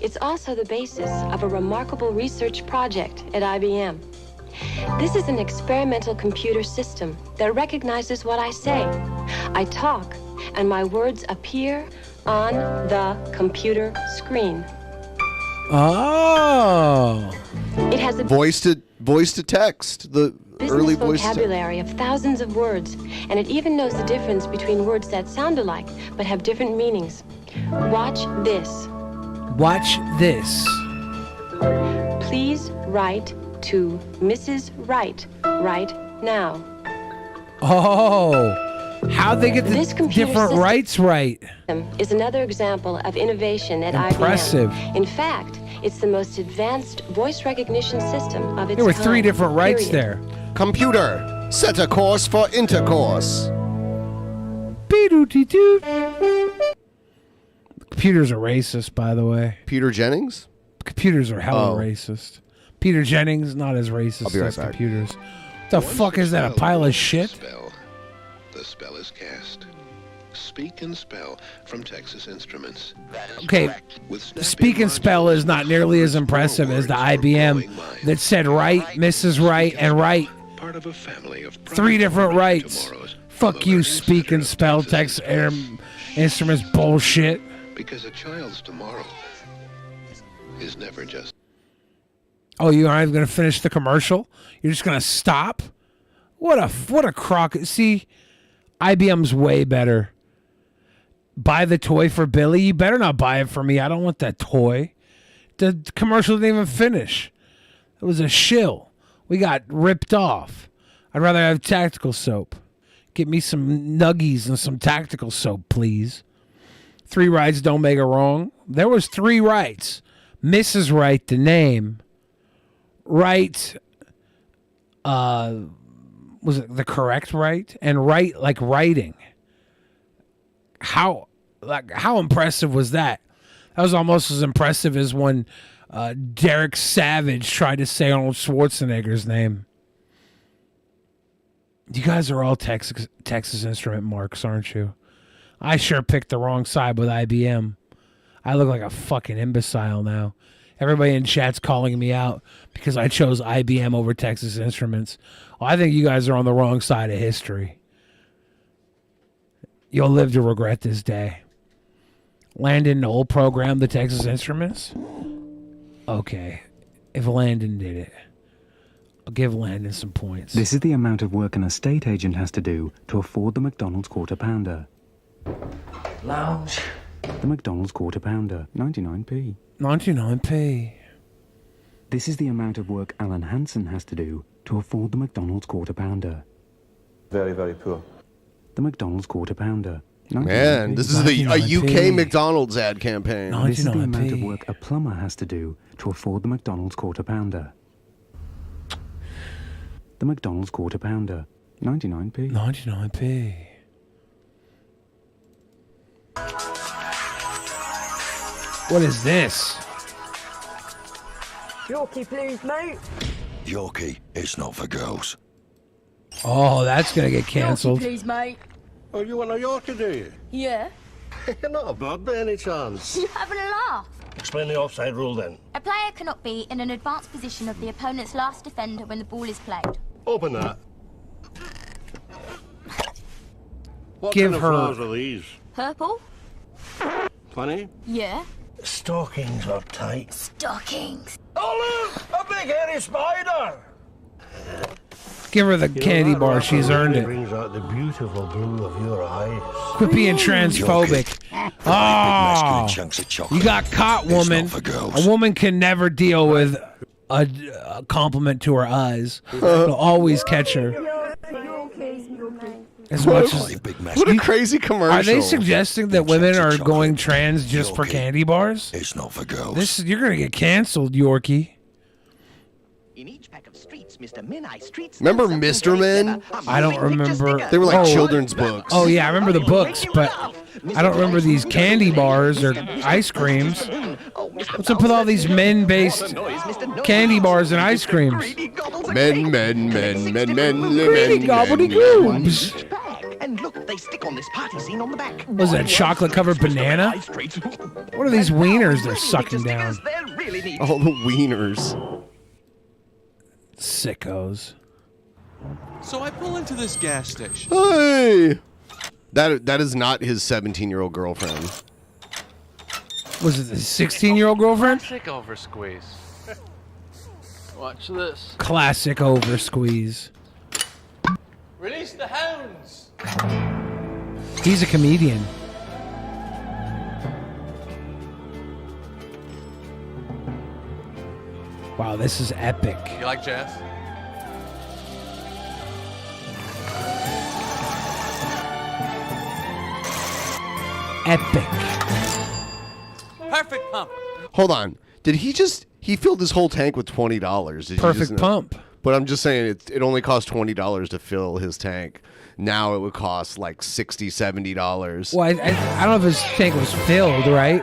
It's also the basis of a remarkable research project at IBM. This is an experimental computer system that recognizes what I say. I talk, and my words appear on the computer screen. Oh. It has a voice to text. The early business voice to text. vocabulary of thousands of words, and it even knows the difference between words that sound alike but have different meanings. Watch this. Watch this. Please write to Mrs. Wright right now. Oh, how'd they get the This computer different system rights right? Is another example of innovation at Impressive. IBM. In fact, it's the most advanced voice recognition system of its There were kind. 3 different rights period. there. Computer, set a course for intercourse. Beedoo-dee-doo. Computers are racist, by the way. Peter Jennings? Computers are hella Oh. racist. Peter Jennings, not as racist I'll be right as back. computers. The fuck is that, a pile of shit? The spell is cast. Speak and spell from Texas Instruments. Okay, Speak and Spell is not nearly as impressive as the IBM that said right, Mrs. Right, and right. Part of a family of 3 different rights. Fuck you, Speak and Spell, Texas Instruments bullshit. because a child's tomorrow is never just. Oh, you aren't even gonna finish the commercial? You're just gonna stop? What a crock. See, IBM's way better. Buy the toy for Billy. You better not buy it for me. I don't want that toy. The commercial didn't even finish. It was a shill. We got ripped off. I'd rather have tactical soap. Get me some nuggies and some tactical soap, please. 3 rights don't make it wrong. There was 3 rights. Mrs. Wright, the name. Wright, was it the correct right? And right, like writing. How impressive was that? That was almost as impressive as when Derek Savage tried to say Arnold Schwarzenegger's name. You guys are all Texas Instrument marks, aren't you? I sure picked the wrong side with IBM. I look like a fucking imbecile now. Everybody in chat's calling me out because I chose IBM over Texas Instruments. Well, I think you guys are on the wrong side of history. You'll live to regret this day. Landon Knoll programmed the Texas Instruments? Okay. If Landon did it, I'll give Landon some points. This is the amount of work an estate agent has to do to afford the McDonald's Quarter Pounder. Lounge. The McDonald's Quarter Pounder, 99p. 99p. This is the amount of work Alan Hansen has to do to afford the McDonald's Quarter Pounder. Very, very poor. The McDonald's Quarter Pounder. 99p. Man, this is a UK McDonald's ad campaign. This is the amount of work a plumber has to do to afford the McDonald's Quarter Pounder. The McDonald's Quarter Pounder, 99p. 99p. What is this? Yorkie, please, mate. Yorkie, it's not for girls. Oh, that's going to get cancelled. Yorkie, please, mate. Oh, you want a Yorkie, do you? Yeah. You're not a blood by any chance. You having a laugh? Explain the offside rule then. A player cannot be in an advanced position of the opponent's last defender when the ball is played. Open that. What Give kind of her- flowers are these? Purple? Funny? Yeah. Stockings are tight. Stockings. Oh, look! A big hairy spider! Give her the candy bar. She's earned it. Brings out the beautiful blue of your eyes. Quit being transphobic. Oh, you got caught, woman. A woman can never deal with a compliment to her eyes. It'll always catch her. As much as, What a crazy commercial. are they suggesting that women are going trans just for candy bars? It's not for girls. You're gonna get canceled, Yorkie. Remember Mr. Men? I don't remember. They were like children's books. Oh yeah, I remember the books, but I don't remember these candy bars or ice creams. What's up with all these men-based candy bars and ice creams? Men. Greedy gobbledygoobs. magazine on the back. Was that chocolate-covered banana? What are these wieners they're sucking down? All the wieners. Sickos. So I pull into this gas station. Hey! That is not his 17-year-old girlfriend. Was it the 16-year-old girlfriend? Classic over squeeze. Watch this. Classic over squeeze. Release the hounds. He's a comedian. Wow, this is epic. You like jazz? Epic. Perfect pump. Hold on. Did he filled his whole tank with $20? Perfect pump. But I'm just saying it only cost $20 to fill his tank. Now it would cost like $60, $70. Well, I don't know if his tank was filled, right?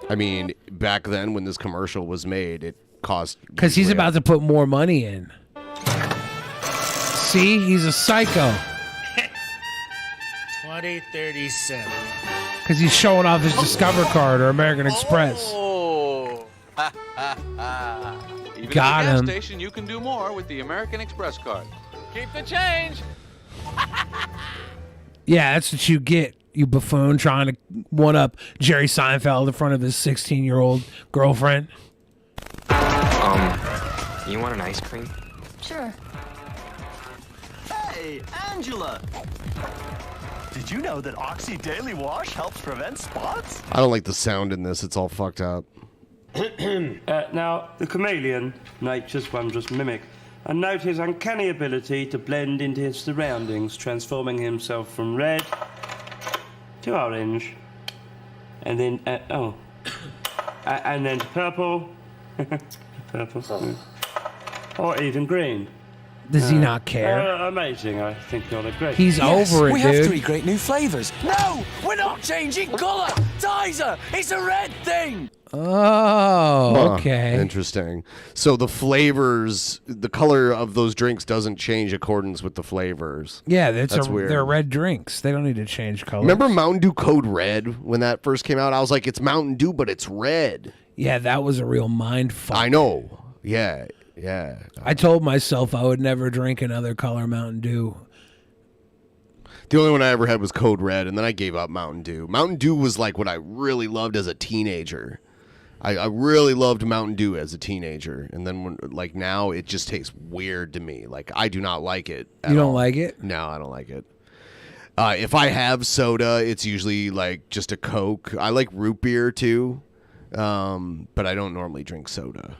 I mean, back then when this commercial was made, it cost... Because he's about to put more money in. See? He's a psycho. 2037. Because he's showing off his Discover card or American Express. Oh. Even Got at the him. gas station, you can do more with the American Express card. Keep the change. Yeah, that's what you get, you buffoon, trying to one-up Jerry Seinfeld in front of his 16-year-old girlfriend. You want an ice cream? Sure. Hey, Angela! Did you know that Oxy Daily Wash helps prevent spots? I don't like the sound in this. It's all fucked up. Now, the chameleon, nature's wondrous mimic, and note his uncanny ability to blend into his surroundings, transforming himself from red to orange, and then, and then to purple, or even green. Does he not care? Amazing, I think you'll agree. He's over it, we dude. have 3 great new flavors. No, we're not changing color. Tizer, it's a red thing. Oh, Huh, okay. Interesting. So the flavors, the color of those drinks doesn't change accordance with the flavors. Yeah, that's weird. they're red drinks. They don't need to change color. Remember Mountain Dew Code Red when that first came out? I was like, it's Mountain Dew, but it's red. Yeah, that was a real mind fuck. I know. Yeah, yeah. I told myself I would never drink another color Mountain Dew. The only one I ever had was Code Red, and then I gave up Mountain Dew. Mountain Dew was like what I really loved as a teenager. I really loved Mountain Dew as a teenager, and then when, like now, it just tastes weird to me. Like I do not like it. You don't like it? No, I don't like it. If I have soda, it's usually like just a Coke. I like root beer too, but I don't normally drink soda.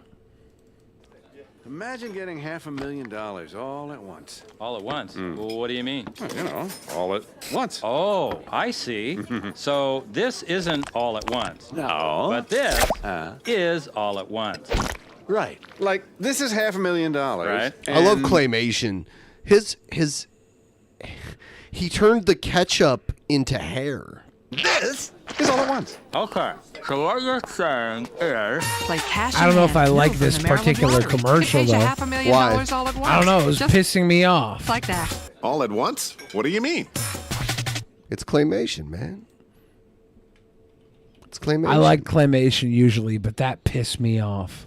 Imagine getting $500,000 all at once. All at once? Well, what do you mean? Well, you know, all at once. Oh, I see. So this isn't all at once. No. But this is all at once. Right. Like, this is $500,000. Right. I love claymation. He turned the ketchup into hair. This is all at once. Okay. So what you're saying is... Play cash I don't know if I like this particular commercial, though. Why? All at once. I don't know. It was Just pissing me off. like that. All at once? What do you mean? It's claymation, man. It's claymation. I like claymation usually, but that pissed me off.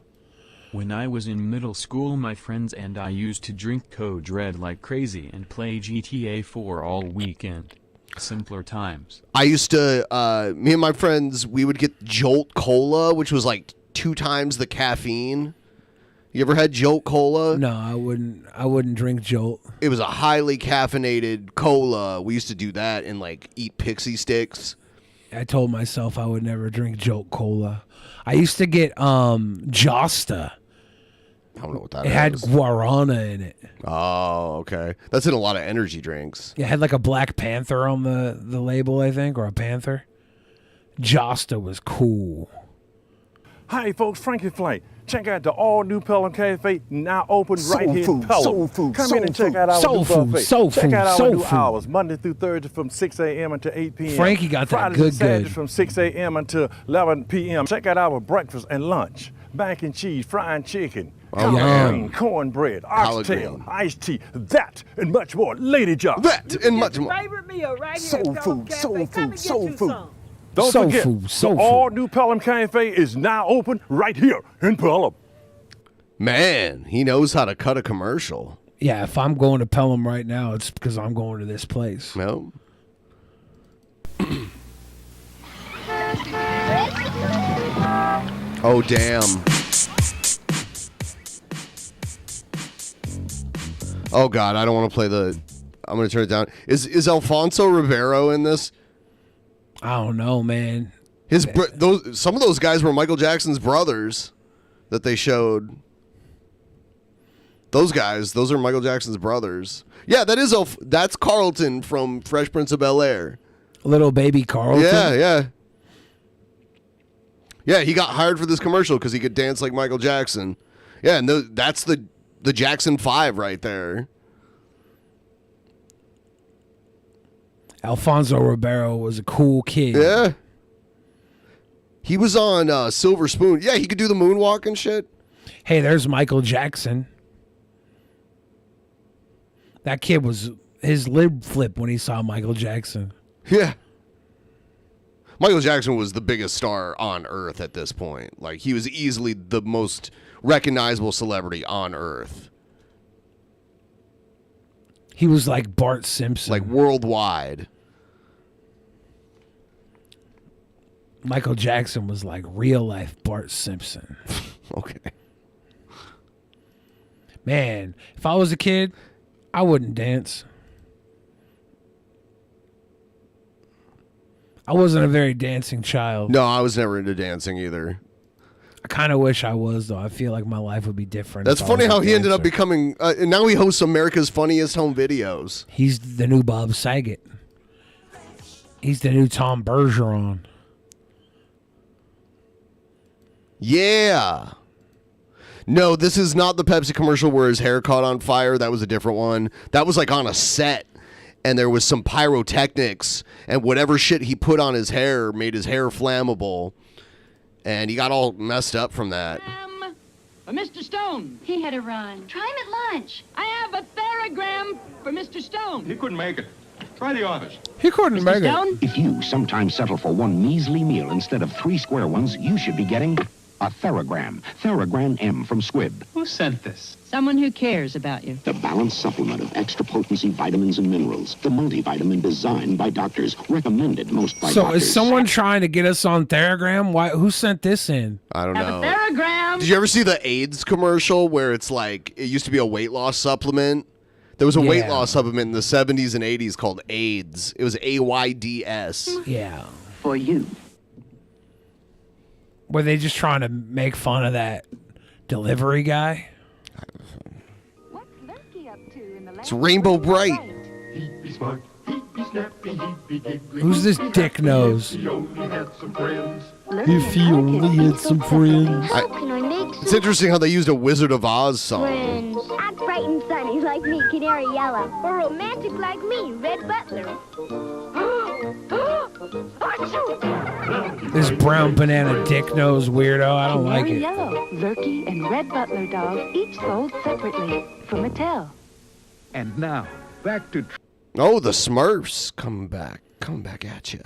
When I was in middle school, my friends and I used to drink Code Red like crazy and play GTA 4 all weekend. Simpler times. I used to, me and my friends, we would get Jolt Cola, which was like 2 times the caffeine. You ever had Jolt Cola? No, I wouldn't drink Jolt. It was a highly caffeinated cola. We used to do that and like eat pixie sticks. I told myself I would never drink Jolt Cola. I used to get Josta. I don't know what that It is. had guarana in it. Oh, okay. That's in a lot of energy drinks. It had like a Black Panther on the label, I think, or a panther. Josta was cool. Hi, folks, Frankie Flake. Check out the all-new Pelham Cafe, now open right here in Pelham. Soul food, Come soul in and check food, out our soul new food, buffet. soul Check food, out our soul new food. hours, Monday through Thursday from 6 a.m. until 8 p.m. Frankie got that Fridays good, and Saturdays good. from 6 a.m. until 11 p.m. Check out our breakfast and lunch. Mac and cheese, fried chicken, collard green, cornbread, Collard oxtail, green. iced tea, that and much more. Lady Jock. That and much more. Favorite meal right here. Soul at food, Pelham soul Cafe. Come food, and soul get you food. some. Don't Soul forget, food, soul the all-new Pelham Cafe is now open right here in Pelham. Man, he knows how to cut a commercial. Yeah, if I'm going to Pelham right now, it's because I'm going to this place. No. Oh, damn. Oh, God, I don't want to play the... I'm going to turn it down. Is Alfonso Ribeiro in this? I don't know, man. Some of those guys were Michael Jackson's brothers that they showed. Those guys, those are Michael Jackson's brothers. Yeah, that's Carlton from Fresh Prince of Bel-Air. Little baby Carlton. Yeah. Yeah, he got hired for this commercial because he could dance like Michael Jackson. Yeah, and that's the Jackson 5 right there. Alfonso Ribeiro was a cool kid. Yeah. He was on Silver Spoon. Yeah, he could do the moonwalk and shit. Hey, there's Michael Jackson. That kid his lid flipped when he saw Michael Jackson. Yeah. Michael Jackson was the biggest star on Earth at this point. Like, he was easily the most recognizable celebrity on Earth. He was like Bart Simpson. Like, worldwide. Michael Jackson was like real life Bart Simpson. Okay. Man, if I was a kid, I wouldn't dance. I wasn't a very dancing child. No, I was never into dancing either. I kind of wish I was, though. I feel like my life would be different. That's if I funny was a how he ended up dancer. becoming... and now he hosts America's Funniest Home Videos. He's the new Bob Saget. He's the new Tom Bergeron. Yeah. No, this is not the Pepsi commercial where his hair caught on fire. That was a different one. That was like on a set, and there was some pyrotechnics, and whatever shit he put on his hair made his hair flammable, and he got all messed up from that. Mr. Stone. He had a run. Try him at lunch. I have a theragram for Mr. Stone. He couldn't make it. Try the office. He couldn't make Stone? If you sometimes settle for one measly meal instead of 3 square ones, you should be getting a Theragram. Theragram M from Squibb. Who sent this? Someone who cares about you. The balanced supplement of extra potency vitamins and minerals. The multivitamin designed by doctors. Recommended most by So doctors. is someone trying to get us on Theragram? Why? Who sent this in? I don't know. Theragram. Did you ever see the AIDS commercial where it's like, it used to be a weight loss supplement? There was a weight Yeah. loss supplement in the 70s and 80s called AIDS. It was AYDS. Yeah. For you. Were they just trying to make fun of that delivery guy? It's Rainbow Bright. Who's this dick nose? If he only had some friends. Can I make It's interesting how they used a Wizard of Oz song. friends? Act bright and sunny like me, Canary Yellow. Or romantic like me, Red Butler. This brown banana dick nose weirdo. I don't like it. Yellow, Lurkey, and Red Butler dolls, each sold separately from Mattel. And now, back to... Oh, the Smurfs coming back at you.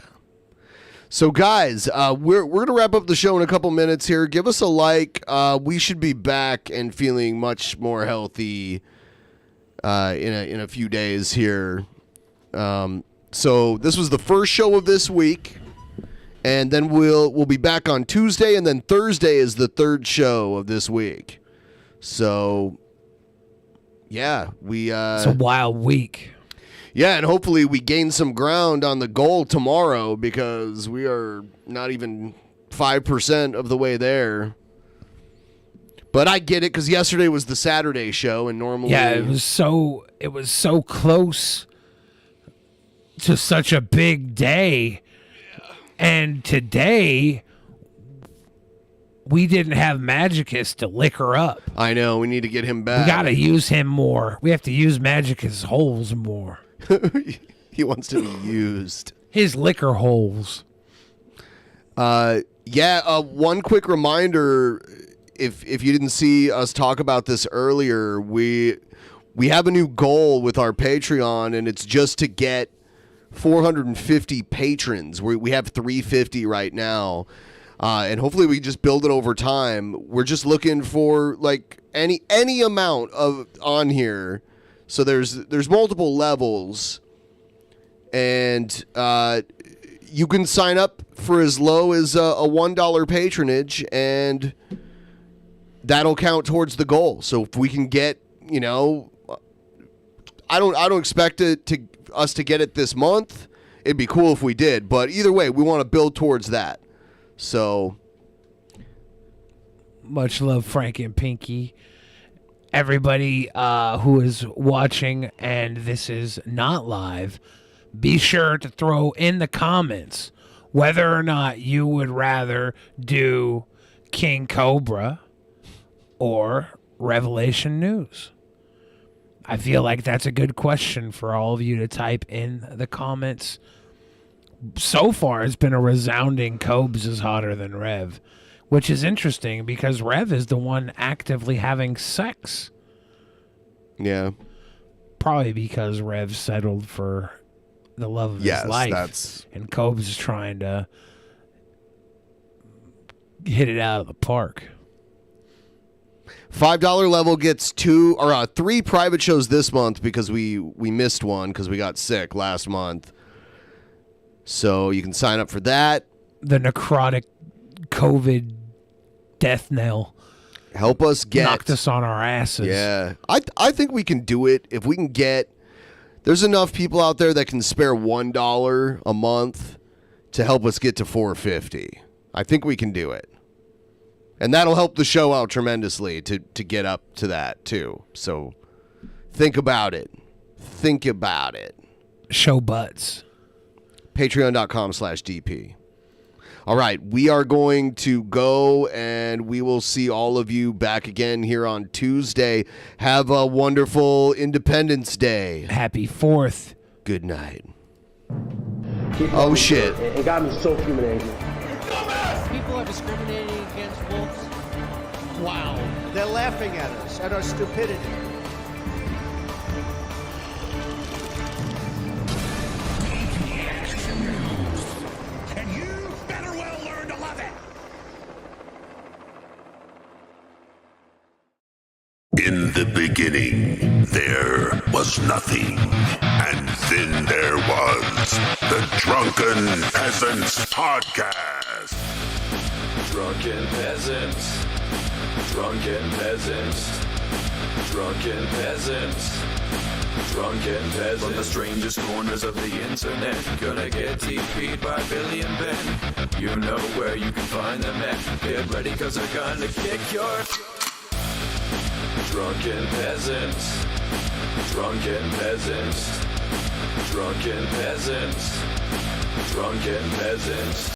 So, guys, we're going to wrap up the show in a couple minutes here. Give us a like. We should be back and feeling much more healthy in a few days here. So this was the first show of this week, and then we'll be back on Tuesday, and then Thursday is the third show of this week. So, yeah, It's a wild week. Yeah, and hopefully we gain some ground on the goal tomorrow because we are not even 5% of the way there. But I get it because yesterday was the Saturday show, and normally it was so close to such a big day. And today we didn't have Magicus to lick her up. I know, we need to get him back. We got to use him more. We have to use Magicus holes more. He wants to be used. His liquor holes. One quick reminder, if you didn't see us talk about this earlier, we have a new goal with our Patreon, and it's just to get 450 patrons. We have 350 right now, and hopefully we just build it over time. We're just looking for like any amount of on here. So there's multiple levels, and you can sign up for as low as a $1 patronage, and that'll count towards the goal. So if we can get, I don't expect us to get it this month. It'd be cool if we did, but either way, we want to build towards that. So much love, Frank and Pinky. Everybody who is watching, and this is not live, be sure to throw in the comments whether or not you would rather do King Cobra or Revelation News. I feel like that's a good question for all of you to type in the comments. So far, it's been a resounding Cobes is hotter than Rev, which is interesting because Rev is the one actively having sex. Yeah. Probably because Rev settled for the love of his life. And Cobes is trying to hit it out of the park. $5 level gets 3 private shows this month because we missed one because we got sick last month. So you can sign up for that. The necrotic COVID death knell. Help us get... knocked us on our asses. Yeah. I think we can do it if we can get... There's enough people out there that can spare $1 a month to help us get to 450. I think we can do it. And that'll help the show out tremendously to get up to that, too. So think about it. Think about it. Show butts. Patreon.com/DP. All right, we are going to go, and we will see all of you back again here on Tuesday. Have a wonderful Independence Day. Happy 4th. Good night. Oh, shit. It got me so human angry. People are discriminating against wolves. Wow. They're laughing at us, at our stupidity. And you better well learn to love it. In the beginning, there was nothing. And then there was the Drunken Peasants Podcast. Drunken Peasants. Drunken Peasants. Drunken Peasants. Drunken Peasants. From the strangest corners of the internet, gonna get TP'd by Billy and Ben. You know where you can find them at. Get ready, cause they're gonna kick your... Drunken Peasants. Drunken Peasants. Drunken Peasants. Drunken Peasants.